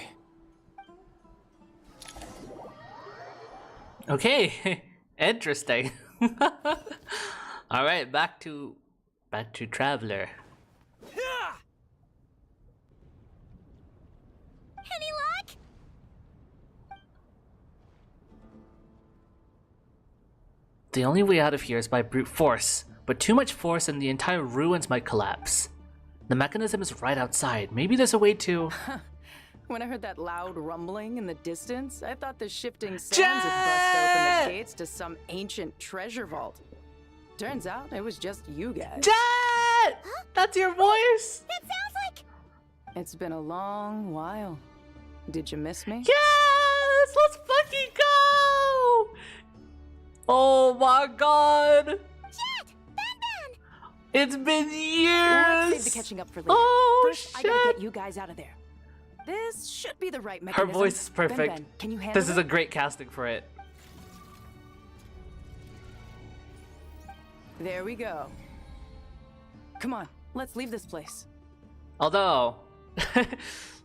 Okay, interesting. All right, back to Traveler. Any luck? The only way out of here is by brute force, but too much force and the entire ruins might collapse. The mechanism is right outside. Maybe there's a way to... When I heard that loud rumbling in the distance, I thought the shifting sands had bust open the gates to some ancient treasure vault. Turns out it was just you guys. Jet! That's your voice? That sounds like... It's been a long while. Did you miss me? Yes! Let's fucking go! Oh my god! Jet! Ben! It's been Let's years! save the catching up for later. Oh, First, I gotta get you guys out of there. This should be the right Her mechanism. voice is perfect. Ben, can you handle This is a great casting for it. There we go. Come on, let's leave this place. Although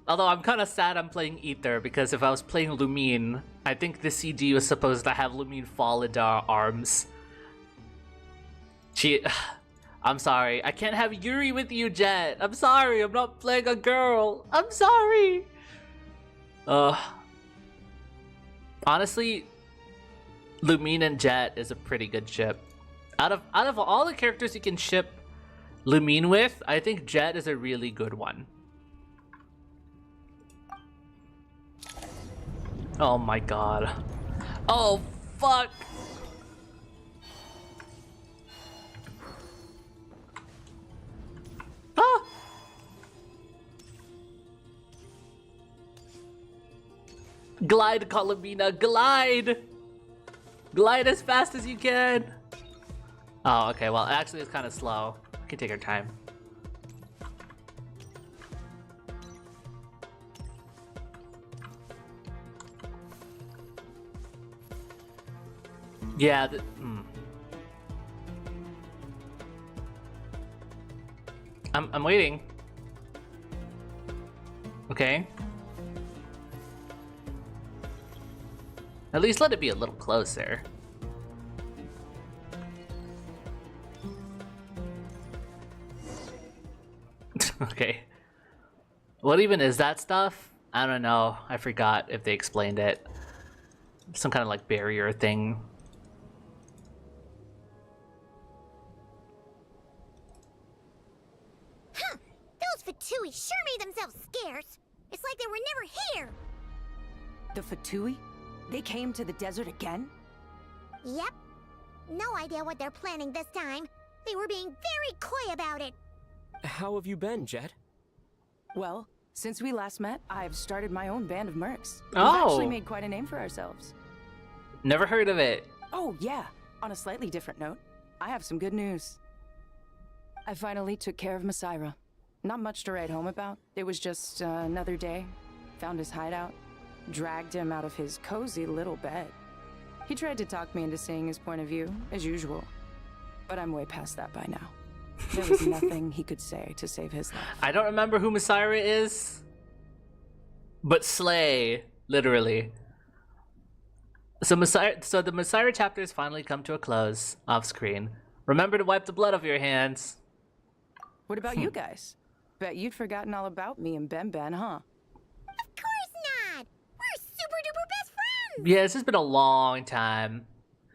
I'm kind of sad I'm playing Ether, because if I was playing Lumine, I think the CG was supposed to have Lumine fall into our arms. I'm sorry. I can't have Yuri with you, Jet. I'm sorry. I'm not playing a girl. I'm sorry. Honestly, Lumine and Jet is a pretty good ship. Out of all the characters you can ship Lumine with, I think Jet is a really good one. Oh my god. Oh fuck. Ah! Glide, Colomina, glide! Glide as fast as you can! Oh, okay, well, actually it's kind of slow. We can take our time. Yeah, I'm waiting. Okay. At least let it be a little closer. Okay. What even is that stuff? I don't know. I forgot if they explained it. Some kind of like barrier thing. Huh! Those Fatui sure made themselves scarce. It's like they were never here. The Fatui? They came to the desert again? Yep. No idea what they're planning this time. They were being very coy about it. How have you been, Jet? Well, since we last met, I've started my own band of mercs. We've Oh. actually made quite a name for ourselves. Never heard of it. Oh, yeah. On a slightly different note, I have some good news. I finally took care of Masaira. Not much to write home about. It was just another day. Found his hideout. Dragged him out of his cozy little bed. He tried to talk me into seeing his point of view, as usual. But I'm way past that by now. There was nothing he could say to save his life. I don't remember who Masaira is, but Slay, literally. So the Masaira chapters finally come to a close off screen. Remember to wipe the blood off your hands. What about you guys? Bet you'd forgotten all about me and Ben, huh? Of course not! We're super duper best friends! Yeah, this has been a long time.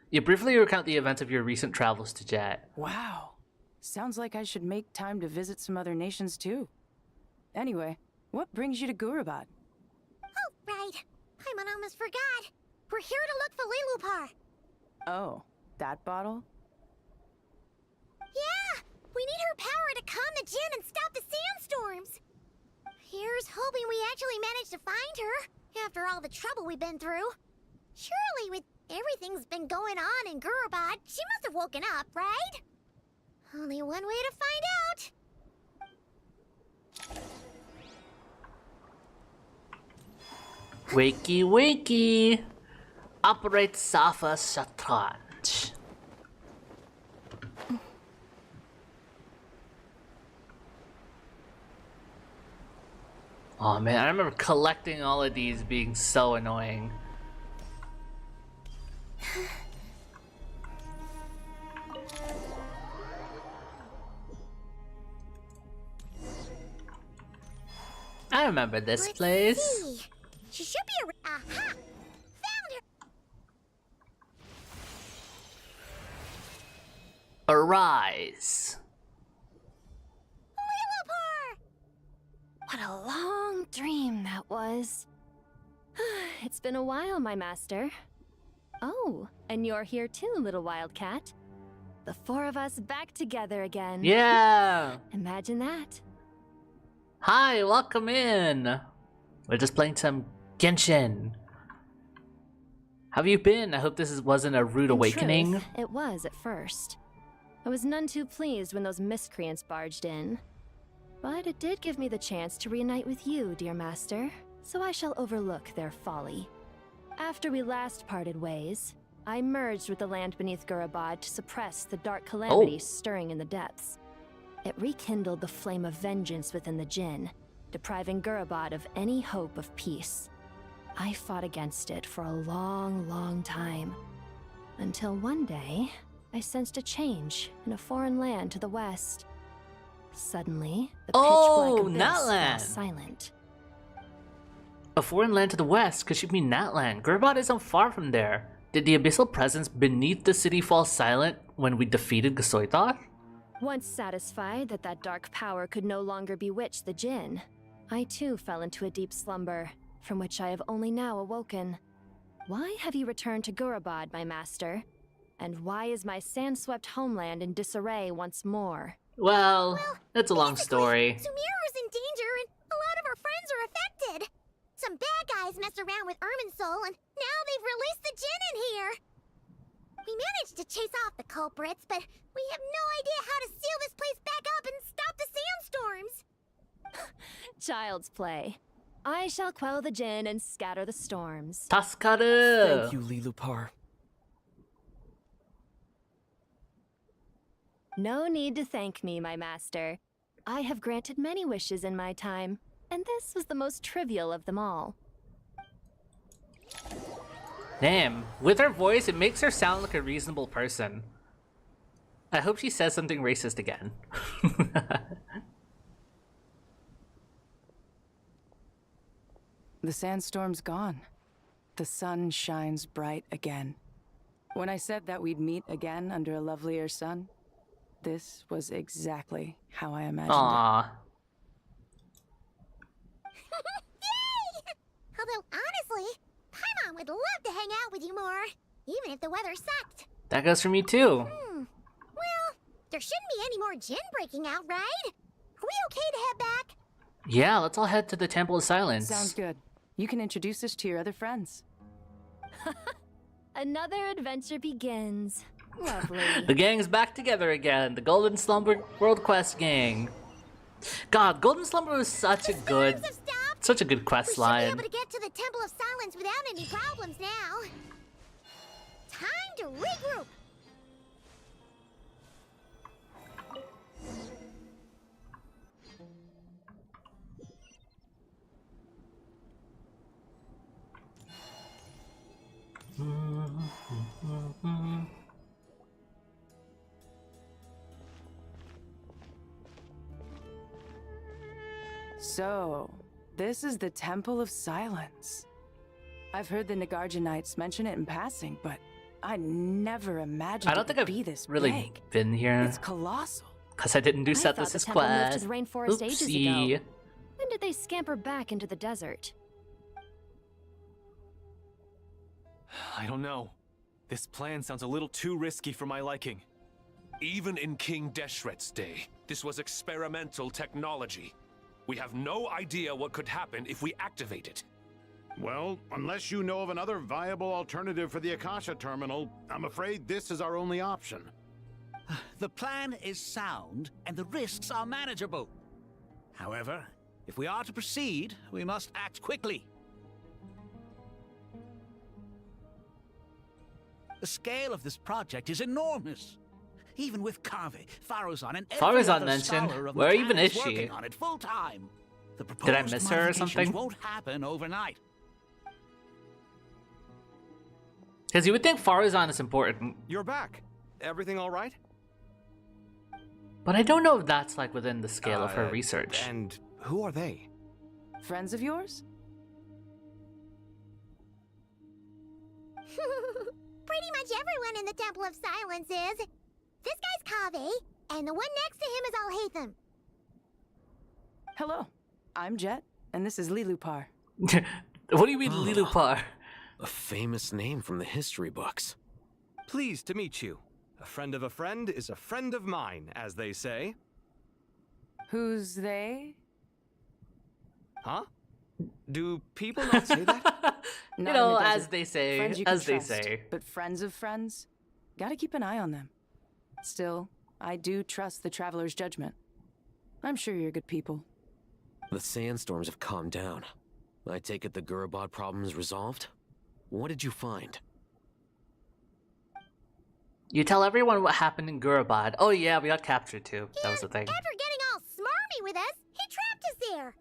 You briefly recount the events of your recent travels to Jet. Wow. Sounds like I should make time to visit some other nations too. Anyway, what brings you to Gurabat? Oh, right. I almost forgot. We're here to look for Lilupar. Oh, that bottle? Yeah! We need her power to calm the Jinn and stop the sandstorms. Here's hoping we actually manage to find her, after all the trouble we've been through. Surely with everything's been going on in Gurabat, she must have woken up, right? Only one way to find out. Wakey wakey. Operate Safa Shatranj. Oh man, I remember collecting all of these being so annoying. I remember this place. See. She should be aha! Found her! Arise. Lilupar! What a long pleasant dream that was. It's been a while, my master. Oh, and you're here too, little wildcat. The four of us back together again. Yeah! Imagine that. Hi, welcome in! We're just playing some GENSHIN. How have you been? I hope this wasn't a rude awakening. Truth, it was at first. I was none too pleased when those miscreants barged in. But it did give me the chance to reunite with you, dear master, so I shall overlook their folly. After we last parted ways, I merged with the land beneath Gurabad to suppress the dark calamities stirring in the depths. It rekindled the flame of vengeance within the Jinn, depriving Gurabad of any hope of peace. I fought against it for a long, long time. Until one day, I sensed a change in a foreign land to the west. Suddenly, the pitch-black abyss fell silent. A foreign land to the west? Could you mean Natlan? Gurabad isn't far from there. Did the abyssal presence beneath the city fall silent when we defeated Gasoithoth? Once satisfied that that dark power could no longer bewitch the Jinn, I too fell into a deep slumber, from which I have only now awoken. Why have you returned to Gurabad, my master? And why is my sand-swept homeland in disarray once more? Well, it's a long story. Sumeru's in danger and a lot of our friends are affected. Some bad guys messed around with Irminsul and now they've released the Jinn in here. We managed to chase off the culprits, but we have no idea how to seal this place back up and stop the sandstorms. Child's play. I shall quell the Jinn and scatter the storms. Taskaru! Thank you, Lilupar. No need to thank me, my master. I have granted many wishes in my time, and this was the most trivial of them all. Damn, with her voice, it makes her sound like a reasonable person. I hope she says something racist again. The sandstorm's gone. The sun shines bright again. When I said that we'd meet again under a lovelier sun, this was exactly how I imagined Aww. Yay! Although honestly, Paimon would love to hang out with you more, even if the weather sucked. That goes for me too. Well, there shouldn't be any more Jinn breaking out, right? Are we okay to head back? Yeah, let's all head to the Temple of Silence. Sounds good. You can introduce us to your other friends. Another adventure begins. Lovely. The gang's back together again. The Golden Slumber World Quest gang. God, Golden Slumber was such a good quest line. We should be able to get to the Temple of Silence without any problems now. Time to regroup. So, this is the Temple of Silence. I've heard the Nagarjanites mention it in passing, but I never imagined I don't think it I've would be this really big. been here. It's colossal. Because I didn't do I thought Sethless's the temple moved quest. to the rainforest ages Oopsie. ago. When did they scamper back into the desert? I don't know. This plan sounds a little too risky for my liking. Even in King Deshret's day, this was experimental technology. We have no idea what could happen if we activate it. Well, unless you know of another viable alternative for the Akasha terminal, I'm afraid this is our only option. The plan is sound, and the risks are manageable. However, if we are to proceed, we must act quickly. The scale of this project is enormous. Even with Kaveh, Faruzan, and every Faruzan other mentioned. scholar of Where the even clan is she? working on it full time. The Did I proposed miss her or modifications something? won't happen overnight. Because you would think Faruzan is important. You're back. Everything all right? But I don't know if that's like within the scale of her research. And who are they? Friends of yours? Pretty much everyone in the Temple of Silence is. This guy's Kaveh, and the one next to him is Alhaitham. Hello, I'm Jet, and this is Lilupar. What do you mean, Lilupar? A famous name from the history books. Pleased to meet you. A friend of a friend is a friend of mine, as they say. Who's they? Huh? Do people not say that? You know, as they say, Friends you as can they trust, say. But friends of friends? Gotta keep an eye on them. Still, I do trust the Traveler's judgment. I'm sure you're good people. The sandstorms have calmed down. I take it the Gurabad problem is resolved? What did you find? You tell everyone what happened in Gurabad. Oh yeah, we got captured too. That was the thing. After getting all smarmy with us, he trapped us there.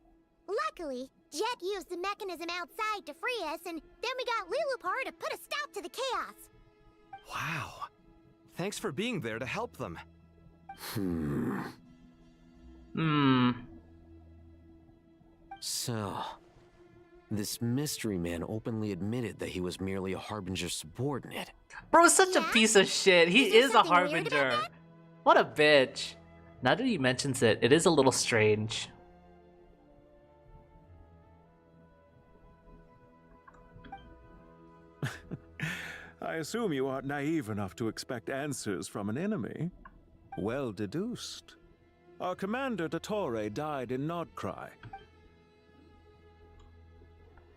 Luckily, Jet used the mechanism outside to free us, and then we got Lilupar to put a stop to the chaos. Wow. Thanks for being there to help them. So, this mystery man openly admitted that he was merely a Harbinger subordinate. Bro, such a piece of shit. He is a Harbinger. What a bitch. Now that he mentions it, it is a little strange. I assume you aren't naive enough to expect answers from an enemy. Well deduced. Our commander, Dottore, died in Nodcry.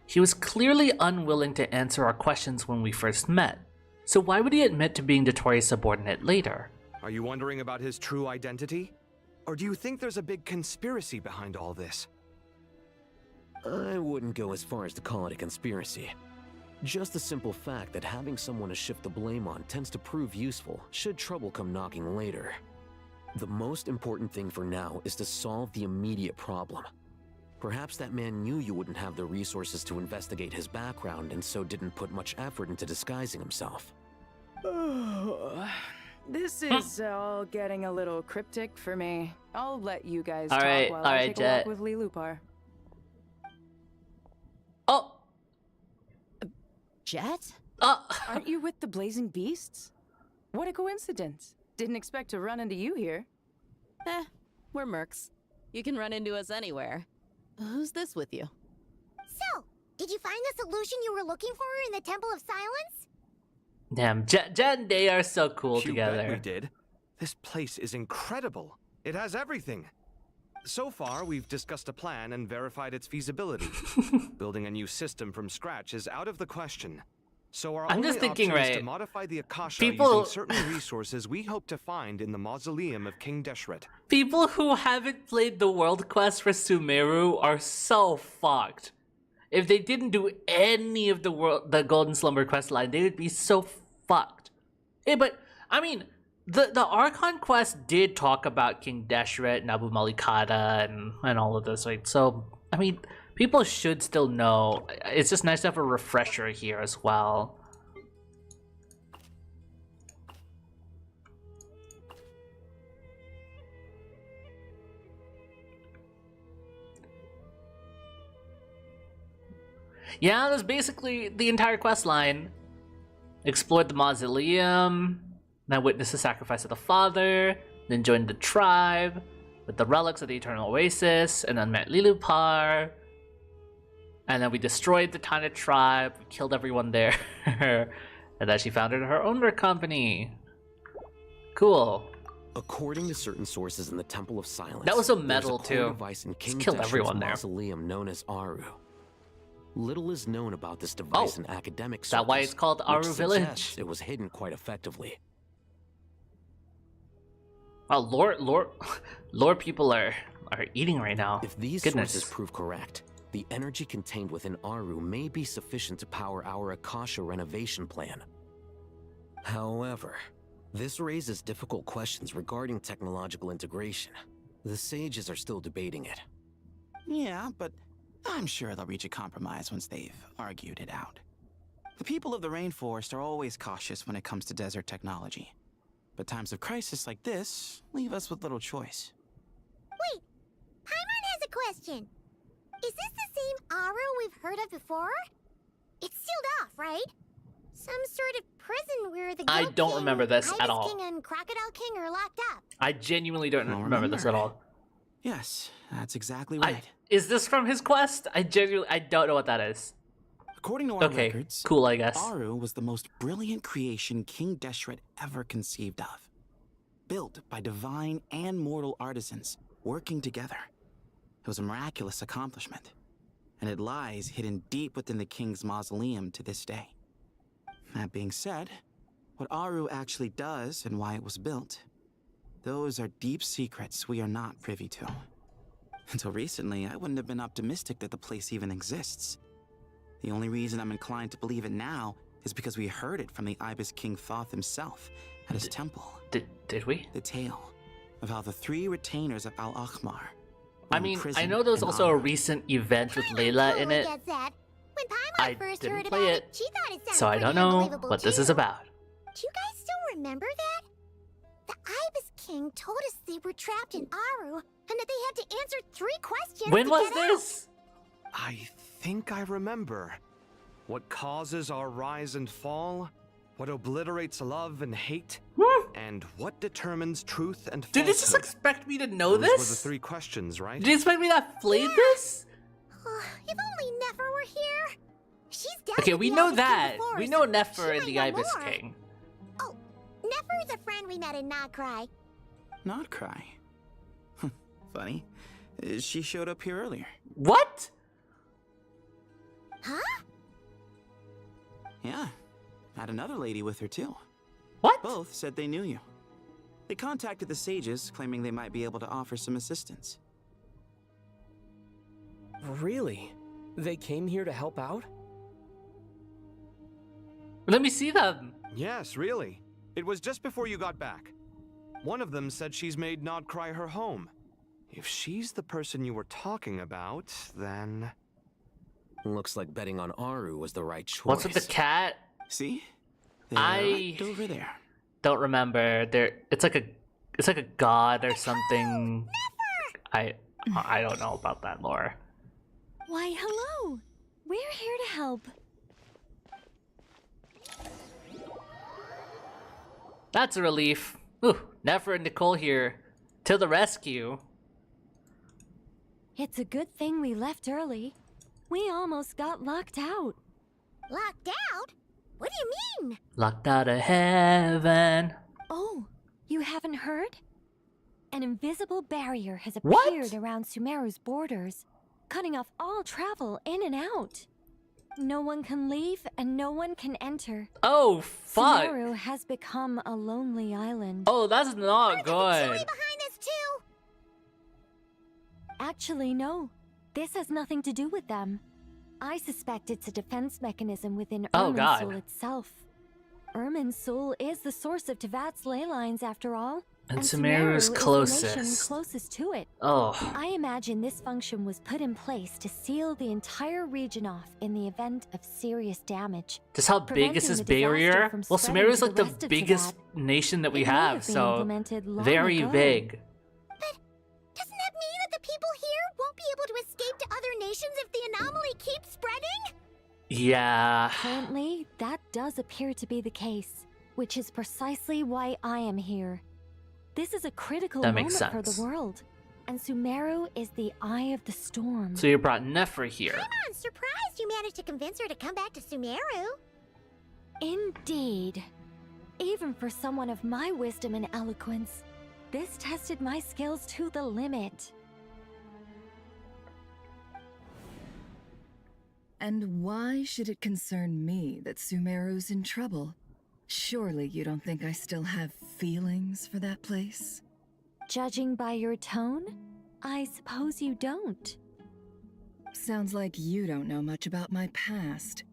He was clearly unwilling to answer our questions when we first met. So why would he admit to being Dottore's subordinate later? Are you wondering about his true identity? Or do you think there's a big conspiracy behind all this? I wouldn't go as far as to call it a conspiracy. Just the simple fact that having someone to shift the blame on tends to prove useful should trouble come knocking later. The most important thing for now is to solve the immediate problem. Perhaps that man knew you wouldn't have the resources to investigate his background and so didn't put much effort into disguising himself. This is all getting a little cryptic for me. I'll let you guys All talk right, while all I right, take Jet. a walk with Lilupar. Oh! Jet? Aren't you with the Blazing Beasts? What a coincidence. Didn't expect to run into you here. We're mercs. You can run into us anywhere. Who's this with you? So, did you find the solution you were looking for in the Temple of Silence? Damn, Jet and Day are so cool You bet together. we did. This place is incredible. It has everything. So far, we've discussed a plan and verified its feasibility. Building a new system from scratch is out of the question. So our I'm only just thinking, option is right, to modify the Akasha people- using certain resources we hope to find in the mausoleum of King Deshret. People who haven't played the world quest for Sumeru are so fucked. If they didn't do any of the Golden Slumber quest line, they would be so fucked. Hey, but I mean, the Archon quest did talk about King Deshret, Nabu Malikata, and all of this, right? So I mean, people should still know. It's just nice to have a refresher here as well. Yeah, that's basically the entire quest line. Explored the mausoleum, then witnessed the sacrifice of the father, then joined the tribe with the relics of the Eternal Oasis, and then met Lilupar. And then we destroyed the Tana tribe, we killed everyone there. And then she founded her own company. Cool. According to certain sources in the Temple of Silence, That was a there's medal, core too. device in King Just killed Deshret's everyone there. mausoleum known as Aru. Little is known about this device in academic circles. Is that why it's called which Aru suggests Village? It was hidden quite effectively. Wow, lore people are eating right now. If these Goodness. sources prove correct, the energy contained within Aru may be sufficient to power our Akasha renovation plan. However, this raises difficult questions regarding technological integration. The sages are still debating it. Yeah, but I'm sure they'll reach a compromise once they've argued it out. The people of the rainforest are always cautious when it comes to desert technology. But times of crisis like this leave us with little choice. Wait, Paimon has a question. Is this the same Aru we've heard of before? It's sealed off, right? Some sort of prison where the I Goat don't King, remember this at Ibis all. King, and Crocodile King are locked up. I genuinely don't remember this at all. Yes, that's exactly right. Is this from his quest? I don't know what that is. According to our Okay, records, cool, I guess. Aru was the most brilliant creation King Deshret ever conceived of. Built by divine and mortal artisans working together. It was a miraculous accomplishment, and it lies hidden deep within the king's mausoleum to this day. That being said, what Aru actually does and why it was built, those are deep secrets we are not privy to. Until recently, I wouldn't have been optimistic that the place even exists. The only reason I'm inclined to believe it now is because we heard it from the Ibis King Thoth himself at his temple. Did we? The tale of how the 3 retainers of Al-Akhmar. I mean, I know there was also a recent event with Layla in it. I didn't play it, so I don't know what this is about. Do you guys still remember that? The Ibis King told us they were trapped in Aru, and that they had to answer 3 questions. When to was get this? I think I remember. What causes our rise and fall? What obliterates love and hate? And what determines truth and falsehood? Did you just expect me to know Those were the this? 3 questions, right? Did you expect me to have played this? If only Nefer were here. She's down Okay, with we the know Ibis that. King before, We so know she Nefer and might the know Ibis more. King. Oh, Nefer's a friend we met in Nodcry. Not cry. Funny. She showed up here earlier. What? Huh? Yeah. Had another lady with her too. What? Both said they knew you. They contacted the sages, claiming they might be able to offer some assistance. Really? They came here to help out? Let me see them. Yes, really. It was just before you got back. One of them said she's made Nodcry her home. If she's the person you were talking about, then... Looks like betting on Aru was the right choice. What's with the cat? See? I right over there. Don't remember. It's like a god or something. I don't know about that lore. Why, hello. We're here to help. That's a relief. Ooh, Nefer and Nicole here to the rescue. It's a good thing we left early. We almost got locked out. Locked out? What do you mean? Locked out of heaven. Oh, you haven't heard? An invisible barrier has What? appeared around Sumeru's borders, cutting off all travel in and out. No one can leave and no one can enter. Oh, fuck. Sumeru has become a lonely island. Oh, that's not good. Behind this too? Actually, no. This has nothing to do with them. I suspect it's a defense mechanism within Oh, God. Irminsul itself. Irminsul is the source of Tevat's ley lines, after all. And Sumeru Sumeru's is the nation closest. closest to it. Oh. I imagine this function was put in place to seal the entire region off in the event of serious damage. Just how big is preventing this the disaster barrier? from Well, spreading Sumeru's to like the the rest of biggest Tevat. nation that we It may have, have been so implemented long very ago. big. Doesn't that mean that the people here won't be able to escape to other nations if the anomaly keeps spreading? Yeah. Currently, that does appear to be the case, which is precisely why I am here. This is a critical That moment makes for the sense. world, and Sumeru is the eye of the storm. So you brought Nefer here. I'm surprised you managed to convince her to come back to Sumeru. Indeed. Even for someone of my wisdom and eloquence, this tested my skills to the limit. And why should it concern me that Sumeru's in trouble? Surely you don't think I still have feelings for that place? Judging by your tone, I suppose you don't. Sounds like you don't know much about my past.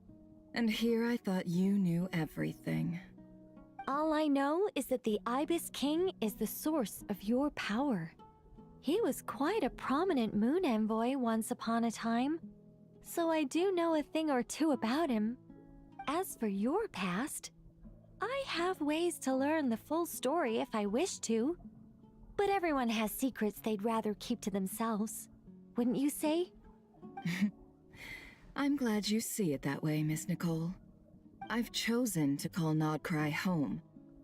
And here I thought you knew everything. All I know is that the Ibis King is the source of your power. He was quite a prominent moon envoy once upon a time, so I do know a thing or two about him. As for your past, I have ways to learn the full story if I wish to. But everyone has secrets they'd rather keep to themselves. Wouldn't you say? I'm glad you see it that way, Miss Nicole. I've chosen to call Nodcry home,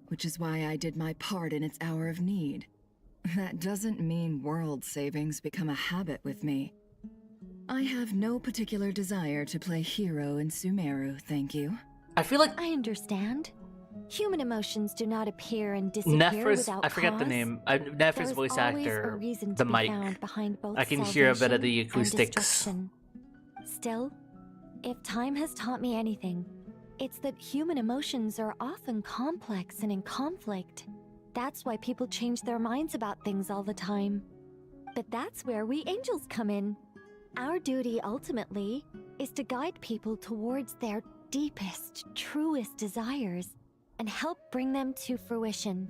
which is why I did my part in its hour of need. That doesn't mean world savings become a habit with me. I have no particular desire to play hero in Sumeru, thank you. I feel like I understand. Human emotions do not appear and disappear without I forget the cause. name. Nephra's voice actor, the mic. I can hear a bit of the acoustics. Still, if time has taught me anything, it's that human emotions are often complex and in conflict. That's why people change their minds about things all the time. But that's where we angels come in. Our duty, ultimately, is to guide people towards their deepest, truest desires and help bring them to fruition.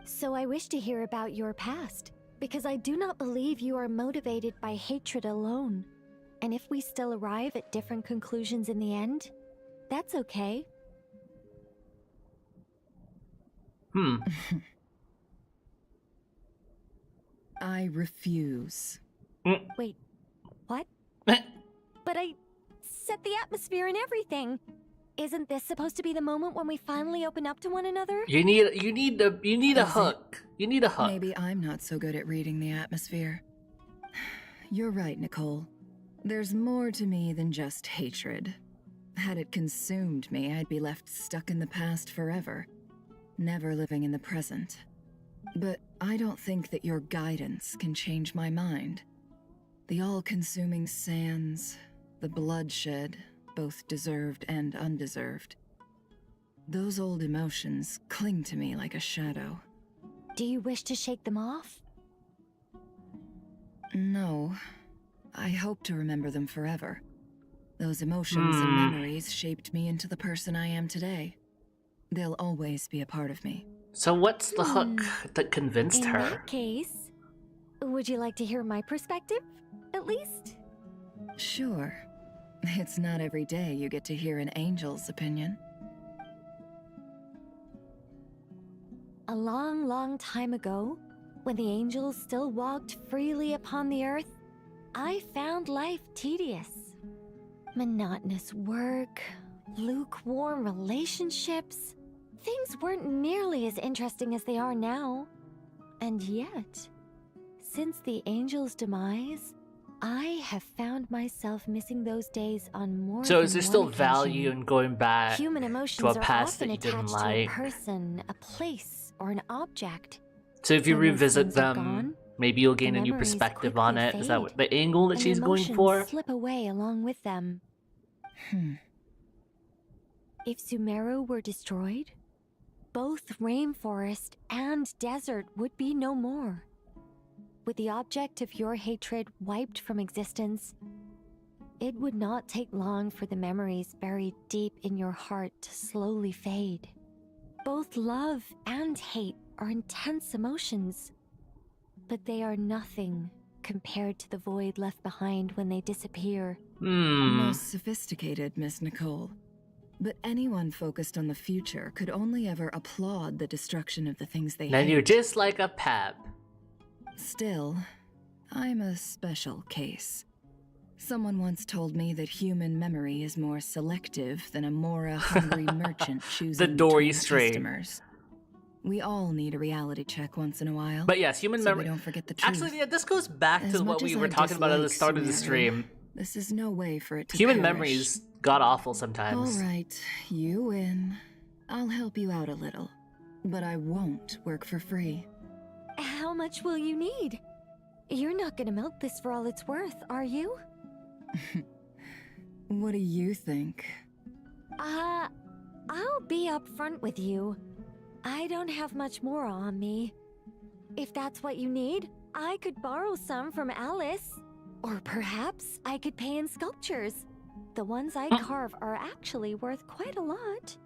So I wish to hear about your past, because I do not believe you are motivated by hatred alone. And if we still arrive at different conclusions in the end, that's okay. I refuse. Wait, what? But I set the atmosphere and everything. Isn't this supposed to be the moment when we finally open up to one another? You need a hook. You need a hook. Maybe I'm not so good at reading the atmosphere. You're right, Nicole. There's more to me than just hatred. Had it consumed me, I'd be left stuck in the past forever, never living in the present. But I don't think that your guidance can change my mind. The all-consuming sands, the bloodshed, both deserved and undeserved. Those old emotions cling to me like a shadow. Do you wish to shake them off? No. I hope to remember them forever. Those emotions and memories shaped me into the person I am today. They'll always be a part of me. So what's the hook that convinced her? In that case, would you like to hear my perspective, at least? Sure. It's not every day you get to hear an angel's opinion. A long, long time ago, when the angels still walked freely upon the earth, I found life tedious. Monotonous work, lukewarm relationships. Things weren't nearly as interesting as they are now. And yet, since the angel's demise, I have found myself missing those days on more So than is there one still occasion. value in going back Human to emotions a are past that often you didn't attached to like? a person, a place, or an object. So if you When those revisit things are them, gone, maybe you'll gain the a new memories perspective on quickly it. Is that fade, what, the angle that and she's going emotions for? slip away along with them. If Sumeru were destroyed, both rainforest and desert would be no more. With the object of your hatred wiped from existence, it would not take long for the memories buried deep in your heart to slowly fade. Both love and hate are intense emotions, but they are nothing compared to the void left behind when they disappear. Most sophisticated, Miss Nicole. But anyone focused on the future could only ever applaud the destruction of the things they Then hate. you're just like a pap. Still, I'm a special case. Someone once told me that human memory is more selective than a Mora-hungry merchant choosing Dory between Strait. customers. We all need a reality check once in a while. But yes, human so memory. we don't forget the truth. Actually, yeah, this goes back As to much what we as were I talking about at the dislike start of the Sumeru, stream. This is no way for it to Human perish. memories god awful sometimes. All right, you win. I'll help you out a little, but I won't work for free. How much will you need? You're not gonna milk this for all it's worth, are you? What do you think? I'll be upfront with you. I don't have much more on me. If that's what you need, I could borrow some from Alice. Or perhaps I could pay in sculptures. The ones I carve are actually worth quite a lot.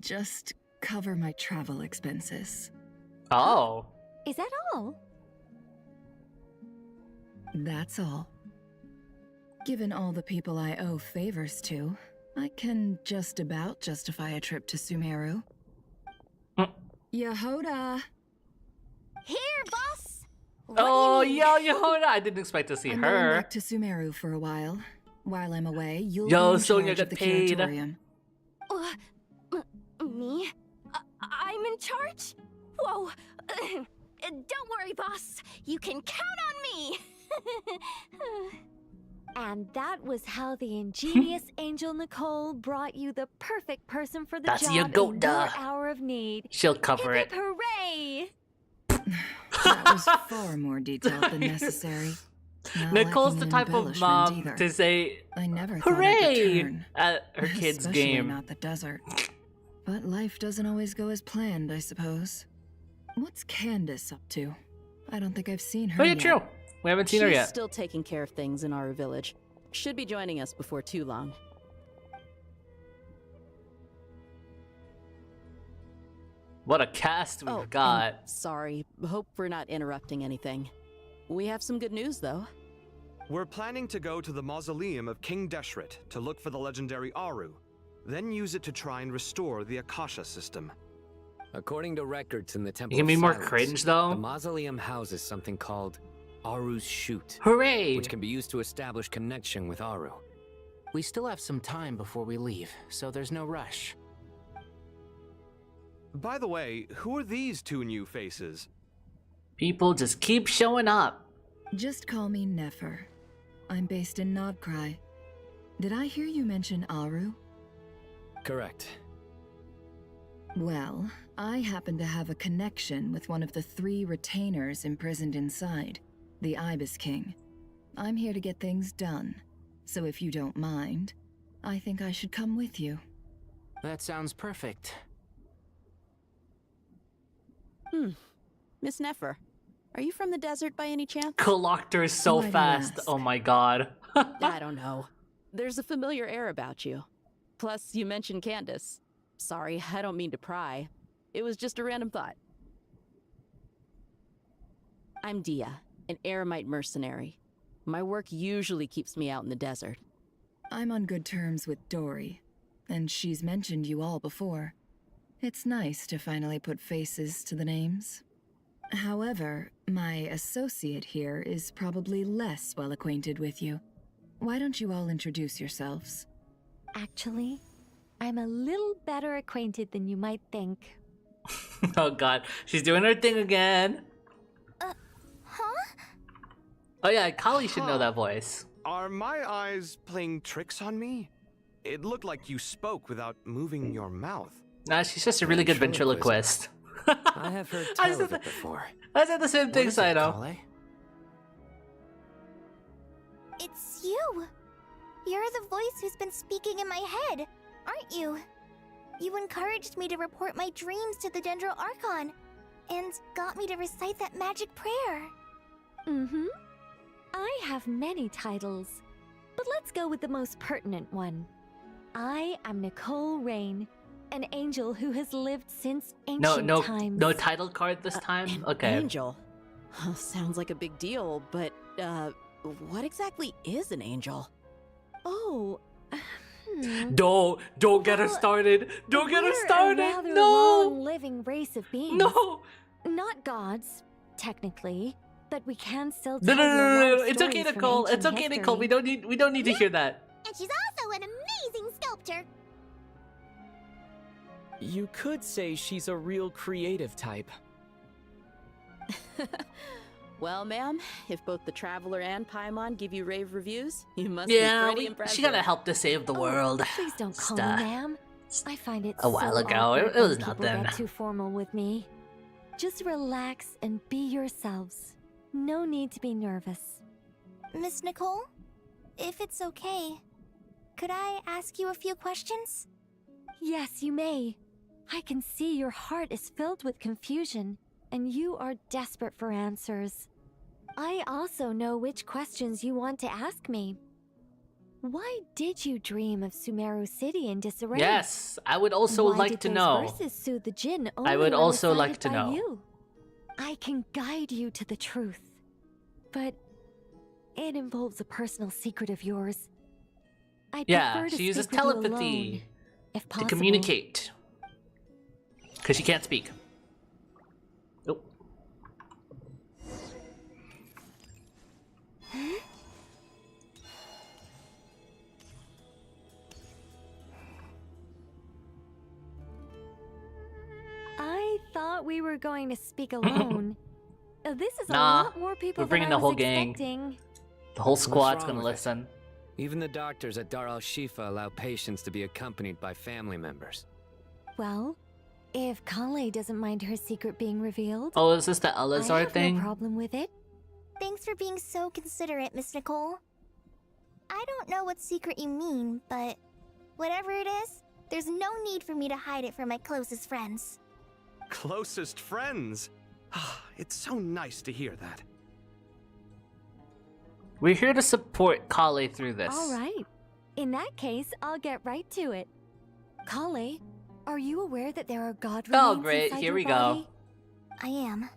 Just cover my travel expenses. Oh. Is that all? That's all. Given all the people I owe favors to, I can just about justify a trip to Sumeru. Yehoda! Here, boss! Oh, yo, Yehoda! I didn't expect to see I'm going her. back to Sumeru for a while. While I'm away, you'll Yo, be in Sonia charge of got the paid. curatorium. Me? I'm in charge? Whoa. Don't worry, boss. You can count on me. And that was how the ingenious Angel Nicole brought you the perfect person for the That's job your goat, in duh. your hour of need. She'll cover Hip, it. hip, hooray! That was far more detailed than necessary. Not Nicole's lacking the in type of embellishment mom either. to say I never thought I could hooray turn. at her kid's Especially game. not the desert. But life doesn't always go as planned, I suppose. What's Candace up to? I don't think I've seen her Oh yeah, yet. true. We haven't seen her She's yet. still taking care of things in our village. Should be joining us before too long. What a cast we've and got. sorry, hope we're not interrupting anything. We have some good news, though. We're planning to go to the mausoleum of King Deshret to look for the legendary Aru, then use it to try and restore the Akasha system. According to records in the Temple You can be of more Silence, cringe, though? the mausoleum houses something called Aru's Chute. Hooray! Which can be used to establish connection with Aru. We still have some time before we leave, so there's no rush. By the way, who are these two new faces? People just keep showing up. Just call me Nefer. I'm based in Nodcry. Did I hear you mention Aru? Correct. Well, I happen to have a connection with one of the 3 retainers imprisoned inside, the Ibis King. I'm here to get things done, so if you don't mind, I think I should come with you. That sounds perfect. Miss Nefer, are you from the desert by any chance? Coloctor is so Why do you fast. ask? Oh my god. I don't know. There's a familiar air about you. Plus, you mentioned Candace. Sorry, I don't mean to pry. It was just a random thought. I'm Dia, an eremite mercenary. My work usually keeps me out in the desert. I'm on good terms with Dory, and she's mentioned you all before. It's nice to finally put faces to the names. However, my associate here is probably less well acquainted with you. Why don't you all introduce yourselves? Actually, I'm a little better acquainted than you might think. Oh god, she's doing her thing again. Oh yeah, Kali should know that voice. Are my eyes playing tricks on me? It looked like you spoke without moving your mouth. Nah, she's just a really good ventriloquist. I have heard I tell said of it before. I said the same thing, Saito. It's you! You're the voice who's been speaking in my head, aren't you? You encouraged me to report my dreams to the Dendro Archon, and got me to recite that magic prayer. Mm-hmm. I have many titles, but let's go with the most pertinent one. I am Nicole Rain, an angel who has lived since ancient times. No title card this time? Okay. Angel? Sounds like a big deal, but, what exactly is an angel? Oh, Don't get her started. Don't get her started. A rather No. long-living race of beings. No. Not gods, technically, but we can still No, tell no, no, you no, a lot no. of It's okay, stories from Nicole. It's ancient okay, history. Nicole. We don't need to hear that. And she's also an amazing sculptor. You could say she's a real creative type. Well, ma'am, if both the Traveler and Paimon give you rave reviews, you must Yeah, be pretty impressive. she gotta help to save the world. Please don't call Just, me ma'am. I find it a while so ago, awkward it was when people nothing. get too formal with me. Just relax and be yourselves. No need to be nervous. Miss Nicole, if it's okay, could I ask you a few questions? Yes, you may. I can see your heart is filled with confusion, and you are desperate for answers. I also know which questions you want to ask me. Why did you dream of Sumeru City in disarray? Yes, I would also Why like did to those know. verses soothe the Jinn I only would when also recited like to by know. you? I can guide you to the truth, but it involves a personal secret of yours. I Yeah, prefer to she uses speak with you telepathy alone, if to possible. communicate. Because she can't speak. Nope. I thought we were going to speak alone. This is Nah, a lot more people we're bringing than I the whole was gang. expecting. The whole What's squad's wrong gonna with it? listen. Even the doctors at Dar al-Shifa allow patients to be accompanied by family members. Well, if Kale doesn't mind her secret being revealed, Oh, is this the I Elazar have thing? no problem with it. Thanks for being so considerate, Miss Nicole. I don't know what secret you mean, but whatever it is, there's no need for me to hide it from my closest friends. Closest friends? It's so nice to hear that. We're here to support Kale through this. All right. In that case, I'll get right to it. Kale, are you aware that there are god remains Oh, great. inside Here your we body? go. I am.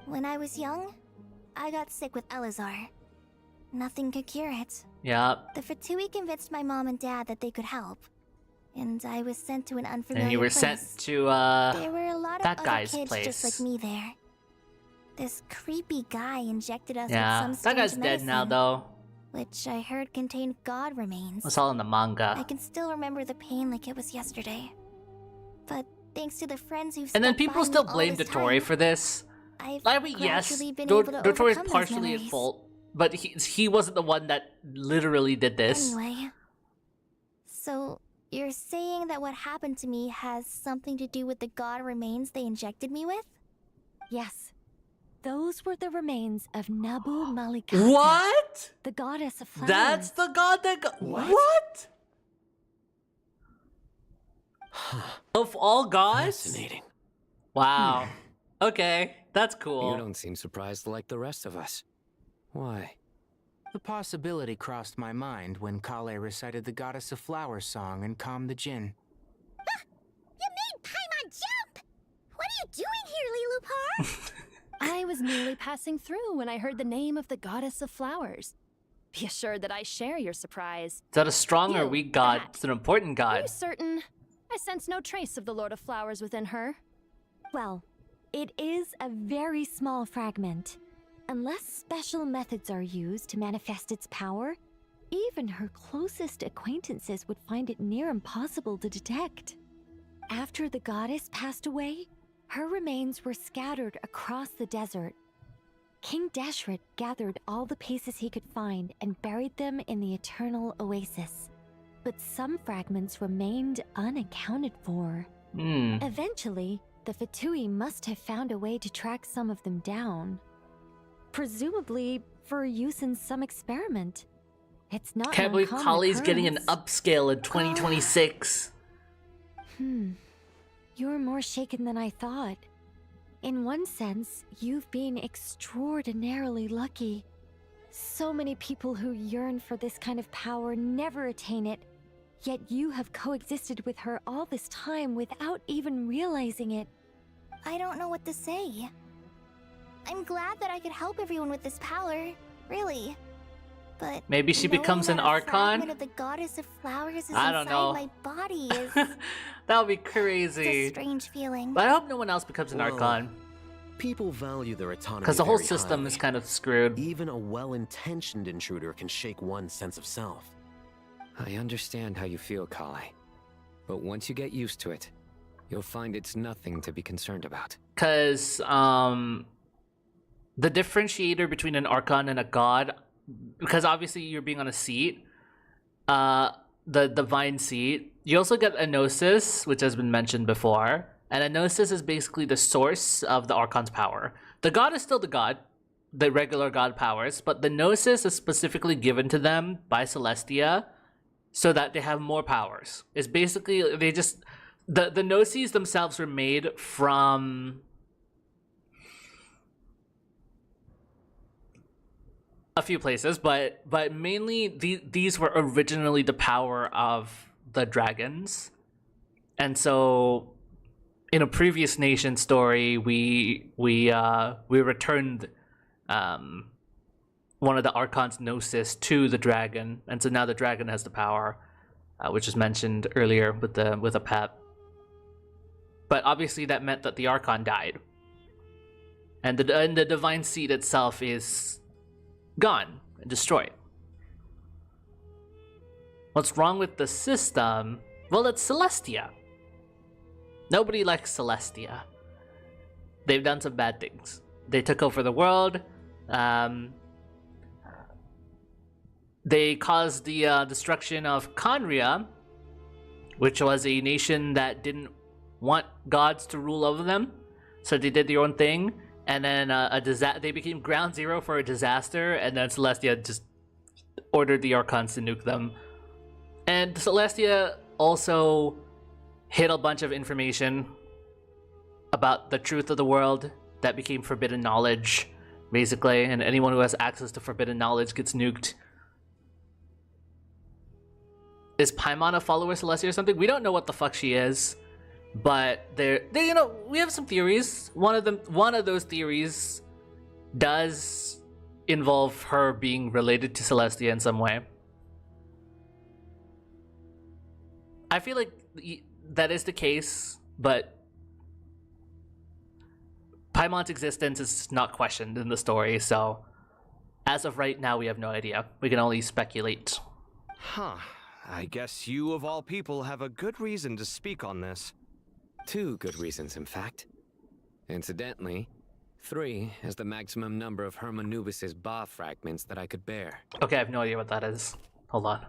When I was young, I got sick with Elazar. Nothing could cure it. Yeah. The Fatui convinced my mom and dad that they could help. And I was sent to an unfamiliar And you were place. sent to There were a lot that of other guy's kids place. just like me there. This creepy guy injected us Yeah, with some that guy's strange dead now medicine, though. which I heard contained god remains. It's all in the manga. I can still remember the pain like it was yesterday. But thanks to the friends who've And then stuck people by still me all blame this Dottore time, for this. I've I mean, yes, gradually been able to Dottore is overcome those partially at memories. fault, but he wasn't the one that literally did this. Anyway, so you're saying that what happened to me has something to do with the god remains they injected me with? Yes. Those were the remains of Nabu Malikata. What? The goddess of flowers. That's the god that got. What? Of all gods? Fascinating. Wow. Okay, that's cool. You don't seem surprised like the rest of us. Why? The possibility crossed my mind when Kale recited the Goddess of Flowers song and calmed the Jinn. You made Paimon jump! What are you doing here, Lilupar? I was merely passing through when I heard the name of the Goddess of Flowers. Be assured that I share your surprise. Is that a strong or You, weak god? It's an important Are god. you certain? I sense no trace of the Lord of Flowers within her. Well, it is a very small fragment. Unless special methods are used to manifest its power, even her closest acquaintances would find it near impossible to detect. After the goddess passed away, her remains were scattered across the desert. King Deshret gathered all the pieces he could find and buried them in the Eternal Oasis. But some fragments remained unaccounted for. Eventually, the Fatui must have found a way to track some of them down. Presumably for use in some experiment. It's not Can't an believe uncommon Kale's getting an occurrence. upscale in 2026. You're more shaken than I thought. In one sense, you've been extraordinarily lucky. So many people who yearn for this kind of power never attain it, yet you have coexisted with her all this time without even realizing it. I don't know what to say. I'm glad that I could help everyone with this power, really. But Maybe she knowing becomes an that a Archon? fragment of the Goddess of Flowers is I don't inside know. my body is That would be it's a crazy. strange feeling. But I hope no one else becomes an Well, Archon. People value their autonomy Because the whole very system highly. is kind of screwed. Even a well-intentioned intruder can shake one's sense of self. I understand how you feel, Kale. But once you get used to it, you'll find it's nothing to be concerned about. Because the differentiator between an Archon and a god, because obviously you're being on a seat, the divine seat. You also get a Gnosis, which has been mentioned before. And a Gnosis is basically the source of the Archon's power. The god is still the god, the regular god powers, but the Gnosis is specifically given to them by Celestia so that they have more powers. It's basically, they just, the Gnosis themselves were made from a few places, but mainly these were originally the power of the dragons. And so in a previous nation story, we returned one of the Archon's Gnosis to the dragon, and so now the dragon has the power, which was mentioned earlier with a pet. But obviously that meant that the Archon died, and the divine seed itself is gone and destroyed. What's wrong with the system? Well, it's Celestia. Nobody likes Celestia. They've done some bad things. They took over the world. They caused the destruction of Conria, which was a nation that didn't want gods to rule over them. So they did their own thing. And then they became ground zero for a disaster. And then Celestia just ordered the Archons to nuke them. And Celestia also hid a bunch of information about the truth of the world that became forbidden knowledge, basically. And anyone who has access to forbidden knowledge gets nuked. Is Paimon a follower of Celestia or something? We don't know what the fuck she is, but we have some theories. One of those theories does involve her being related to Celestia in some way. I feel like that is the case, but Paimon's existence is not questioned in the story, so as of right now, we have no idea. We can only speculate. Huh. I guess you, of all people, have a good reason to speak on this. 2 good reasons, in fact. Incidentally, 3 is the maximum number of Hermanubis's Ba fragments that I could bear. Okay, I have no idea what that is. Hold on.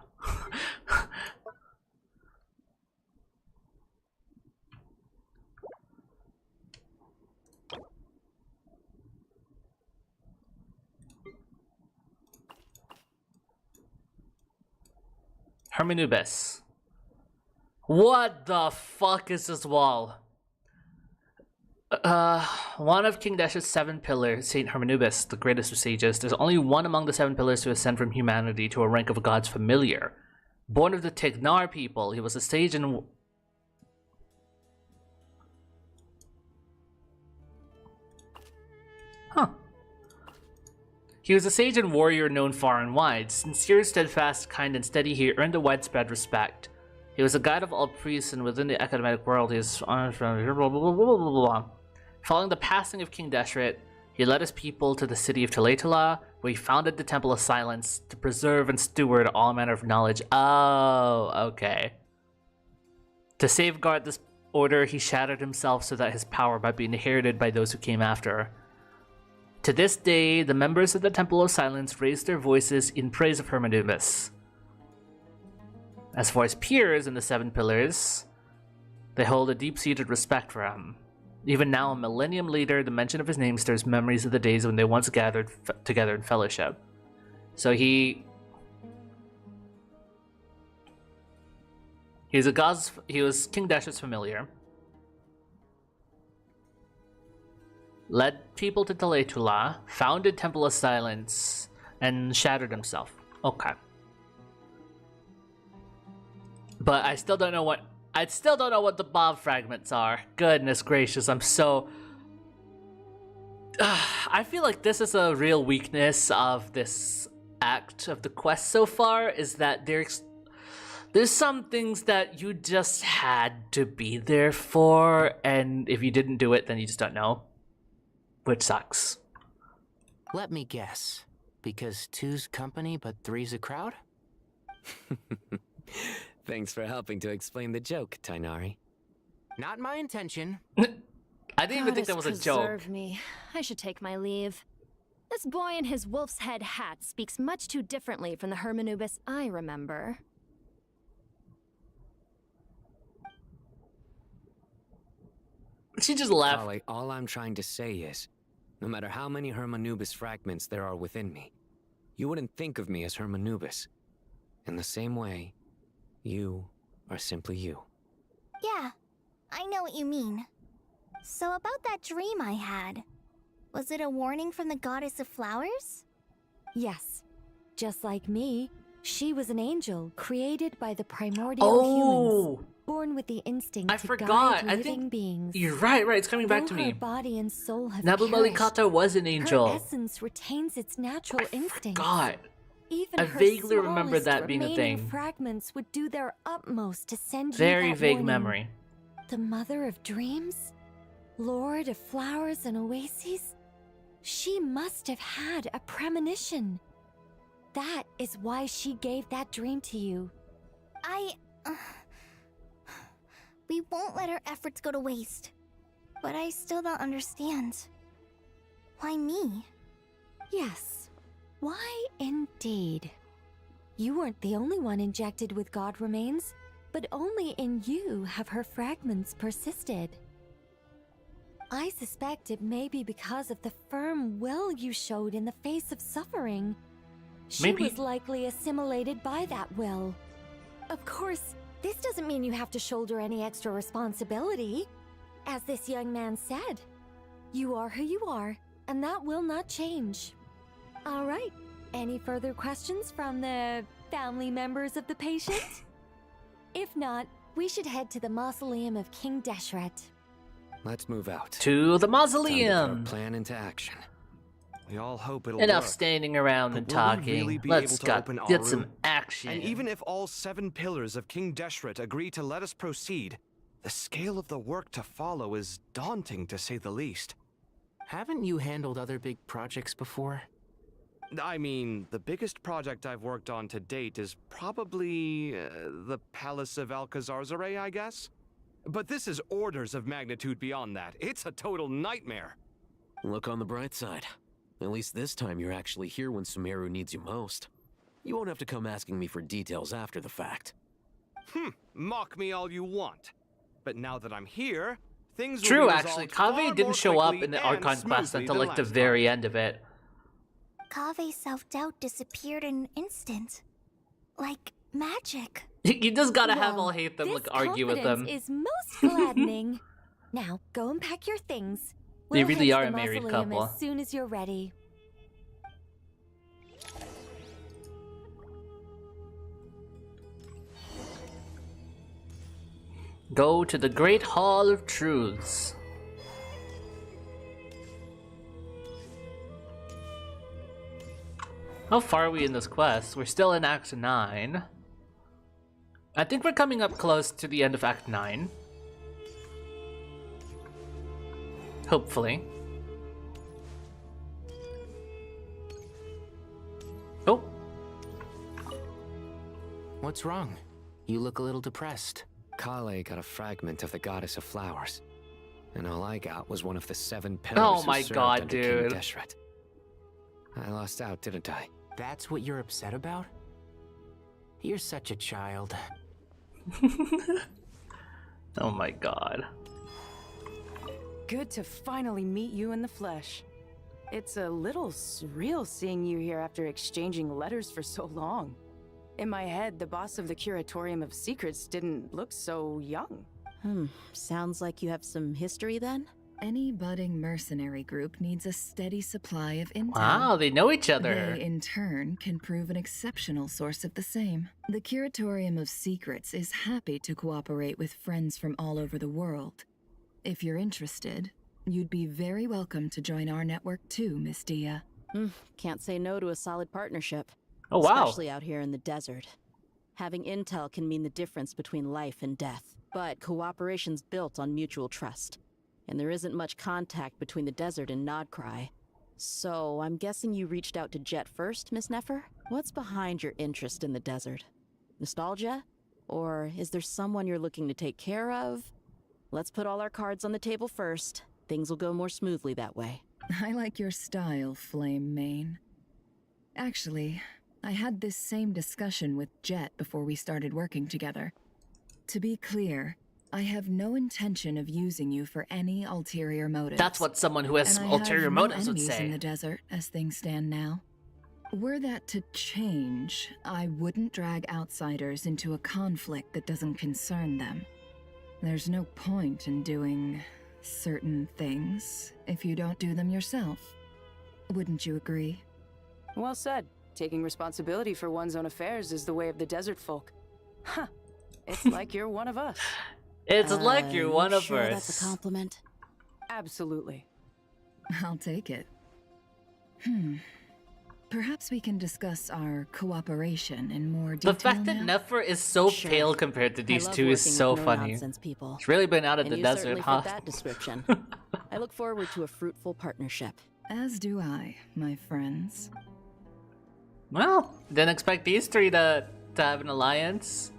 Hermanubis. What the fuck is this wall? One of King Deshret's 7 pillars, Saint Hermanubis, the greatest of sages. There's only one among the 7 pillars to ascend from humanity to a rank of a god's familiar. Born of the Tignar people, he was a sage and... Huh. He was a sage and warrior known far and wide. Sincere, steadfast, kind, and steady, he earned a widespread respect. He was a guide of all priests, and within the academic world, he is honored from blah, blah, blah, blah, blah, blah. Following the passing of King Deshret, he led his people to the city of Tulatula, where he founded the Temple of Silence to preserve and steward all manner of knowledge. Oh, okay. To safeguard this order, he shattered himself so that his power might be inherited by those who came after. To this day, the members of the Temple of Silence raise their voices in praise of Hermanubis. As for his peers in the 7 pillars, they hold a deep-seated respect for him. Even now, a millennium later, the mention of his name stirs memories of the days when they once gathered together in fellowship. So he was King Deshret's familiar. Led people to Tulatula, founded Temple of Silence, and shattered himself. Okay. But I still don't know what the Bob fragments are. Goodness gracious, I'm so... I feel like this is a real weakness of this act of the quest so far, is that there's some things that you just had to be there for, and if you didn't do it, then you just don't know. Which sucks. Let me guess. Because 2's company, but 3's a crowd? Thanks for helping to explain the joke, Tainari. Not my intention. I didn't even think that was a joke. Preserve me. I should take my leave. This boy in his wolf's head hat speaks much too differently from the Hermanubis I remember. She just laughed. Ollie, all I'm trying to say is, no matter how many Hermanubis fragments there are within me, you wouldn't think of me as Hermanubis. In the same way, you are simply you. Yeah, I know what you mean. So about that dream I had, was it a warning from the goddess of flowers? Yes. Just like me, she was an angel created by the primordial humans. Born with the instinct to guide living beings. You're right, it's coming back to Though me. Her body and soul have Nabu perished, Malikata was an angel. Her essence retains its natural instincts. God. Even I her vaguely remember smallest that being a remaining thing. Fragments would do their utmost to send Very you that vague warning. memory. The mother of dreams? Lord of flowers and oases? She must have had a premonition. That is why she gave that dream to you. We won't let our efforts go to waste. But I still don't understand. Why me? Yes. Why indeed? You weren't the only one injected with god remains, but only in you have her fragments persisted. I suspect it may be because of the firm will you showed in the face of suffering. She was likely assimilated by that will. Of course, this doesn't mean you have to shoulder any extra responsibility. As this young man said, you are who you are, and that will not change. All right, any further questions from the family members of the patient? If not, we should head to the mausoleum of King Deshret. Let's move out. To the Time mausoleum! to put our plan into action. We all hope it'll Enough work. standing around and But will we talking. really be Let's able to open get Aru? some action. And even if all 7 pillars of King Deshret agree to let us proceed, the scale of the work to follow is daunting, to say the least. Haven't you handled other big projects before? I mean, the biggest project I've worked on to date is probably the Palace of Alcazarzaray, I guess? But this is orders of magnitude beyond that. It's a total nightmare. Look on the bright side. At least this time you're actually here when Sumeru needs you most. You won't have to come asking me for details after the fact. Mock me all you want. But now that I'm here, things will True, be actually. resolved far Kaveh didn't more show up quickly in the and Archon quest smoothly until than like the last very time. end of it. Kave's self-doubt disappeared in an instant. Like magic. You just gotta have Well, all hate them, this like argue with them. confidence is most gladdening. Now, go and pack your things. They We'll really head are to a the married mausoleum couple. as soon as you're ready. Go to the Great Hall of Truths. How far are we in this quest? We're still in Act 9. I think we're coming up close to the end of Act 9. Hopefully. Oh. What's wrong? You look a little depressed. Kale got a fragment of the Goddess of Flowers, and all I got was one of the 7 pillars Oh who my served God, under dude. King Deshret. I lost out, didn't I? That's what you're upset about? You're such a child. Oh my god. Good to finally meet you in the flesh. It's a little surreal seeing you here after exchanging letters for so long. In my head, the boss of the Curatorium of Secrets didn't look so young. Sounds like you have some history then? Any budding mercenary group needs a steady supply of intel. Wow, they know each other. They, in turn, can prove an exceptional source of the same. The Curatorium of Secrets is happy to cooperate with friends from all over the world. If you're interested, you'd be very welcome to join our network too, Miss Dia. Can't say no to a solid partnership. Oh, wow. Especially out here in the desert. Having intel can mean the difference between life and death. But cooperation's built on mutual trust. And there isn't much contact between the desert and Nodcry. So, I'm guessing you reached out to Jet first, Miss Nefer? What's behind your interest in the desert? Nostalgia? Or is there someone you're looking to take care of? Let's put all our cards on the table first. Things will go more smoothly that way. I like your style, Flame Mane. Actually, I had this same discussion with Jet before we started working together. To be clear, I have no intention of using you for any ulterior motives. That's what someone who has And I ulterior have no motives would enemies say. in the desert as things stand now. Were that to change, I wouldn't drag outsiders into a conflict that doesn't concern them. There's no point in doing certain things if you don't do them yourself. Wouldn't you agree? Well said. Taking responsibility for one's own affairs is the way of the desert folk. Huh. It's like you're one of us. It's like you're one of sure us. that's a compliment? Absolutely. I'll take it. Perhaps we can discuss our cooperation in more detail The fact that now? Nefer is so pale compared to these two is so funny. People. It's really been out of And the you desert, certainly huh? fit that description. I look forward to a fruitful partnership. As do I, my friends. Well, didn't expect these three to have an alliance.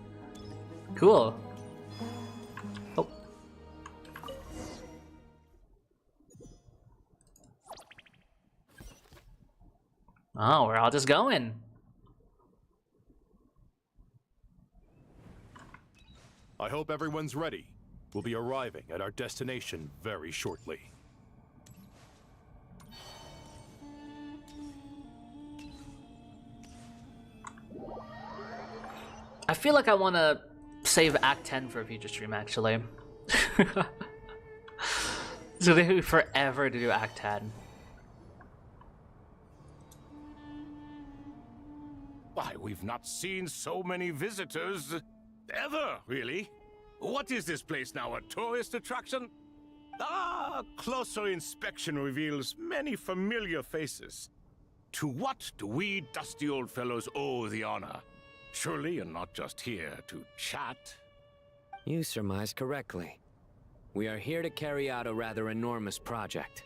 Cool. Oh. Oh, we're all just going. I hope everyone's ready. We'll be arriving at our destination very shortly. I feel like I want to save Act 10 for a future stream, actually. It's gonna take me forever to do Act 10. Why, we've not seen so many visitors ever, really. What is this place now, a tourist attraction? Ah, closer inspection reveals many familiar faces. To what do we dusty old fellows owe the honor? Surely you're not just here to chat. You surmise correctly. We are here to carry out a rather enormous project.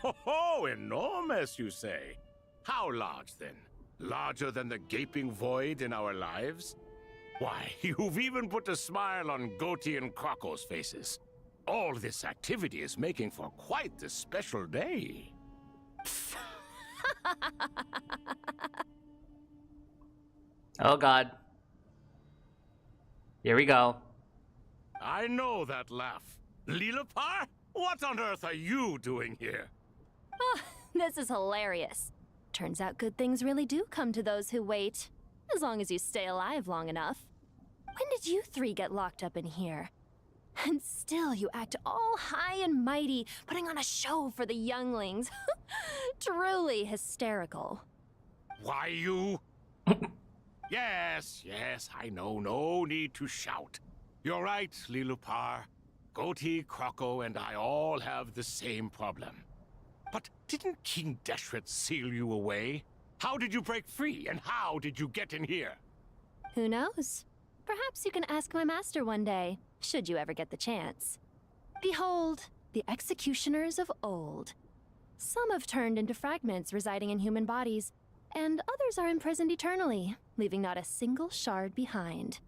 Ho, enormous, you say? How large, then? Larger than the gaping void in our lives? Why, you've even put a smile on Goatee and Crocco's faces. All this activity is making for quite the special day. Oh god. Here we go. I know that laugh. Lilapar? What on earth are you doing here? Oh, this is hilarious. Turns out good things really do come to those who wait. As long as you stay alive long enough. When did you three get locked up in here? And still you act all high and mighty, putting on a show for the younglings. Truly hysterical. Why, you... Yes, I know. No need to shout. You're right, Lilupar. Goatee, Crocco, and I all have the same problem. But didn't King Deshret seal you away? How did you break free, and how did you get in here? Who knows? Perhaps you can ask my master one day, should you ever get the chance. Behold, the executioners of old. Some have turned into fragments residing in human bodies, and others are imprisoned eternally, leaving not a single shard behind.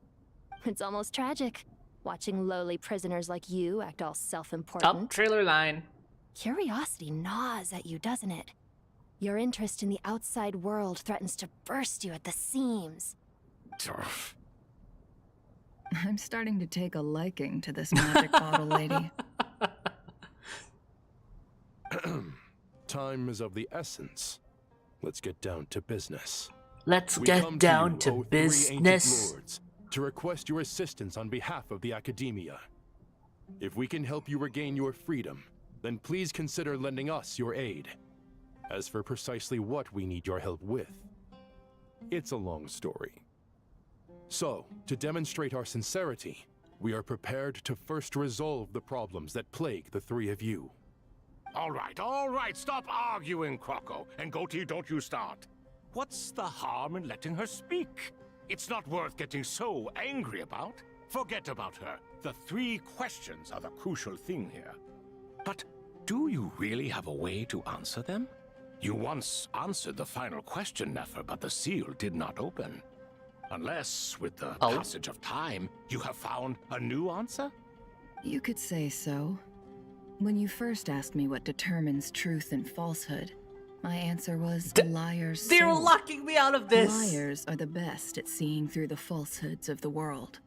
It's almost tragic, watching lowly prisoners like you act all self-important. Oh, trailer line. Curiosity gnaws at you, doesn't it? Your interest in the outside world threatens to burst you at the seams. I'm starting to take a liking to this magic bottle lady. Time is of the essence. Let's get down to business. Let's We get come down to, to you, O three ancient business. lords, to request your assistance on behalf of the Academia. If we can help you regain your freedom, then please consider lending us your aid. As for precisely what we need your help with, it's a long story. So, to demonstrate our sincerity, we are prepared to first resolve the problems that plague the three of you. All right, stop arguing, Crocco. And Goatee, don't you start. What's the harm in letting her speak? It's not worth getting so angry about. Forget about her. The three questions are the crucial thing here. But do you really have a way to answer them? You once answered the final question, Nefer, but the seal did not open. Unless, with the passage of time, you have found a new answer? You could say so. When you first asked me what determines truth and falsehood, my answer was liars. They're locking me out of this! Liars are the best at seeing through the falsehoods of the world.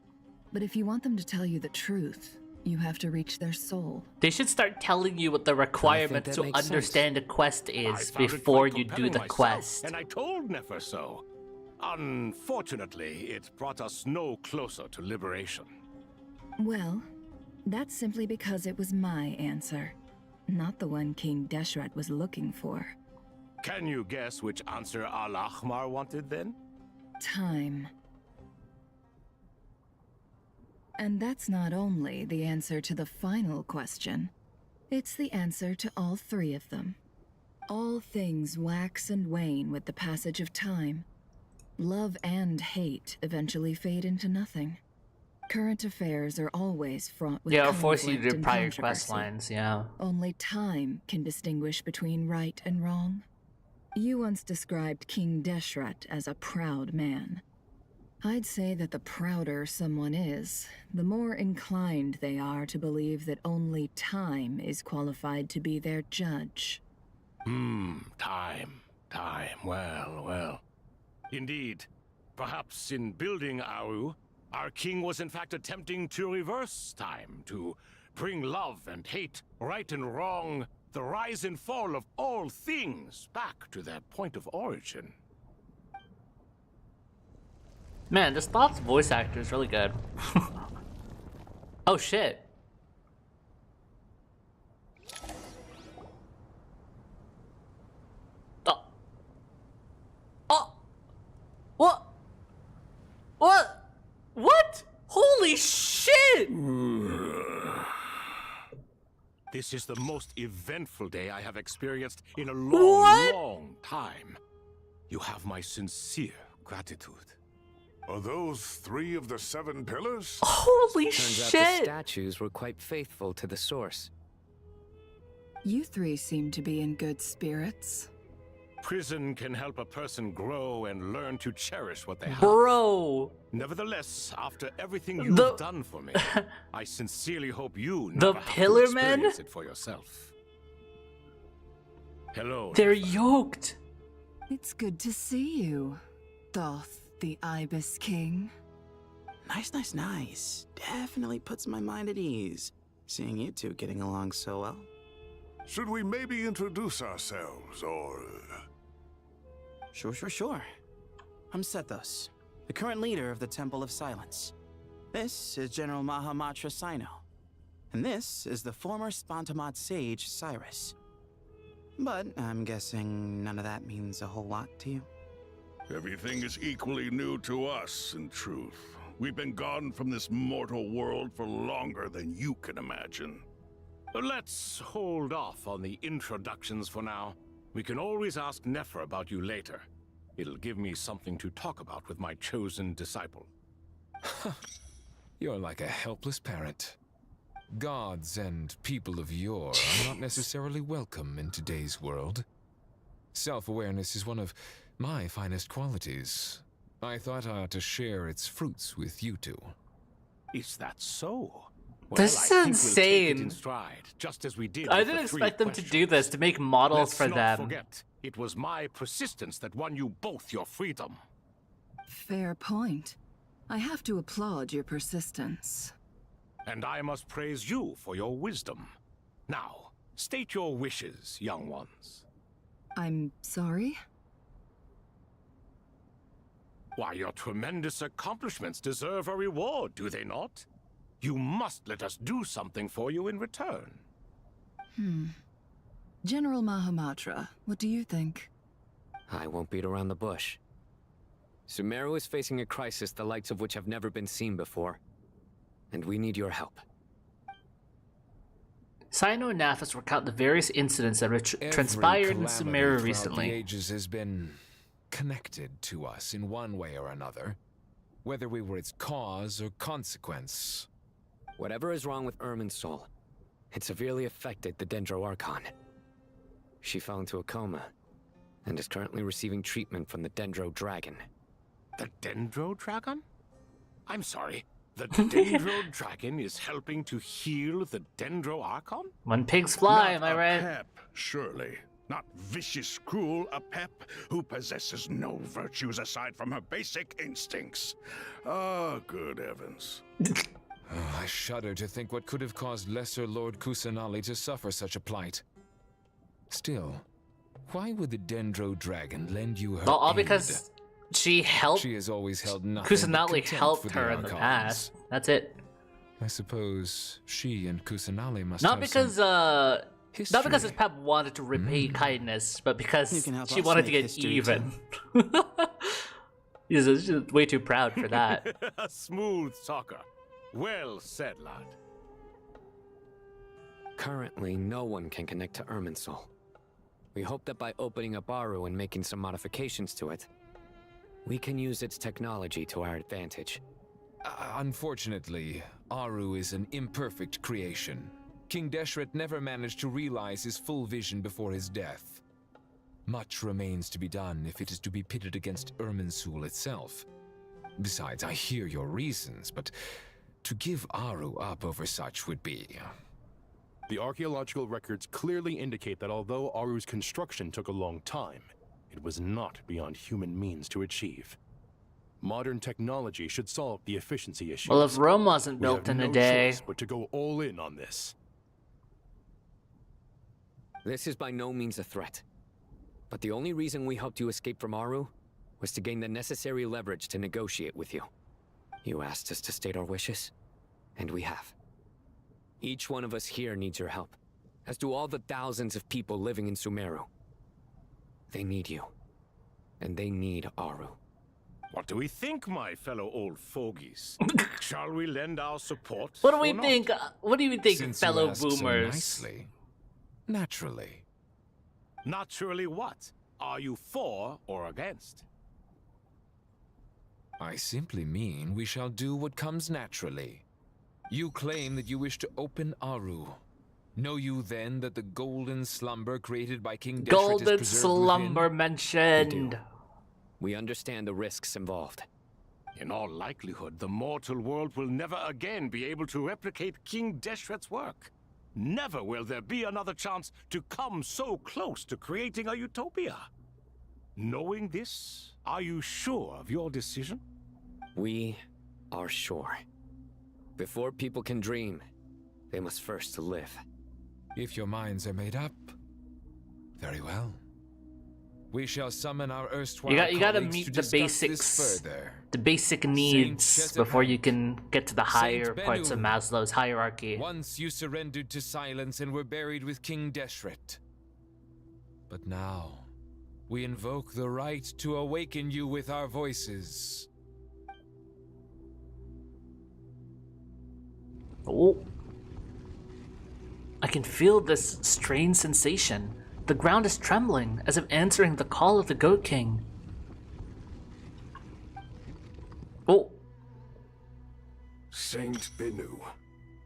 But if you want them to tell you the truth, you have to reach their soul. They should start telling you what the requirements to understand a quest is before you do the quest. And I told Nefer so. Unfortunately, it brought us no closer to liberation. Well, that's simply because it was my answer, not the one King Deshret was looking for. Can you guess which answer Al-Ahmar wanted then? Time. And that's not only the answer to the final question, it's the answer to all three of them. All things wax and wane with the passage of time. Love and hate eventually fade into nothing. Current affairs are always fraught with Yeah, it'll force you to conflict do and prior quest controversy. lines, yeah. Only time can distinguish between right and wrong. You once described King Deshret as a proud man. I'd say that the prouder someone is, the more inclined they are to believe that only time is qualified to be their judge. Time. Time, well. Indeed. Perhaps in building Aru, our king was in fact attempting to reverse time, to bring love and hate, right and wrong, the rise and fall of all things back to their point of origin. Man, this Thought's voice actor is really good. Oh shit. What? What? What? Holy shit! This is the most eventful day I have experienced in a long time. You have my sincere gratitude. Are those 3 of the 7 pillars? Holy Turns out the statues were quite faithful to the source. You 3 seem to be in good spirits. Prison can help a person grow and learn to cherish what they have. Bro! Nevertheless, after everything you've done for me, I sincerely hope you never have to Pillar Men? experience it for yourself. Hello. They're yoked. It's good to see you, Thoth the Ibis King. Nice. Definitely puts my mind at ease, seeing you 2 getting along so well. Should we maybe introduce ourselves, or... Sure. I'm Sethos, the current leader of the Temple of Silence. This is General Mahamatra Sino, and this is the former Spantamat sage Cyrus. But I'm guessing none of that means a whole lot to you. Everything is equally new to us, in truth. We've been gone from this mortal world for longer than you can imagine. Let's hold off on the introductions for now. We can always ask Nefer about you later. It'll give me something to talk about with my chosen disciple. You're like a helpless parent. Gods and people of yore are not necessarily welcome in today's world. Self-awareness is one of my finest qualities. I thought I ought to share its fruits with you 2. Is that so? This is insane. In stride, just as we did I with didn't the 3 expect them to questions. do this, to make models Let's for not them. Forget, it was my persistence that won you both your freedom. Fair point. I have to applaud your persistence. And I must praise you for your wisdom. Now, state your wishes, young ones. I'm sorry? Why, your tremendous accomplishments deserve a reward, do they not? You must let us do something for you in return. General Mahamatra, what do you think? I won't beat around the bush. Sumeru is facing a crisis the likes of which have never been seen before. And we need your help. Sino and Naphis recount the various incidents that transpired in Sumeru recently. The ages has been connected to us in one way or another, whether we were its cause or consequence. Whatever is wrong with Irminsul, it severely affected the Dendro Archon. She fell into a coma and is currently receiving treatment from the Dendro Dragon. The Dendro Dragon? I'm sorry, the Dendro Dragon is helping to heal the Dendro Archon? When pigs fly, am I Not a right? Pep, surely. Not vicious, cruel, a Pep who possesses no virtues aside from her basic instincts. Ah, good heavens. Oh, I shudder to think what could have caused Lesser Lord Kusanali to suffer such a plight. Still, why would the Dendro Dragon lend you her All aid? because she helped. She has always held nothing but Kusanali contempt helped for her in the Archons. past. That's it. I suppose she and Kusanali must Not have because some not because his pep wanted to repay kindness, but because she wanted to get even. He's just way too proud for that. A smooth talker. Well said, lad. Currently, no one can connect to Irminsul. We hope that by opening up Aru and making some modifications to it, we can use its technology to our advantage. Unfortunately, Aru is an imperfect creation. King Deshret never managed to realize his full vision before his death. Much remains to be done if it is to be pitted against Irminsul itself. Besides, I hear your reasons, but to give Aru up over such would be... The archaeological records clearly indicate that although Aru's construction took a long time, it was not beyond human means to achieve. Modern technology should solve the efficiency issues. Well, if Rome wasn't We built have in a no day. choice but to go all in on this. This is by no means a threat. But the only reason we helped you escape from Aru was to gain the necessary leverage to negotiate with you. You asked us to state our wishes, and we have. Each one of us here needs your help, as do all the thousands of people living in Sumeru. They need you, and they need Aru. What do we think, my fellow old fogies? Shall we lend our support? What do we or not? think? What do you think, Since fellow you ask so boomers? nicely. Naturally. Naturally what? Are you for or against? I simply mean we shall do what comes naturally. You claim that you wish to open Aru. Know you then that the golden slumber created by King Deshret is Golden preserved slumber within? mentioned. We understand the risks involved. In all likelihood, the mortal world will never again be able to replicate King Deshret's work. Never will there be another chance to come so close to creating a utopia. Knowing this, are you sure of your decision? We are sure. Before people can dream, they must first live. If your minds are made up, very well. We shall summon our erstwhile You gotta colleagues meet to the discuss basics, this further. the basic needs before you can get to the higher Saint parts of Bennu. Maslow's hierarchy. Once you surrendered to silence and were buried with King Deshret. But now, we invoke the right to awaken you with our voices. Oh. I can feel this strange sensation. The ground is trembling, as if answering the call of the Goat King. Oh. Saint Bennu,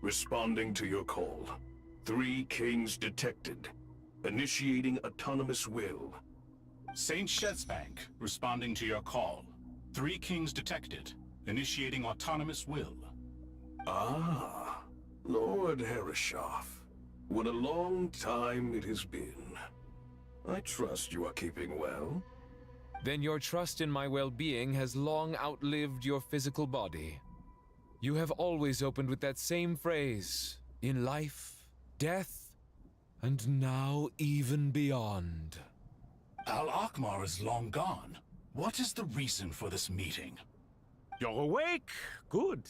responding to your call. 3 kings detected. Initiating autonomous will. Saint Shezbank, responding to your call. 3 kings detected. Initiating autonomous will. Ah, Lord Herreshoff. What a long time it has been. I trust you are keeping well. Then your trust in my well-being has long outlived your physical body. You have always opened with that same phrase, in life, death, and now even beyond. Al-Akmar is long gone. What is the reason for this meeting? You're awake? Good.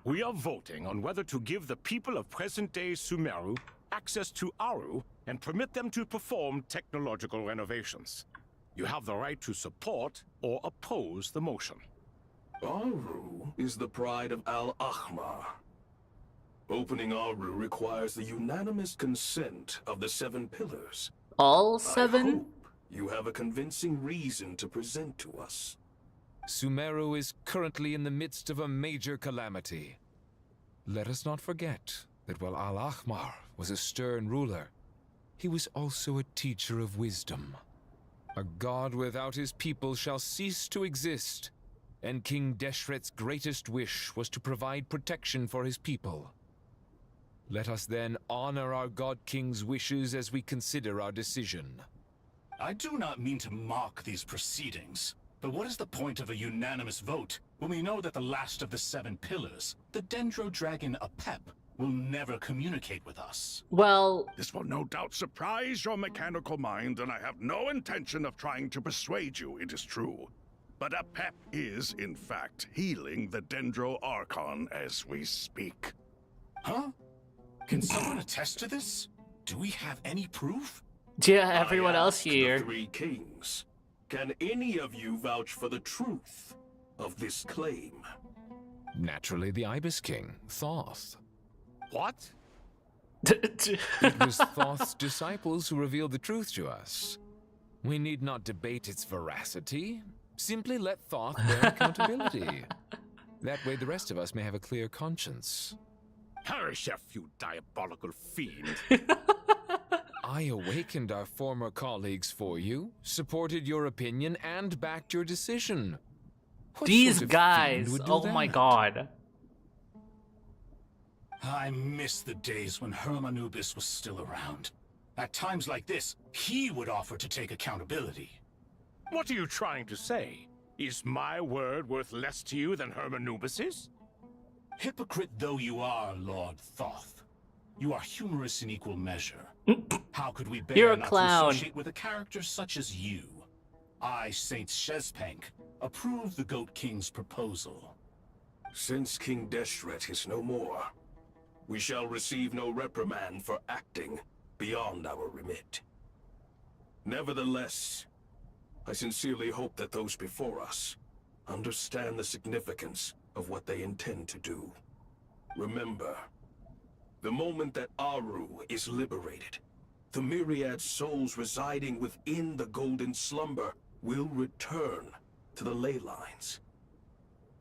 We are voting on whether to give the people of present-day Sumeru access to Aru and permit them to perform technological renovations. You have the right to support or oppose the motion. Aru is the pride of Al-Ahmar. Opening Aru requires the unanimous consent of the 7 pillars. All I 7? hope you have a convincing reason to present to us. Sumeru is currently in the midst of a major calamity. Let us not forget that while Al-Ahmar was a stern ruler, he was also a teacher of wisdom. A god without his people shall cease to exist, and King Deshret's greatest wish was to provide protection for his people. Let us then honor our God King's wishes as we consider our decision. I do not mean to mock these proceedings, but what is the point of a unanimous vote when we know that the last of the 7 pillars, the Dendro Dragon Apep, will never communicate with us? Well, this will no doubt surprise your mechanical mind, and I have no intention of trying to persuade you it is true. But Apep is, in fact, healing the Dendro Archon as we speak. Huh? Can someone attest to this? Do we have any proof? Yeah, everyone else ask here. The 3 kings. Can any of you vouch for the truth of this claim? Naturally, the Ibis King, Thoth. What? It was Thoth's disciples who revealed the truth to us. We need not debate its veracity. Simply let Thoth bear accountability. That way the rest of us may have a clear conscience. Herreshoff, you diabolical fiend. I awakened our former colleagues for you, supported your opinion, and backed your decision. What These sort of guys, fiend would do oh my that? god. I miss the days when Hermanubis was still around. At times like this, he would offer to take accountability. What are you trying to say? Is my word worth less to you than Hermanubis's? Hypocrite though you are, Lord Thoth, you are humorous in equal measure. How could we bear You're a not clown. to associate with a character such as you? I, Saint Shezpank, approve the Goat King's proposal. Since King Deshret is no more, we shall receive no reprimand for acting beyond our remit. Nevertheless, I sincerely hope that those before us understand the significance of what they intend to do. Remember, the moment that Aru is liberated, the myriad souls residing within the Golden Slumber will return to the ley lines.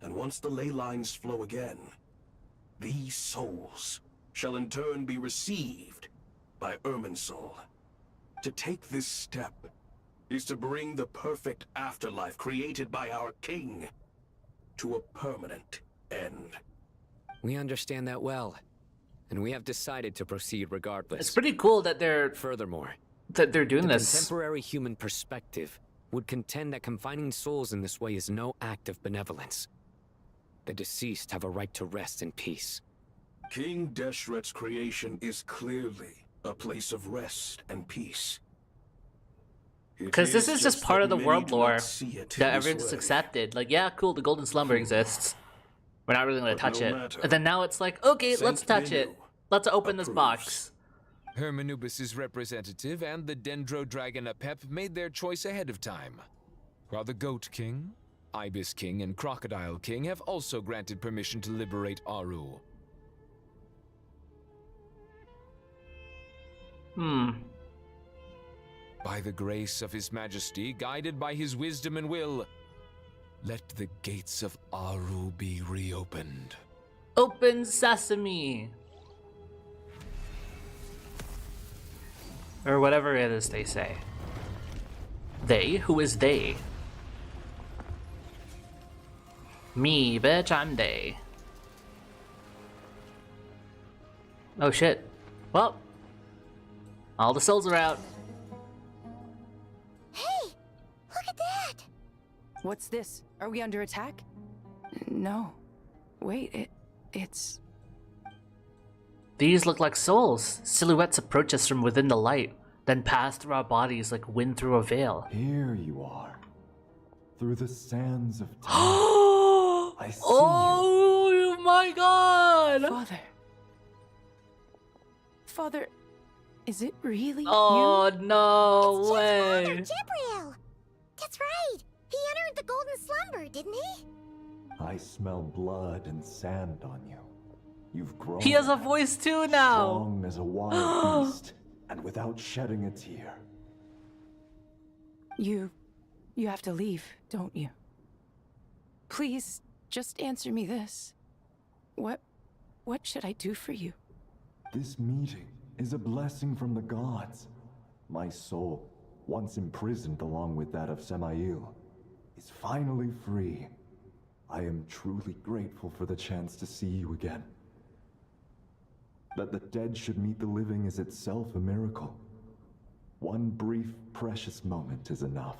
And once the ley lines flow again, these souls shall in turn be received by Irminsul. To take this step is to bring the perfect afterlife created by our king to a permanent end. We understand that well, and we have decided to proceed regardless. It's pretty cool that they're Furthermore, doing the this. Contemporary human perspective would contend that confining souls in this way is no act of benevolence. The deceased have a right to rest in peace. King Deshret's creation is clearly a place of rest and peace. Because this is just part of the that world many do lore not see it that this everyone's way. accepted. Like, yeah, cool, the Golden Slumber exists. We're not really going to But touch no it. matter. And then now it's like, okay, Saint let's touch it. Menu Let's open this approves. box. Hermanubis' representative and the Dendro Dragon Apep made their choice ahead of time, while the Goat King, Ibis King, and Crocodile King have also granted permission to liberate Aru. By the grace of His Majesty, guided by his wisdom and will, let the gates of Aru be reopened. Open sesame. Or whatever it is they say. They? Who is they? Me, bitch, I'm they. Oh shit. Well, all the souls are out. Hey, look at that! What's this? Are we under attack? No. Wait, it's... These look like souls. Silhouettes approach us from within the light, then pass through our bodies like wind through a veil. Here you are. Through the sands of time. I see you. Oh my god! Father. Father, is it really Oh, you? no It's way. Father Jibriel! That's right! He entered the Golden Slumber, didn't he? I smell blood and sand on you. You've grown. He has a voice too now. Strong as a wild beast, and without shedding a tear. You have to leave, don't you? Please, just answer me this. What should I do for you? This meeting is a blessing from the gods. My soul, once imprisoned along with that of Samael, is finally free. I am truly grateful for the chance to see you again. That the dead should meet the living is itself a miracle. One brief, precious moment is enough.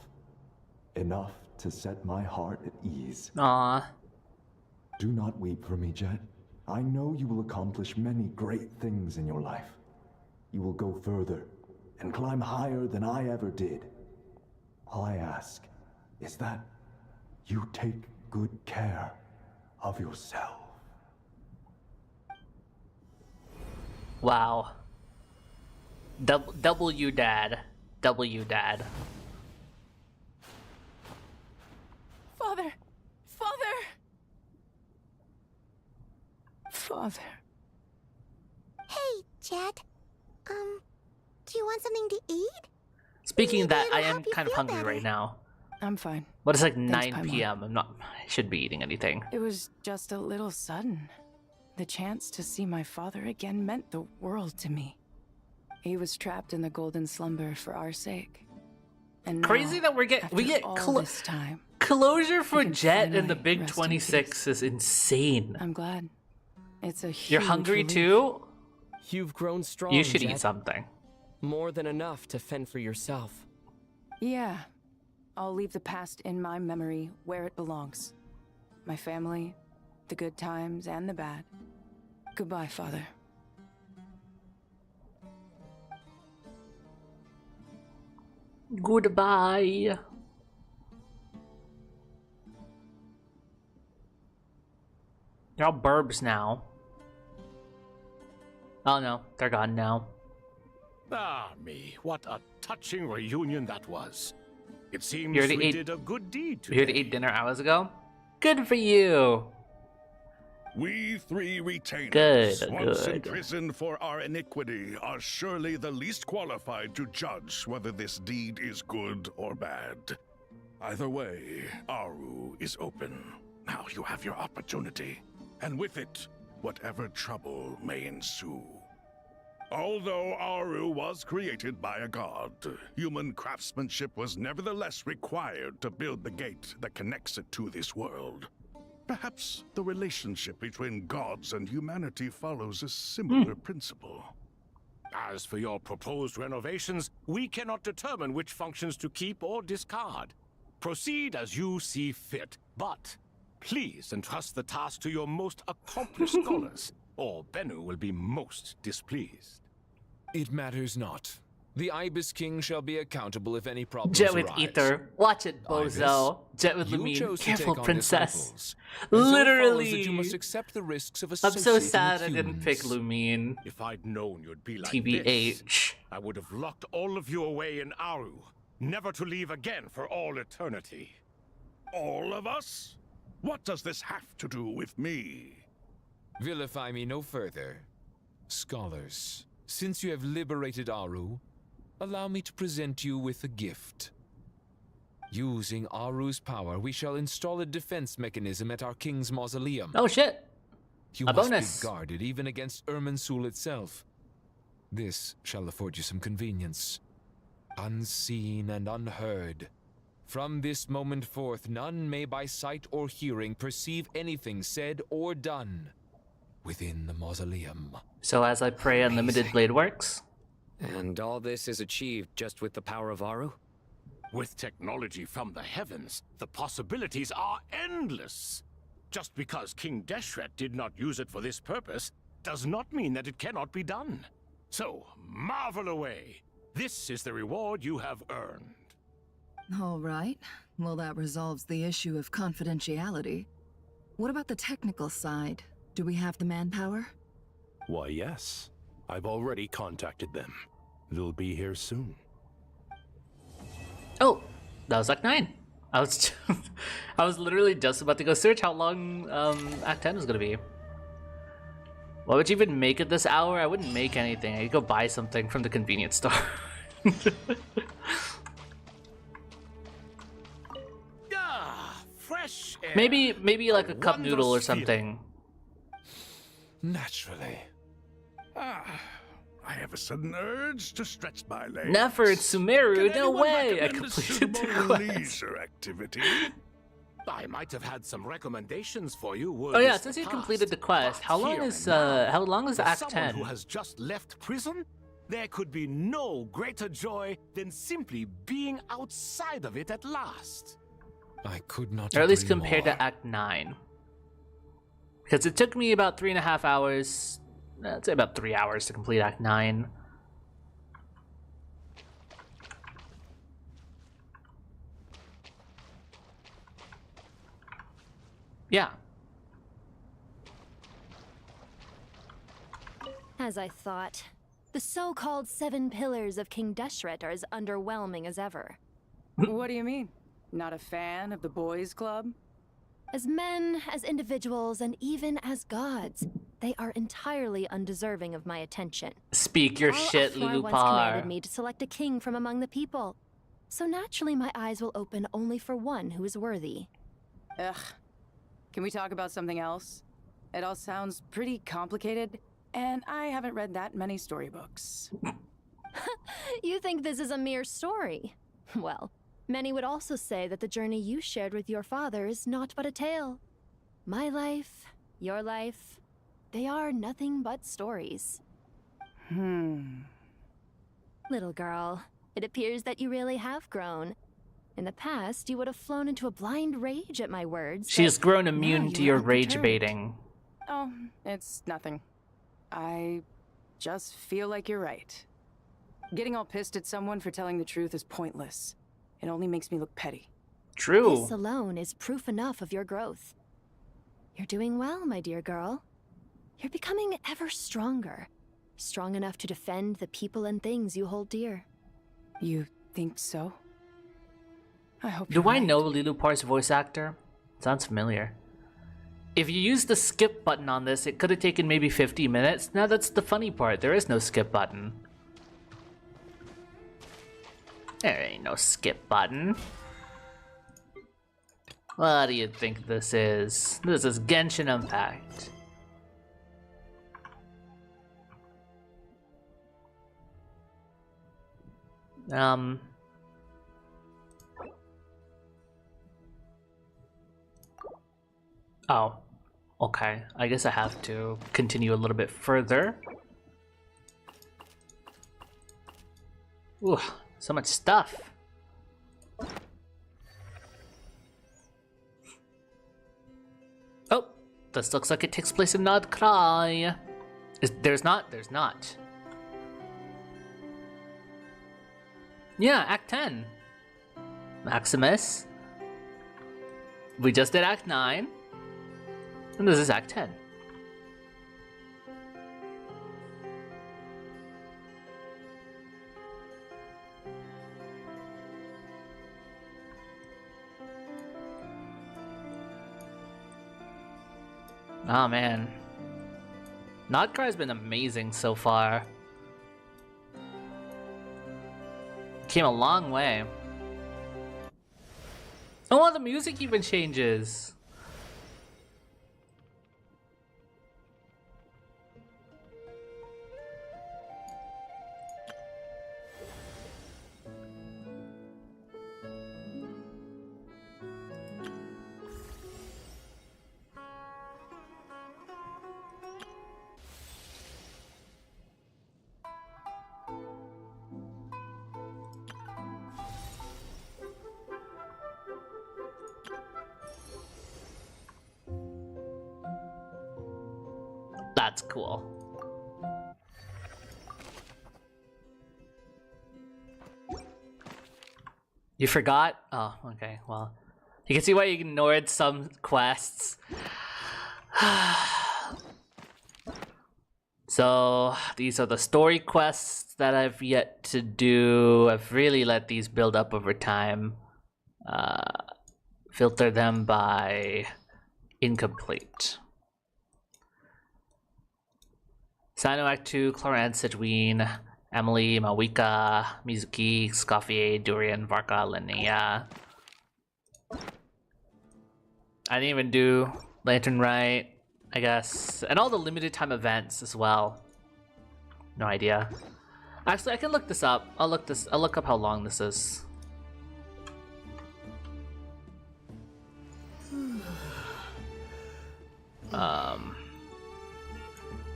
Enough to set my heart at ease. Aww. Do not weep for me, Jet. I know you will accomplish many great things in your life. You will go further and climb higher than I ever did. All I ask is that you take good care of yourself. Wow. W dad. W dad. Father! Father! Father. Hey, Jet. Do you want something to eat? Speaking of that, I am help you kind of feel hungry better. right now. I'm fine. But it's like Thanks, 9 Paimon. p.m. I should be eating anything. It was just a little sudden. The chance to see my father again meant the world to me. He was trapped in the Golden Slumber for our sake. And Crazy now, that we get after all this time, closure for I can Jet and the finally Big rest in 26 is insane. I'm glad. It's a You're huge hungry relief. too? You've grown strong. You should eat Jet. something. More than enough to fend for yourself. Yeah. I'll leave the past in my memory where it belongs. My family, the good times and the bad. Goodbye, Father. Goodbye. They're all burbs now. Oh no, they're gone now. Ah, me, what a touching reunion that was. It seems You already we ate- did a good deed You had to today. eat dinner hours ago? Good for you. We three retainers, Good, once good. imprisoned for our iniquity, are surely the least qualified to judge whether this deed is good or bad. Either way, Aru is open. Now you have your opportunity, and with it, whatever trouble may ensue. Although Aru was created by a god, human craftsmanship was nevertheless required to build the gate that connects it to this world. Perhaps the relationship between gods and humanity follows a similar principle. As for your proposed renovations, we cannot determine which functions to keep or discard. Proceed as you see fit, but please entrust the task to your most accomplished scholars, or Bennu will be most displeased. It matters not. The Ibis King shall be accountable if any problems Jet with arise. ether. Watch it, bozo. Ibis, Jet with you Lumine. chose to Careful, take on princess. disciples, and so it follows Literally. that you must accept the risks of I'm so associating sad I with didn't pick humans. Lumine. If I'd known you'd be like TBH. this, I would have locked all of you away in Aru, never to leave again for all eternity. All of us? What does this have to do with me? Vilify me no further. Scholars, since you have liberated Aru, allow me to present you with a gift. Using Aru's power, we shall install a defense mechanism at our king's mausoleum. Oh shit. You A must bonus. be guarded even against Irminsul itself. This shall afford you some convenience. Unseen and unheard. From this moment forth, none may by sight or hearing perceive anything said or done within the mausoleum. So as I pray, Unlimited Blade works. And all this is achieved just with the power of Aru? With technology from the heavens, the possibilities are endless. Just because King Deshret did not use it for this purpose does not mean that it cannot be done. So, marvel away. This is the reward you have earned. All right. Well, that resolves the issue of confidentiality. What about the technical side? Do we have the manpower? Why, yes. I've already contacted them. They'll be here soon. Oh, that was Act 9. I was I was literally just about to go search how long Act 10 was gonna be. Why would you even make it this hour? I wouldn't make anything. I'd go buy something from the convenience store. Fresh air. Maybe like a cup wondrous noodle or feeling. something. Naturally. I have a sudden urge to stretch my legs. Never in Sumeru, Can no anyone way! I recommend a completed the suitable quest. leisure activity. I might have had some recommendations for you. Oh yeah, since you completed the quest, how long is For Act someone 10? who has just left prison, there could be no greater joy than simply being outside of it at last. I could not Or at least agree compared more. to Act 9. Because it took me about 3.5 hours, I'd say about 3 hours to complete Act 9. Yeah. As I thought, the so-called 7 pillars of King Deshret are as underwhelming as ever. What do you mean? Not a fan of the boys' club? As men, as individuals, and even as gods, they are entirely undeserving of my attention. Speak your All shit, Afar once commanded Lulupar. me to select a king from among the people. So naturally my eyes will open only for one who is worthy. Ugh. Can we talk about something else? It all sounds pretty complicated, and I haven't read that many storybooks. You think this is a mere story? Well, many would also say that the journey you shared with your father is not but a tale. My life, your life, they are nothing but stories. Hmm. Little girl, it appears that you really have grown. In the past, you would have flown into a blind rage at my words. She's but grown now immune you to are your unperturbed. rage baiting. Oh, it's nothing. I just feel like you're right. Getting all pissed at someone for telling the truth is pointless. It only makes me look petty. True. This alone is proof enough of your growth. You're doing well, my dear girl. You're becoming ever stronger. Strong enough to defend the people and things you hold dear. You think so? I hope Do you're I right. know Lilu Park's voice actor? Sounds familiar. If you use the skip button on this, it could have taken maybe 50 minutes. Now that's the funny part. There is no skip button. There ain't no skip button. What do you think this is? This is Genshin Impact. Oh, okay. I guess I have to continue a little bit further. Ooh, so much stuff. Oh, this looks like it takes place in Nordkrai. There's not? There's not. Yeah, Act 10. Maximus. We just did Act 9. And this is Act 10. Oh man. Nordkrai's been amazing so far. Came a long way. Oh, the music even changes. That's cool. You forgot? Oh, okay, well. You can see why you ignored some quests. So, these are the story quests that I've yet to do. I've really let these build up over time. Filter them by incomplete. Sino Act 2, Clarence, Sedween, Emily, Mawika, Mizuki, Scoffier, Durian, Varka, Linnea. I didn't even do Lantern Right, I guess. And all the limited time events as well. No idea. Actually, I can look this up. I'll look up how long this is.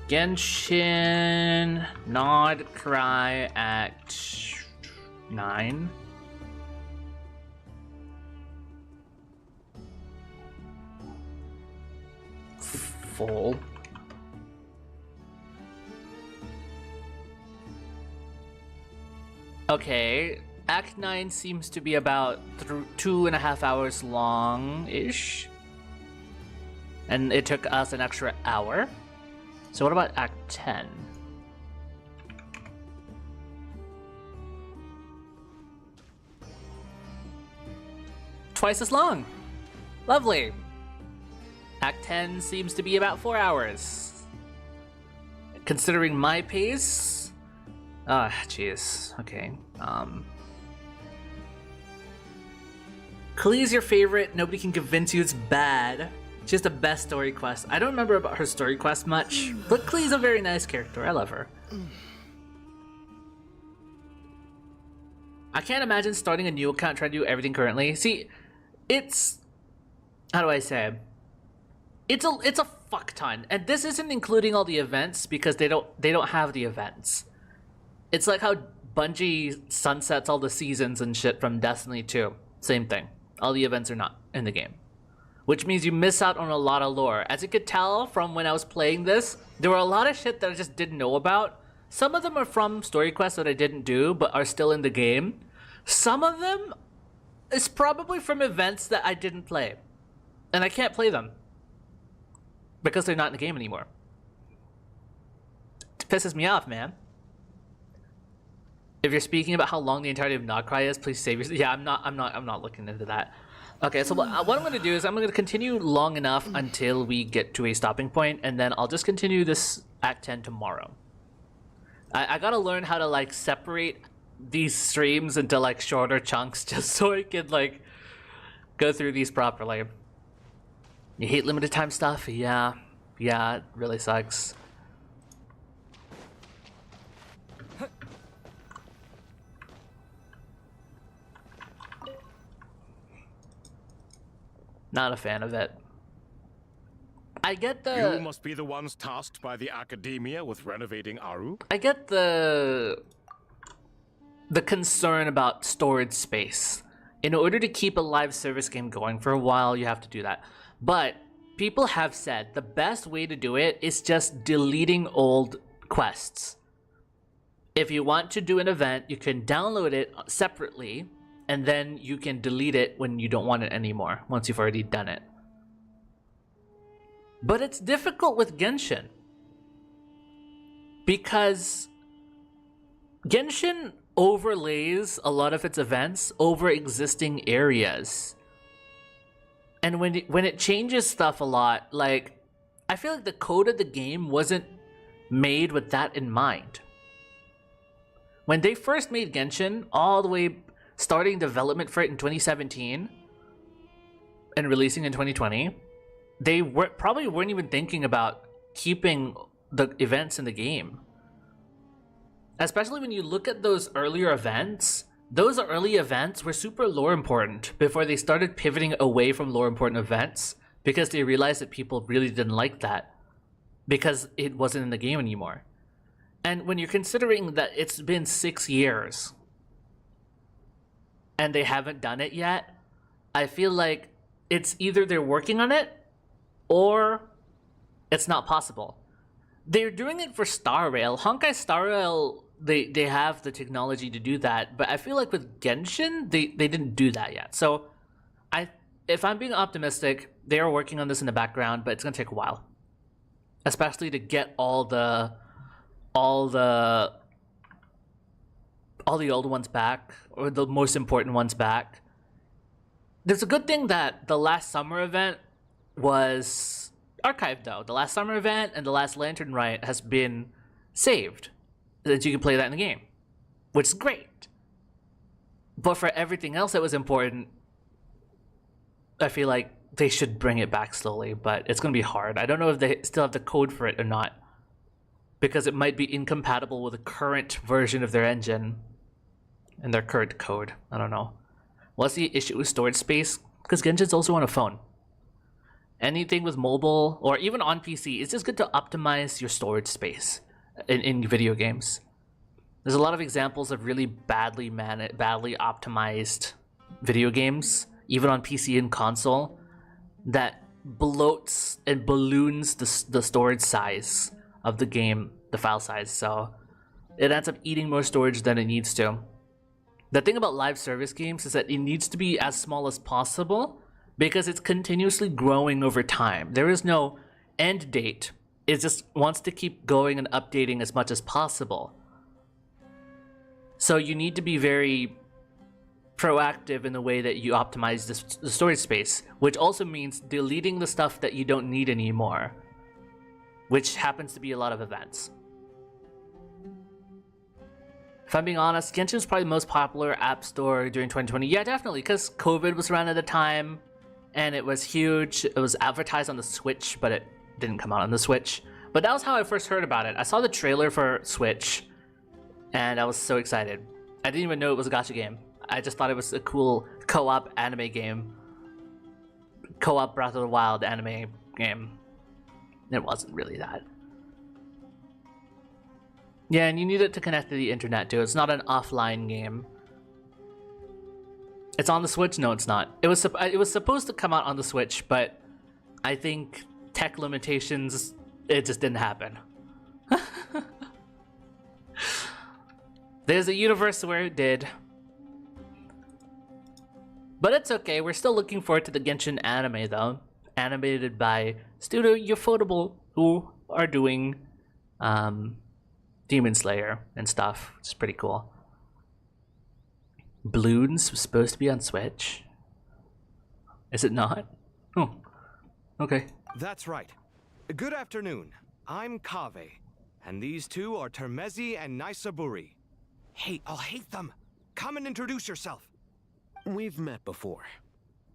Genshin Nordkrai Act 9. Full. Okay, Act 9 seems to be about 2.5 hours long-ish. And it took us an extra hour. So what about Act 10? Twice as long. Lovely. Act 10 seems to be about 4 hours. Considering my pace... Ah, jeez. Okay. Klee's your favorite. Nobody can convince you it's bad. She has the best story quest. I don't remember about her story quest much, but Klee's a very nice character. I love her. I can't imagine starting a new account trying to do everything currently. See, it's... How do I say? It's a fuck ton. And this isn't including all the events because they don't have the events. It's like how Bungie sunsets all the seasons and shit from Destiny 2. same thing. All the events are not in the game, which means you miss out on a lot of lore. As you could tell from when I was playing this, there were a lot of shit that I just didn't know about. Some of them are from story quests that I didn't do but are still in the game. Some of them is probably from events that I didn't play, and I can't play them because they're not in the game anymore. It pisses me off, man. If you're speaking about how long the entirety of Nodcry is, please save yourself. Yeah, I'm not looking into that. Okay, so what I'm going to do is I'm going to continue long enough until we get to a stopping point, and then I'll just continue this Act 10 tomorrow. I gotta learn how to like separate these streams into like shorter chunks just so I can like go through these properly. You hate limited time stuff? Yeah, it really sucks. Not a fan of it. I get the... You must be the ones tasked by the Academia with renovating Aru? I get the concern about storage space. In order to keep a live service game going for a while, you have to do that. But people have said the best way to do it is just deleting old quests. If you want to do an event, you can download it separately, and then you can delete it when you don't want it anymore, once you've already done it. But it's difficult with Genshin, because Genshin overlays a lot of its events over existing areas. And when it changes stuff a lot, like, I feel like the code of the game wasn't made with that in mind. When they first made Genshin, all the way starting development for it in 2017 and releasing in 2020, they probably weren't even thinking about keeping the events in the game. Especially when you look at those earlier events, those early events were super lore important before they started pivoting away from lore important events because they realized that people really didn't like that because it wasn't in the game anymore. And when you're considering that it's been 6 years and they haven't done it yet, I feel like it's either they're working on it or it's not possible. They're doing it for Star Rail. Honkai Star Rail, they have the technology to do that, but I feel like with Genshin, they didn't do that yet. So if I'm being optimistic, they are working on this in the background, but it's gonna take a while. Especially to get all the old ones back, or the most important ones back. There's a good thing that the last summer event was archived, though. The last summer event and the last Lantern Rite has been saved, so that you can play that in the game, which is great. But for everything else that was important, I feel like they should bring it back slowly, but it's going to be hard. I don't know if they still have the code for it or not, because it might be incompatible with the current version of their engine and their current code. I don't know. What's the issue with storage space? Because Genshin's also on a phone. Anything with mobile or even on PC, it's just good to optimize your storage space in video games. There's a lot of examples of really badly optimized video games, even on PC and console, that bloats and balloons the storage size of the game, the file size, so it ends up eating more storage than it needs to. The thing about live service games is that it needs to be as small as possible because it's continuously growing over time. There is no end date. It just wants to keep going and updating as much as possible. So you need to be very proactive in the way that you optimize the storage space, which also means deleting the stuff that you don't need anymore, which happens to be a lot of events. If I'm being honest, Genshin was probably the most popular app store during 2020. Yeah, definitely, because COVID was around at the time, and it was huge. It was advertised on the Switch, but it didn't come out on the Switch. But that was how I first heard about it. I saw the trailer for Switch, and I was so excited. I didn't even know it was a gacha game. I just thought it was a cool co-op anime game. Co-op Breath of the Wild anime game. It wasn't really that. Yeah, and you need it to connect to the internet too. It's not an offline game. It's on the Switch? No, it's not. It was supposed to come out on the Switch, but I think tech limitations, it just didn't happen. There's a universe where it did. But it's okay, we're still looking forward to the Genshin anime though. Animated by Studio Ufotable, who are doing Demon Slayer and stuff. It's pretty cool. Bloons was supposed to be on Switch. Is it not? Oh, okay. That's right. Good afternoon. I'm Kaveh, and these two are Termezi and Naisaburi. Hey, I'll hate them. Come and introduce yourself. We've met before.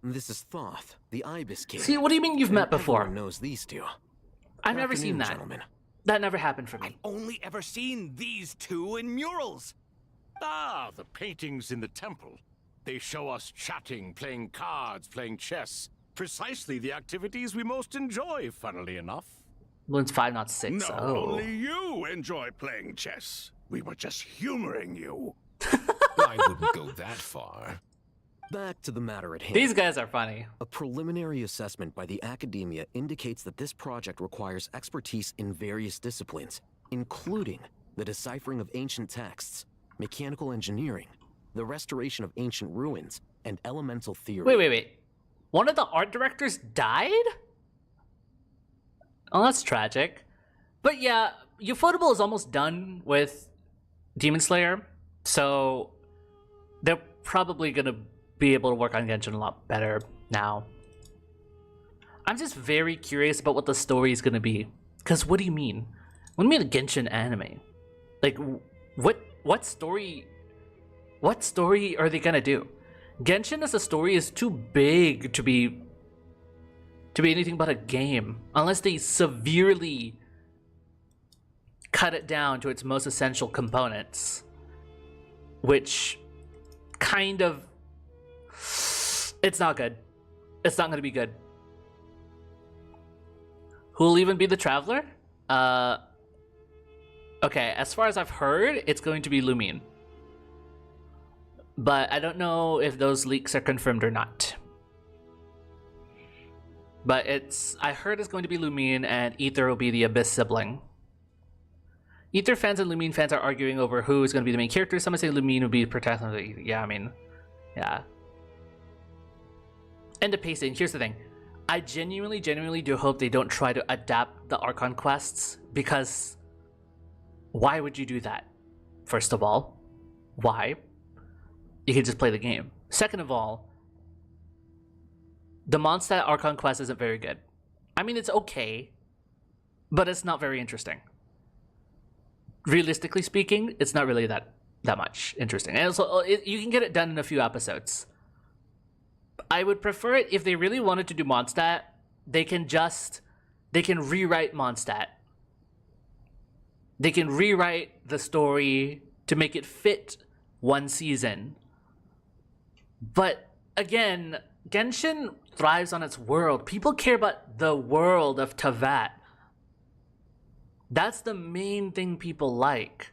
This is Thoth, the Ibis King. See, what do you mean you've met before? Everyone knows these two. I've never seen that. Gentlemen. That never happened for me. I've only ever seen these two in murals. Ah, the paintings in the temple. They show us chatting, playing cards, playing chess. Precisely the activities we most enjoy, funnily enough. Well, it's 5, not 6. No, only you enjoy playing chess. We were just humoring you. I wouldn't go that far. Back to the matter at hand. These guys are funny. A preliminary assessment by the academia indicates that this project requires expertise in various disciplines, including the deciphering of ancient texts, mechanical engineering, the restoration of ancient ruins, and elemental theory. Wait. One of the art directors died? Oh, that's tragic. But yeah, Ufotable is almost done with Demon Slayer, so they're probably gonna be able to work on Genshin a lot better now. I'm just very curious about what the story is gonna be. Cause what do you mean? What do you mean a Genshin anime? Like, what story are they gonna do? Genshin as a story is too big to be anything but a game, unless they severely cut it down to its most essential components, which kind of, it's not good. It's not gonna be good. Who'll even be the Traveler? Okay, as far as I've heard, it's going to be Lumine. But I don't know if those leaks are confirmed or not. But I heard it's going to be Lumine, and Aether will be the Abyss sibling. Aether fans and Lumine fans are arguing over who is going to be the main character. Some say Lumine will be the protagonist. Yeah, I mean, yeah. And the pacing, here's the thing. I genuinely do hope they don't try to adapt the Archon quests, because why would you do that? First of all, why? You can just play the game. Second of all, the Mondstadt Archon quest isn't very good. I mean, it's okay, but it's not very interesting. Realistically speaking, it's not really that much interesting. And also, you can get it done in a few episodes. I would prefer it if they really wanted to do Mondstadt, they can rewrite Mondstadt. They can rewrite the story to make it fit one season. But again, Genshin thrives on its world. People care about the world of Teyvat. That's the main thing people like.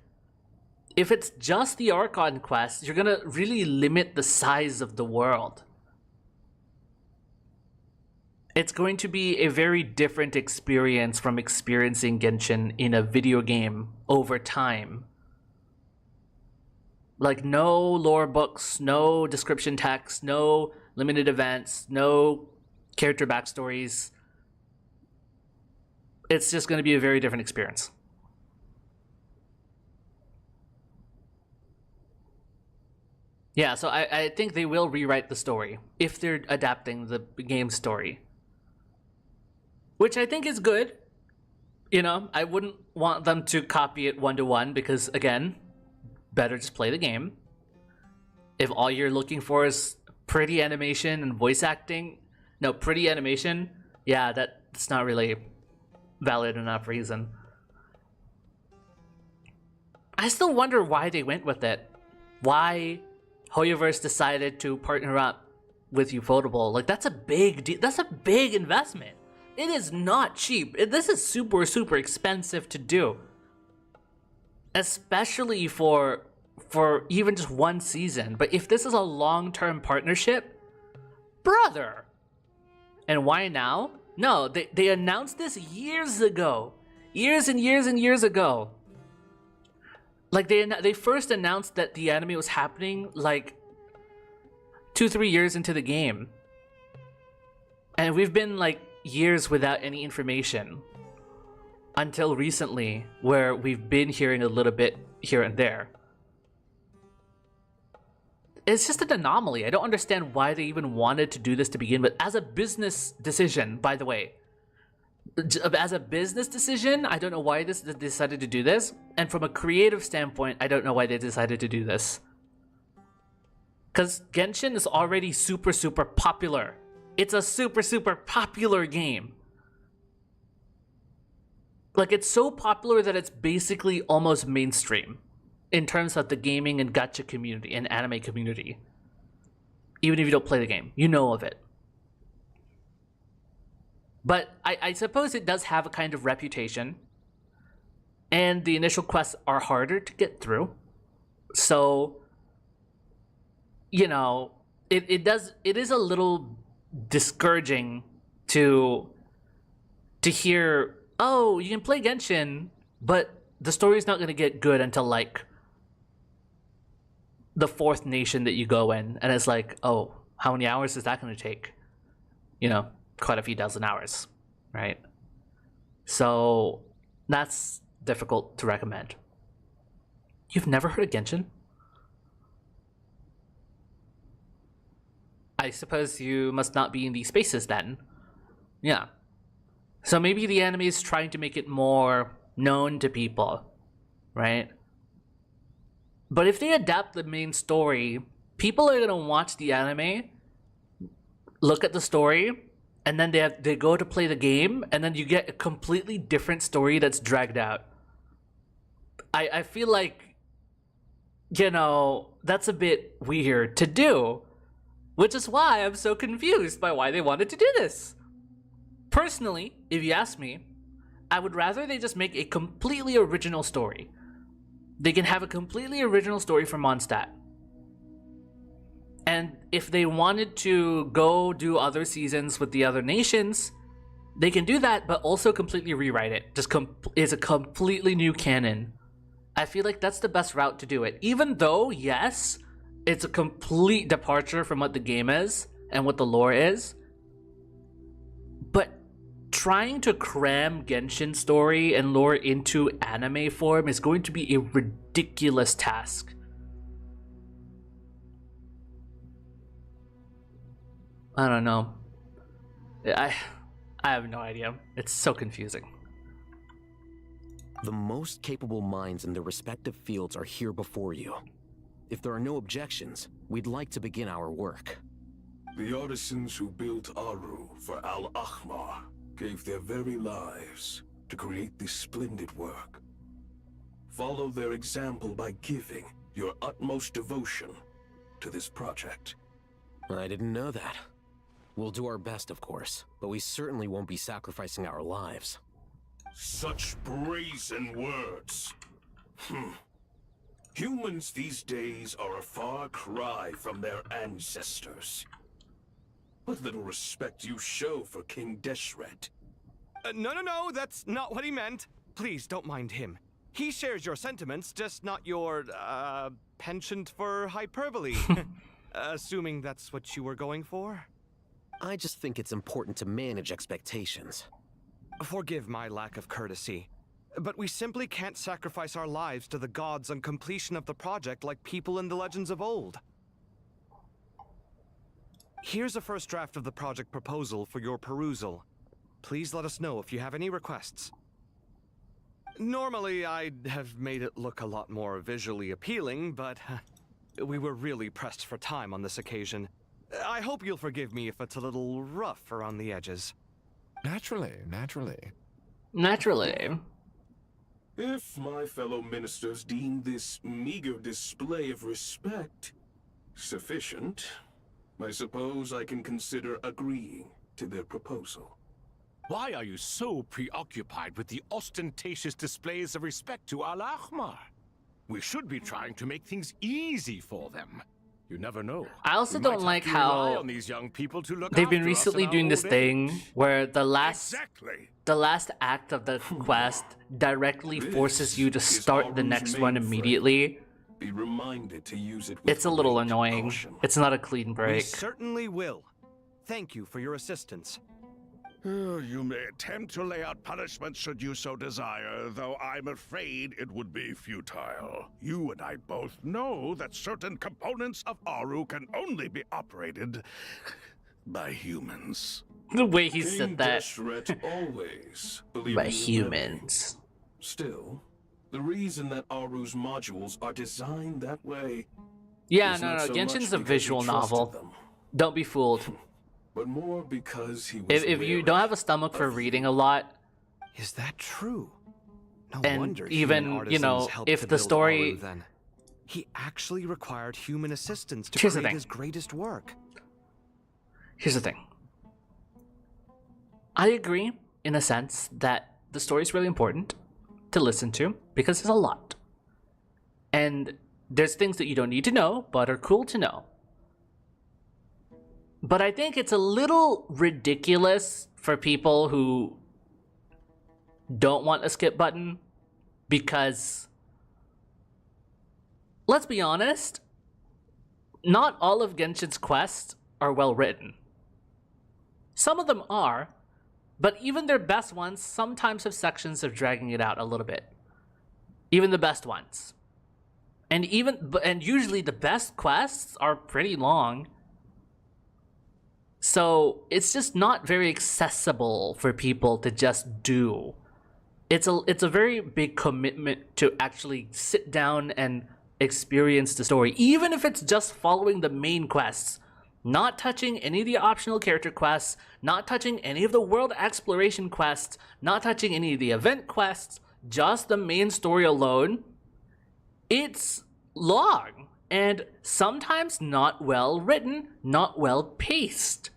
If it's just the Archon quest, you're gonna really limit the size of the world. It's going to be a very different experience from experiencing Genshin in a video game over time. Like, no lore books, no description text, no limited events, no character backstories. It's just going to be a very different experience. Yeah, so I think they will rewrite the story if they're adapting the game story. Which I think is good. You know, I wouldn't want them to copy it one-to-one because, again, better just play the game. If all you're looking for is pretty animation and voice acting, no, pretty animation, yeah, that's not really valid enough reason. I still wonder why they went with it. Why Hoyoverse decided to partner up with Ufotable. Like, that's a big investment. It is not cheap. This is super expensive to do. Especially for for even just one season. But if this is a long-term partnership, brother. And why now? No, they announced this years ago. Years and years and years ago. Like, they first announced that the anime was happening, like, 2-3 years into the game. And we've been, like, years without any information. Until recently, where we've been hearing a little bit here and there. It's just an anomaly. I don't understand why they even wanted to do this to begin with. As a business decision, by the way. As a business decision, I don't know why they decided to do this. And from a creative standpoint, I don't know why they decided to do this. Because Genshin is already super, super popular. It's a super, super popular game. Like, it's so popular that it's basically almost mainstream in terms of the gaming and gacha community and anime community. Even if you don't play the game, you know of it. But I suppose it does have a kind of reputation. And the initial quests are harder to get through. So, you know, it is a little discouraging to hear, oh, you can play Genshin, but the story's not going to get good until, like, the 4th nation that you go in. And it's like, oh, how many hours is that going to take? You know, quite a few dozen hours, right? So that's difficult to recommend. You've never heard of Genshin? I suppose you must not be in these spaces then. Yeah. So maybe the anime is trying to make it more known to people, right? But if they adapt the main story, people are gonna watch the anime, look at the story, and then they go to play the game, and then you get a completely different story that's dragged out. I feel like, you know, that's a bit weird to do, which is why I'm so confused by why they wanted to do this. Personally, if you ask me, I would rather they just make a completely original story. They can have a completely original story for Mondstadt. And if they wanted to go do other seasons with the other nations, they can do that, but also completely rewrite it. Just it's a completely new canon. I feel like that's the best route to do it. Even though, yes, it's a complete departure from what the game is and what the lore is. But trying to cram Genshin story and lore into anime form is going to be a ridiculous task. I don't know. I have no idea. It's so confusing. The most capable minds in their respective fields are here before you. If there are no objections, we'd like to begin our work. The artisans who built Aru for Al-Ahmar gave their very lives to create this splendid work. Follow their example by giving your utmost devotion to this project. I didn't know that. We'll do our best, of course, but we certainly won't be sacrificing our lives. Such brazen words. Humans these days are a far cry from their ancestors. What little respect you show for King Deshret. No, that's not what he meant. Please, don't mind him. He shares your sentiments, just not your, penchant for hyperbole. Assuming that's what you were going for? I just think it's important to manage expectations. Forgive my lack of courtesy, but we simply can't sacrifice our lives to the gods on completion of the project like people in the legends of old. Here's a first draft of the project proposal for your perusal. Please let us know if you have any requests. Normally, I'd have made it look a lot more visually appealing, but we were really pressed for time on this occasion. I hope you'll forgive me if it's a little rough around the edges. Naturally. If my fellow ministers deem this meager display of respect sufficient, I suppose I can consider agreeing to their proposal. Why are you so preoccupied with the ostentatious displays of respect to Al-Ahmar? We should be trying to make things easy for them. You never know. I also We don't might have like to rely how on these young people to look they've been after us recently in our doing this old thing age. where the last act of the quest directly forces you to start the next one immediately. Be reminded to use it with It's a little annoying. It's not a clean We break. certainly will. Thank you for your assistance. You may attempt to lay out punishment should you so desire, though I'm afraid it would be futile. You and I both know that certain components of Aru can only be operated by humans. The way he King said that. Deshret always believed By in humans. Still, the reason that Aru's modules are designed that way. Yeah, is no, not no, so Genshin's much a because visual we trusted novel. them, Don't be fooled. but more because he was If you don't have a stomach for reading a lot, is that true? No and wonder even, human you know, artisans helped if to the build story... Aru, then. He actually required human assistance to Here's the create thing. his greatest work. Here's the thing. I agree, in a sense, that the story is really important to listen to, because there's a lot. And there's things that you don't need to know, but are cool to know. But I think it's a little ridiculous for people who don't want a skip button, because, let's be honest, not all of Genshin's quests are well written. Some of them are, but even their best ones sometimes have sections of dragging it out a little bit. Even the best ones. And usually the best quests are pretty long. So it's just not very accessible for people to just do. It's a very big commitment to actually sit down and experience the story, even if it's just following the main quests. Not touching any of the optional character quests, not touching any of the world exploration quests, not touching any of the event quests, just the main story alone. It's long and sometimes not well written, not well paced.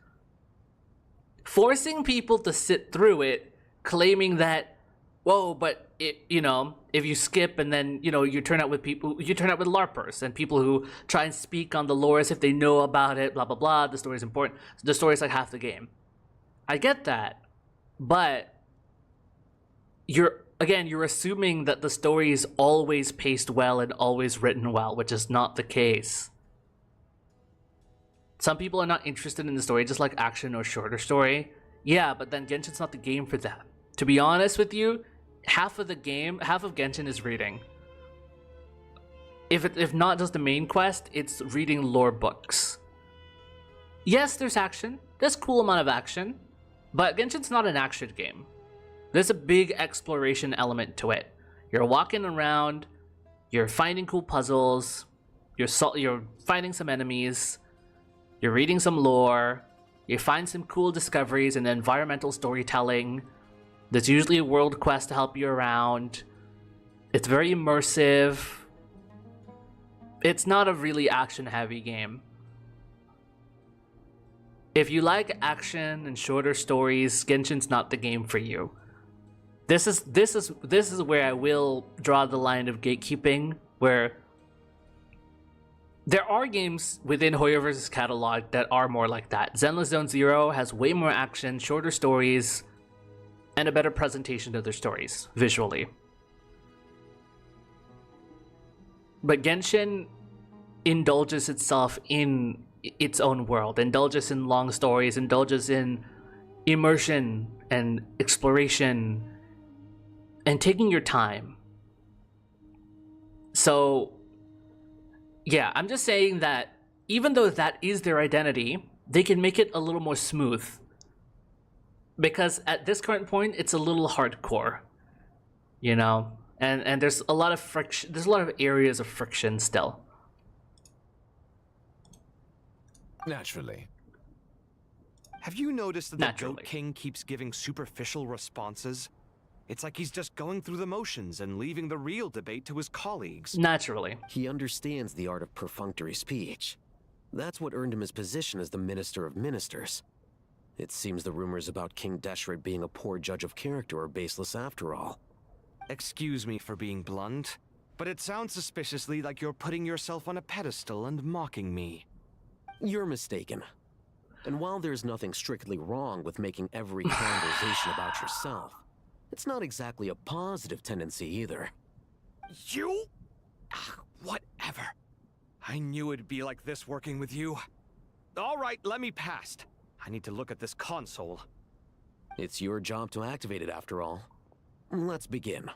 Forcing people to sit through it, claiming that, whoa, but it, you know, if you skip and then, you know, you turn out with LARPers and people who try and speak on the lore as if they know about it, blah, blah, blah, the story's important. The story's like half the game. I get that, but you're assuming that the story is always paced well and always written well, which is not the case. Some people are not interested in the story, just like action or shorter story. Yeah, but then Genshin's not the game for that. To be honest with you, half of Genshin is reading. If not just the main quest, it's reading lore books. Yes, there's action. There's a cool amount of action. But Genshin's not an action game. There's a big exploration element to it. You're walking around, you're finding cool puzzles, you're fighting some enemies, you're reading some lore, you find some cool discoveries and environmental storytelling. There's usually a world quest to help you around. It's very immersive. It's not a really action-heavy game. If you like action and shorter stories, Genshin's not the game for you. This is where I will draw the line of gatekeeping, where there are games within Hoyoverse's catalog that are more like that. Zenless Zone Zero has way more action, shorter stories, and a better presentation of their stories, visually. But Genshin indulges itself in its own world, indulges in long stories, indulges in immersion and exploration, and taking your time. So, yeah, I'm just saying that even though that is their identity, they can make it a little more smooth. Because at this current point, it's a little hardcore, you know? And there's a lot of friction, there's a lot of areas of friction still. Naturally. Have you noticed that the Goat King keeps giving superficial responses? It's like he's just going through the motions and leaving the real debate to his colleagues. Naturally. He understands the art of perfunctory speech. That's what earned him his position as the Minister of Ministers. It seems the rumors about King Deshret being a poor judge of character are baseless after all. Excuse me for being blunt, But it sounds suspiciously like you're putting yourself on a pedestal and mocking me. You're mistaken. And while there's nothing strictly wrong with making every conversation about yourself, it's not exactly a positive tendency either. You? Whatever. I knew it'd be like this working with you. All right, let me past. I need to look at this console. It's your job to activate it after all. Let's begin.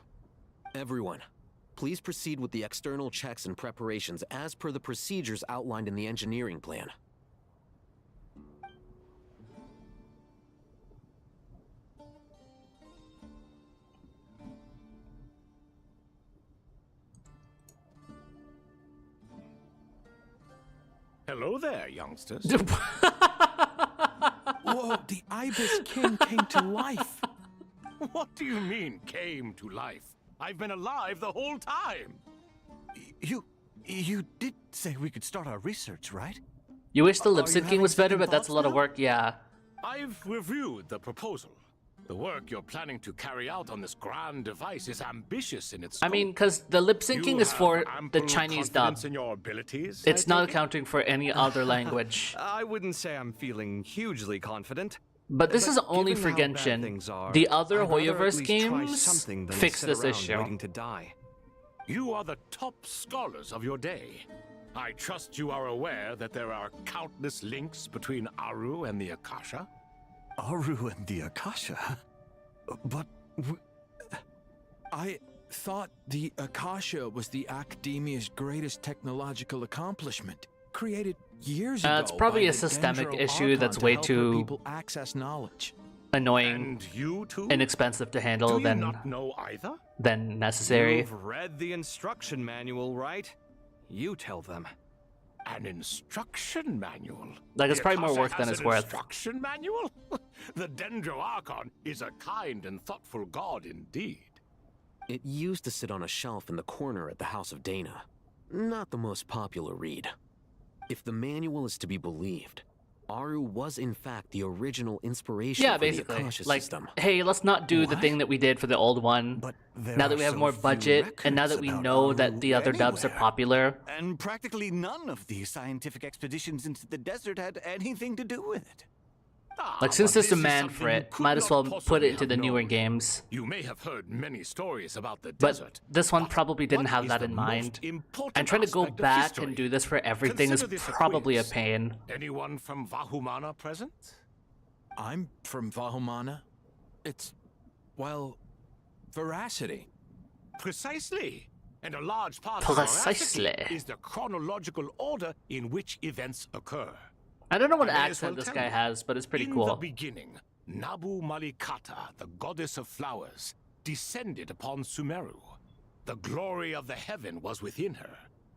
Everyone, please proceed with the external checks and preparations as per the procedures outlined in the engineering plan. Hello there, youngsters. Whoa, the Ibis King came to life. What do you mean, came to life? I've been alive the whole time. You did say we could start our research, right? You wish the lip Are you syncing was having better, but that's a lot of now? work, yeah. I've reviewed the proposal. The work you're planning to carry out on this grand device is ambitious in its I mean, because the lip syncing You is for have the ample Chinese dub. confidence in your abilities, It's I not take it? accounting for any other language. I wouldn't say I'm feeling hugely confident. But this is only given for how bad Genshin. things are, The other I'd rather at Hoyoverse least try games something than fix sit this around issue. waiting to die. You are the top scholars of your day. I trust you are aware that there are countless links between Aru and the Akasha. Aru and the Akasha? But I thought the Akasha was the Academia's greatest technological accomplishment, created years ago. It's probably by a the systemic Dendro issue Archon that's to way help her too people access knowledge. annoying, And you too? inexpensive to handle Do you than not know either? necessary. You've read the instruction manual, right? You tell them. An instruction manual? Like, it's The probably more Akasha work than has it's an worth. Instruction manual? The Dendro Archon is a kind and thoughtful god indeed. It used to sit on a shelf in the corner at the House of Dana. Not the most popular read. If the manual is to be believed, Aru was in fact the original inspiration Yeah, for the basically. Akasha Like, system. hey, let's not do the thing that we did for the old one. Now that we have more budget, and now that we know that the other dubs are popular. And practically none of these scientific expeditions into the desert had anything to do with it. Like, since but there's this demand is for it, something you might could as well not put possibly it into have the newer known. games. You may have heard many stories about the But desert. this one probably didn't what have is that the in most mind. important And trying to go aspect of back history? and do this for everything Consider is this a probably a quiz. pain. Anyone from Vahumana present? I'm from Vahumana. It's, well, veracity. Precisely. And a large part Precisely. of veracity is the chronological order in which events occur. I don't know what I may as accent well this tell guy you. has, but it's pretty In the cool. beginning, Nabu Malikata, the goddess of flowers, descended upon Sumeru. The glory of the heaven was within her.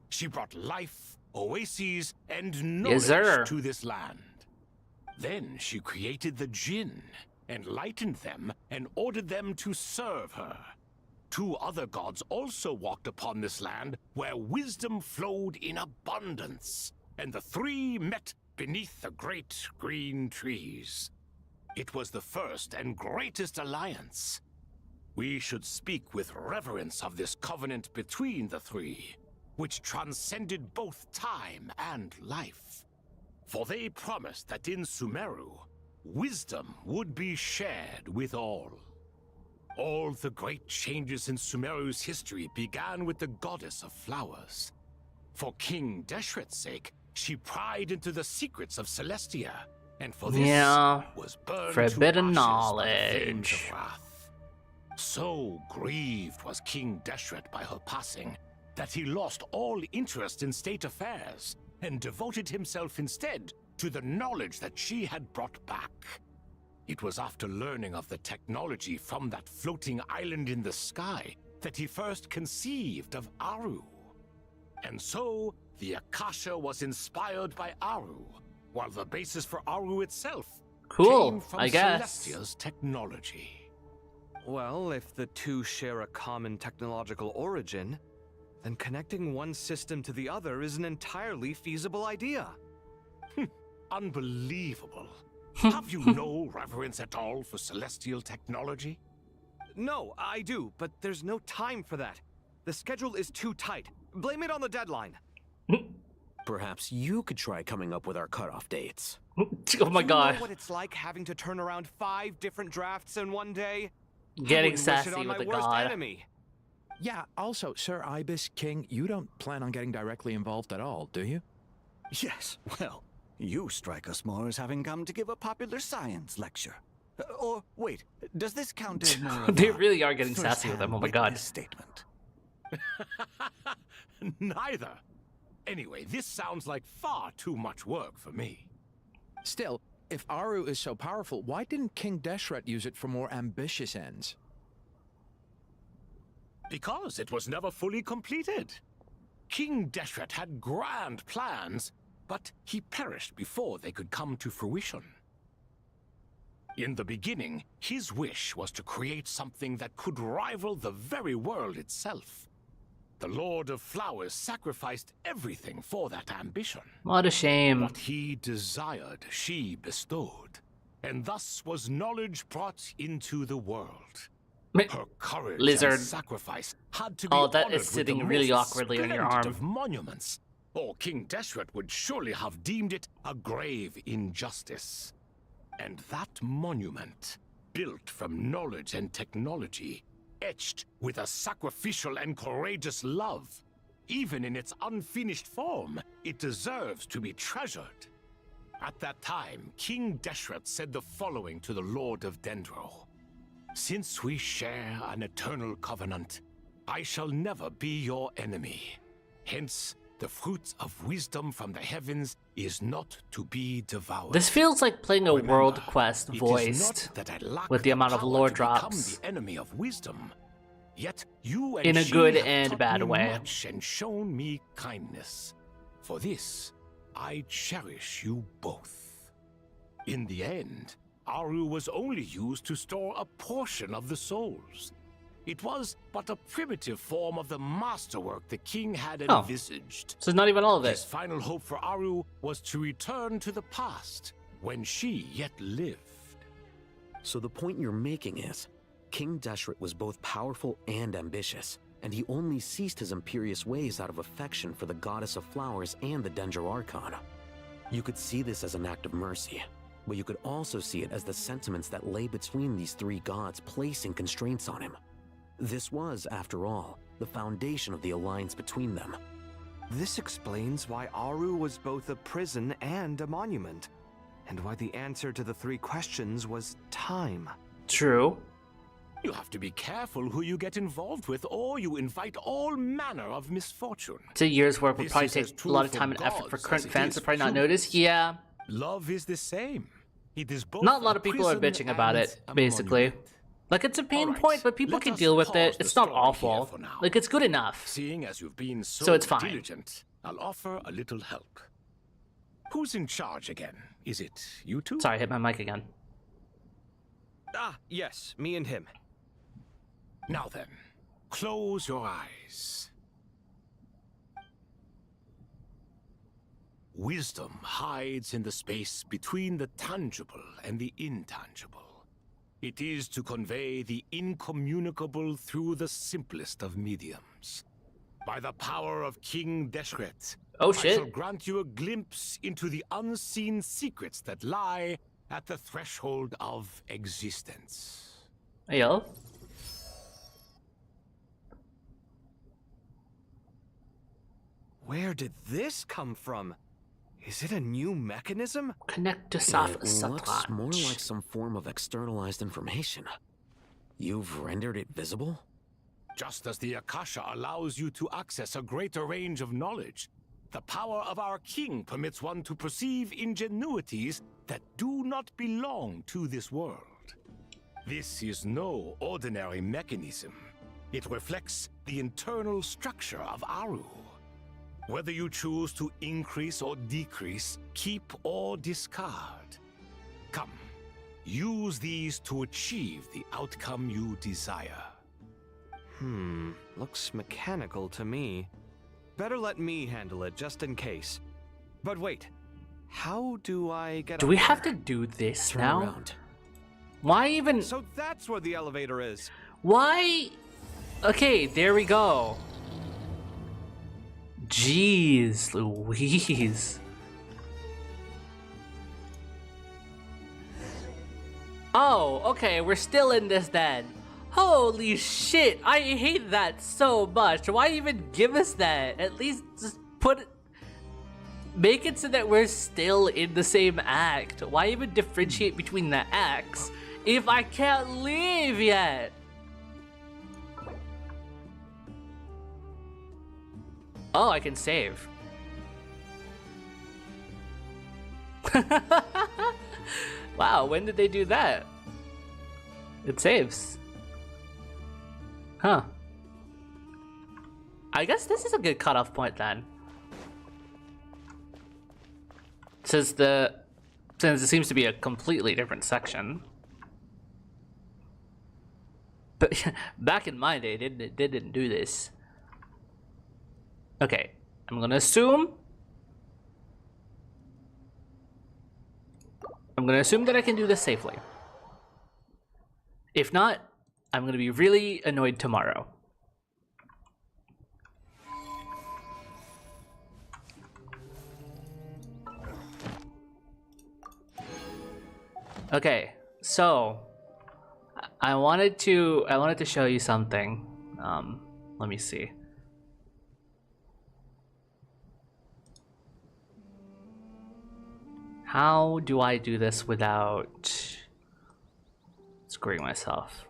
She brought life, oases, and knowledge sir. to this land. Then she created the Jinn, enlightened them, and ordered them to serve her. Two other gods also walked upon this land where wisdom flowed in abundance, and the three met beneath the great green trees. It was the first and greatest alliance. We should speak with reverence of this covenant between the three, which transcended both time and life. For they promised that in Sumeru, wisdom would be shared with all. All the great changes in Sumeru's history began with the goddess of flowers. For King Deshret's sake, she pried into the secrets of Celestia, and for this was burned forbidden to ashes by the flames knowledge. of wrath. So grieved was King Deshret by her passing that he lost all interest in state affairs and devoted himself instead to the knowledge that she had brought back. It was after learning of the technology from that floating island in the sky that he first conceived of Aru. And so, the Akasha was inspired by Aru, while the basis for Aru itself Cool, came from I guess. Celestia's technology. Well, if the two share a common technological origin, then connecting one system to the other is an entirely feasible idea. Unbelievable. Have you no reverence at all for celestial technology? No, I do, but there's no time for that. The schedule is too tight. Blame it on the deadline. Perhaps you could try coming up with our cutoff dates. Oh my Do god. you know what it's like having to turn around 5 different drafts in one day? Getting I wouldn't wish sassy it on with my the worst god. enemy. Yeah, also, Sir Ibis King, you don't plan on getting directly involved at all, do you? Yes, well, you strike us more as having come to give a popular science lecture. Or, wait, does this count as more of They a really are getting sassy with them, oh my god. witness statement? Neither. Anyway, this sounds like far too much work for me. Still, if Aru is so powerful, why didn't King Deshret use it for more ambitious ends? Because it was never fully completed. King Deshret had grand plans, but he perished before they could come to fruition. In the beginning, his wish was to create something that could rival the very world itself. The Lord of Flowers sacrificed everything for that ambition. What a shame. What he desired, she bestowed, and thus was knowledge brought into the world. Her courage Lizard. and sacrifice had to be Oh, that honored is with sitting the really most awkwardly on your splendid arm. of monuments, or King Deshret would surely have deemed it a grave injustice. And that monument, built from knowledge and technology, etched with a sacrificial and courageous love, even in its unfinished form, it deserves to be treasured. At that time, King Deshret said the following to the Lord of Dendro. Since we share an eternal covenant, I shall never be your enemy. Hence, the fruit of wisdom from the heavens is not to be devoured. This feels like playing a Remember, world quest it is voiced not that I lack with the amount of power lore to become drops. the enemy of wisdom. Yet you and In a she good have and taught bad me way. much and shown me kindness. For this, I cherish you both. In the end, Aru was only used to store a portion of the souls. It was but a primitive form of the masterwork the king had Oh. envisaged. So it's not even all of His it. final hope for Aru was to return to the past, when she yet lived. So the point you're making is, King Deshret was both powerful and ambitious, and he only ceased his imperious ways out of affection for the Goddess of Flowers and the Dendro Archon. You could see this as an act of mercy, but you could also see it as the sentiments that lay between these three gods placing constraints on him. This was, after all, the foundation of the alliance between them. This explains why Aru was both a prison and a monument, and why the answer to the 3 questions was time. True. You have to be careful who you get involved with, or you invite all manner of misfortune. It's a year's work would This probably is as take a true lot of for time and effort for gods current as it fans is to for probably not humans. notice. Yeah. Love is the same. It is both Not a lot of people are prison bitching about and it, a basically. monument. Like, it's a pain Alright, point, but people let can us deal with pause it. the It's not story here awful. for now. Like, it's good enough. Seeing as you've been So it's fine. diligent, I'll offer a little help. Who's in charge again? Is it you two? Sorry, I hit my mic again. Ah, yes, me and him. Now then, close your eyes. Wisdom hides in the space between the tangible and the intangible. It is to convey the incommunicable through the simplest of mediums. By the power of King Deshret, Oh, I shit. shall grant you a glimpse into the unseen secrets that lie at the threshold of existence. Hey, yo. Where did this come from? Is it a new mechanism? Connect to It looks more like some form of externalized information. You've rendered it visible? Just as the Akasha allows you to access a greater range of knowledge, the power of our king permits one to perceive ingenuities that do not belong to this world. This is no ordinary mechanism. It reflects the internal structure of Aru. Whether you choose to increase or decrease, keep or discard. Come, use these to achieve the outcome you desire. Looks mechanical to me. Better let me handle it, just in case. But wait, how do I get Do up we there? have to do this Turn now? around. Why even... So that's where the elevator is. Why... Okay, there we go. Jeez Louise. Oh, okay, we're still in this then. Holy shit, I hate that so much. Why even give us that? At least just put it... Make it so that we're still in the same act. Why even differentiate between the acts if I can't leave yet? Oh, I can save. Wow, when did they do that? It saves. Huh. I guess this is a good cutoff point then. Since it seems to be a completely different section. But back in my day, they didn't do this. Okay, I'm gonna assume that I can do this safely. If not, I'm gonna be really annoyed tomorrow. Okay, so I wanted to show you something. Let me see. How do I do this without screwing myself?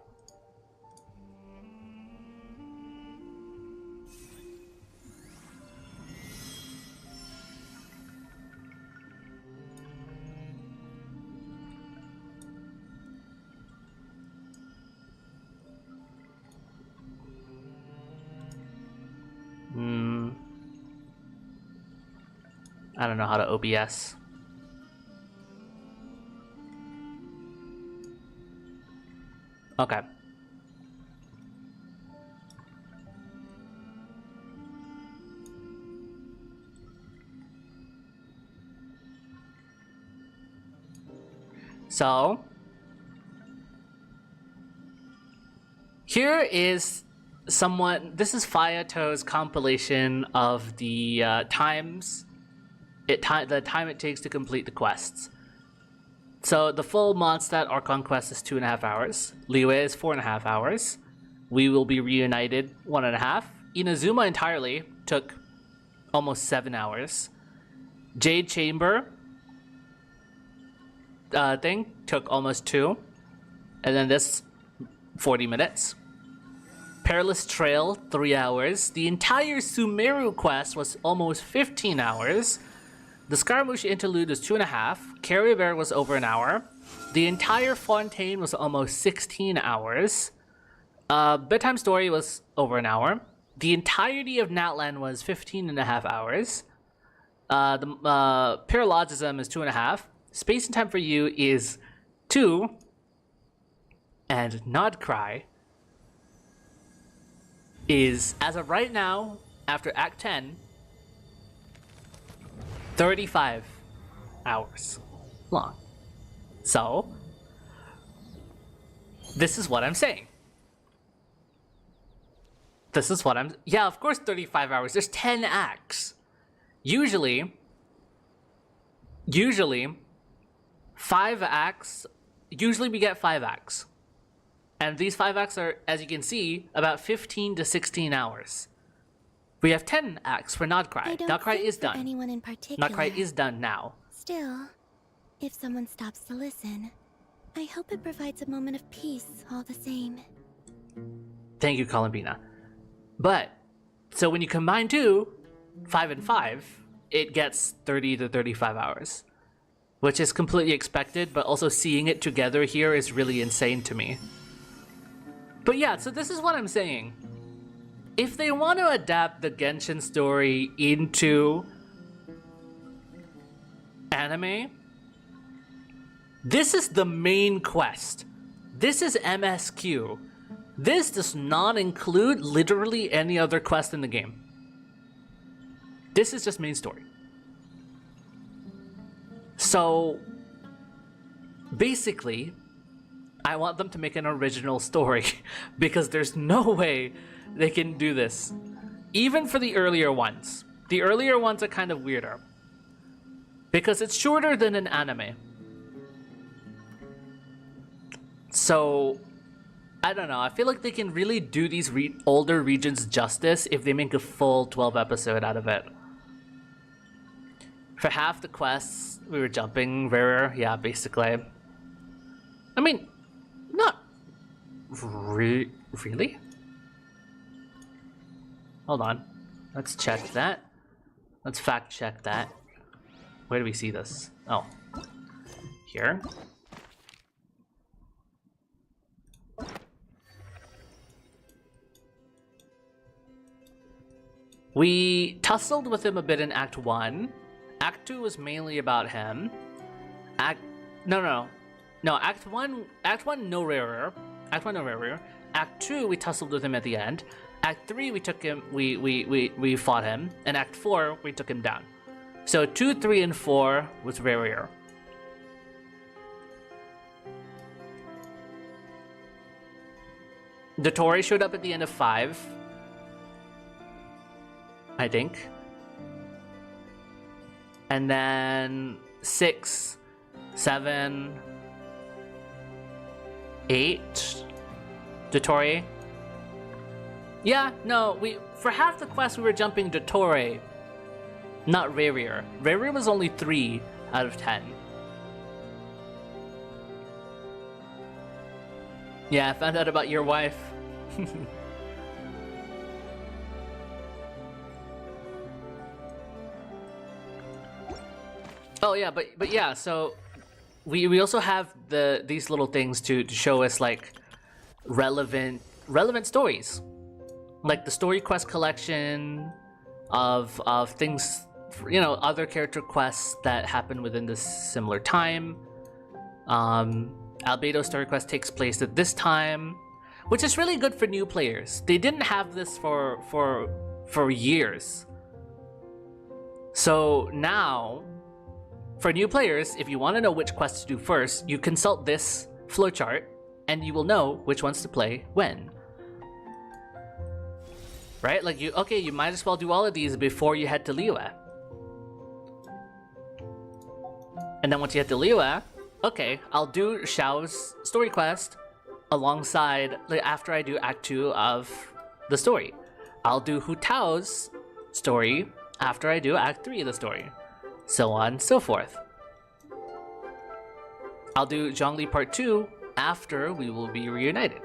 I don't know how to OBS. Okay. So, here is this is Fayato's compilation of the the time it takes to complete the quests. So the full Mondstadt Archon quest is 2.5 hours. Liyue is 4.5 hours. We Will Be Reunited 1.5. Inazuma entirely took almost 7 hours. Jade Chamber thing took almost 2. And then this 40 minutes. Perilous Trail 3 hours. The entire Sumeru quest was almost 15 hours. The Scaramouche interlude was 2.5. Carrier Bear was over an hour. The entire Fontaine was almost 16 hours. Bedtime Story was over an hour. The entirety of Natlan was 15.5 hours. The Paralogism is 2.5. Space and Time for You is 2. And Nod Cry is, as of right now, after Act 10, 35 hours long. So, this is what I'm saying. Yeah, of course 35 hours. There's 10 acts. Usually 5 acts, usually we get 5 acts. And these 5 acts are, as you can see, about 15 to 16 hours. We have 10 acts for Nodcry. Nodcry is done. Anyone in particular. Nodcry is done now. Still, if someone stops to listen, I hope it provides a moment of peace all the same. Thank you, Columbina. But, so when you combine 2, 5 and 5, it gets 30 to 35 hours. Which is completely expected, but also seeing it together here is really insane to me. But yeah, so this is what I'm saying. If they want to adapt the Genshin story into anime, this is the main quest. This is MSQ. This does not include literally any other quest in the game. This is just main story. So, basically, I want them to make an original story because there's no way they can do this. Even for the earlier ones. The earlier ones are kind of weirder. Because it's shorter than an anime. So, I don't know. I feel like they can really do these older regions justice if they make a full 12 episode out of it. For half the quests, we were jumping rarer. Yeah, basically. I mean, not really? Hold on. Let's check that. Let's fact check that. Where do we see this? Oh. Here. We tussled with him a bit in Act 1. Act 2 was mainly about him. No, Act 1 no rarer. Act 1 no rarer. Act 2 we tussled with him at the end. Act 3 we took him we fought him. And Act 4 we took him down. So 2, 3, and 4 was rarer. Dottore showed up at the end of 5. I think. And then 6, 7, 8, Dottore. Yeah, no, for half the quest we were jumping Dottore, not Rhyluen. Rhyluen was only 3 out of 10. Yeah, I found out about your wife. Oh yeah, but yeah, so we also have these little things to show us like relevant stories, like the story quest collection of things, you know, other character quests that happen within this similar time. Albedo's story quest takes place at this time, which is really good for new players. They didn't have this for years, so now. For new players, if you want to know which quests to do first, you consult this flowchart, and you will know which ones to play when. Right? Like you might as well do all of these before you head to Liyue. And then once you head to Liyue, okay, I'll do Xiao's story quest alongside, like after I do Act 2 of the story. I'll do Hu Tao's story after I do Act 3 of the story. So on and so forth. I'll do Zhongli Part 2 after we will be reunited.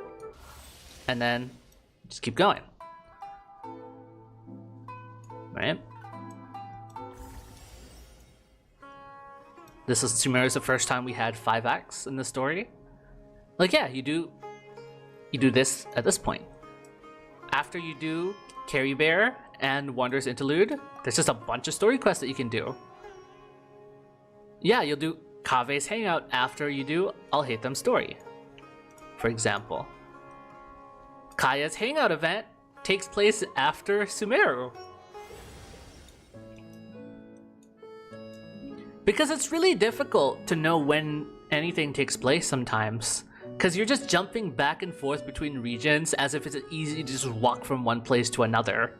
And then just keep going. Right? This is Sumeru's the first time we had 5 acts in the story. Like yeah, you do this at this point. After you do Carry Bear and Wanderer's Interlude, there's just a bunch of story quests that you can do. Yeah, you'll do Kave's Hangout after you do I'll Hate Them story, for example. Kaya's Hangout event takes place after Sumeru. Because it's really difficult to know when anything takes place sometimes. Because you're just jumping back and forth between regions as if it's easy to just walk from one place to another.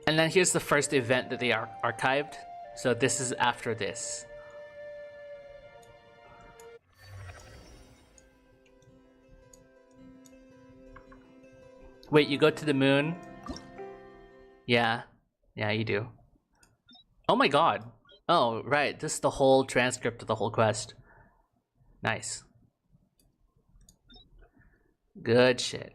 And then here's the first event that they archived. So this is after this. Wait, you go to the moon? Yeah. Yeah, you do. Oh my god. Oh, right. This is the whole transcript of the whole quest. Nice. Good shit.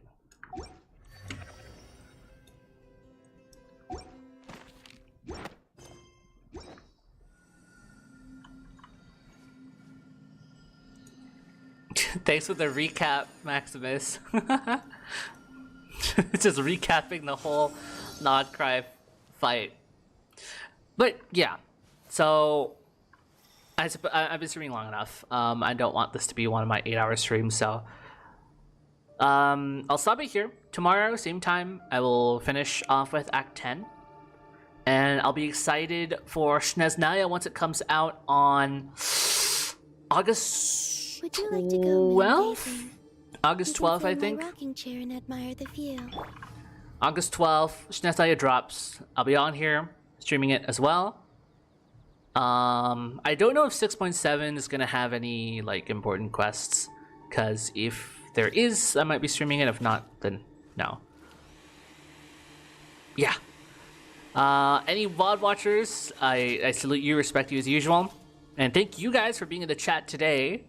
Thanks for the recap, Maximus. Just recapping the whole Nodcry fight. But yeah, so I've been streaming long enough. I don't want this to be one of my 8-hour streams, so I'll stop it here. Tomorrow, same time, I will finish off with Act 10. And I'll be excited for Snezhnaya once it comes out on August Would you like to go 12th? August 12th, I think. Rocking chair and admire the view. August 12th, Snezhnaya drops. I'll be on here streaming it as well. I don't know if 6.7 is gonna have any like important quests, because if there is, I might be streaming it. If not, then no. Yeah. Any VOD watchers, I salute you, respect you as usual, and thank you guys for being in the chat today,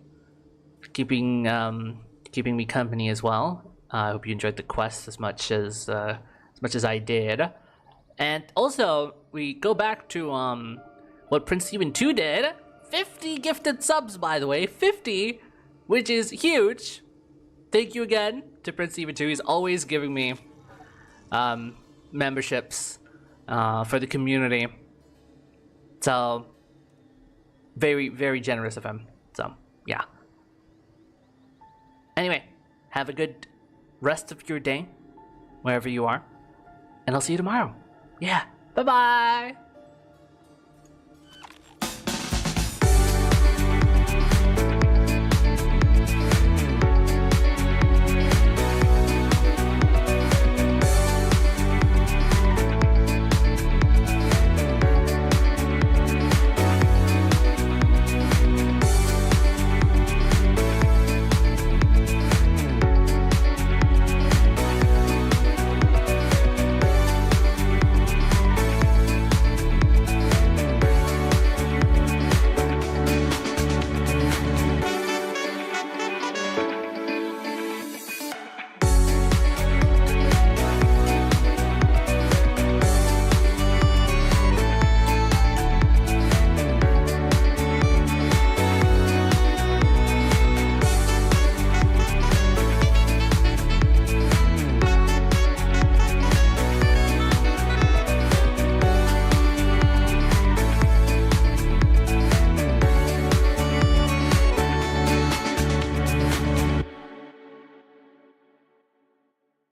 for keeping me company as well. I hope you enjoyed the quest as much as I did. And also, we go back to what Prince Even 2 did. 50 gifted subs, by the way, 50, which is huge. Thank you again to Prince Even 2. He's always giving me memberships for the community. So, very, very generous of him. So, yeah. Anyway, have a good rest of your day, wherever you are. And I'll see you tomorrow. Yeah. Bye-bye.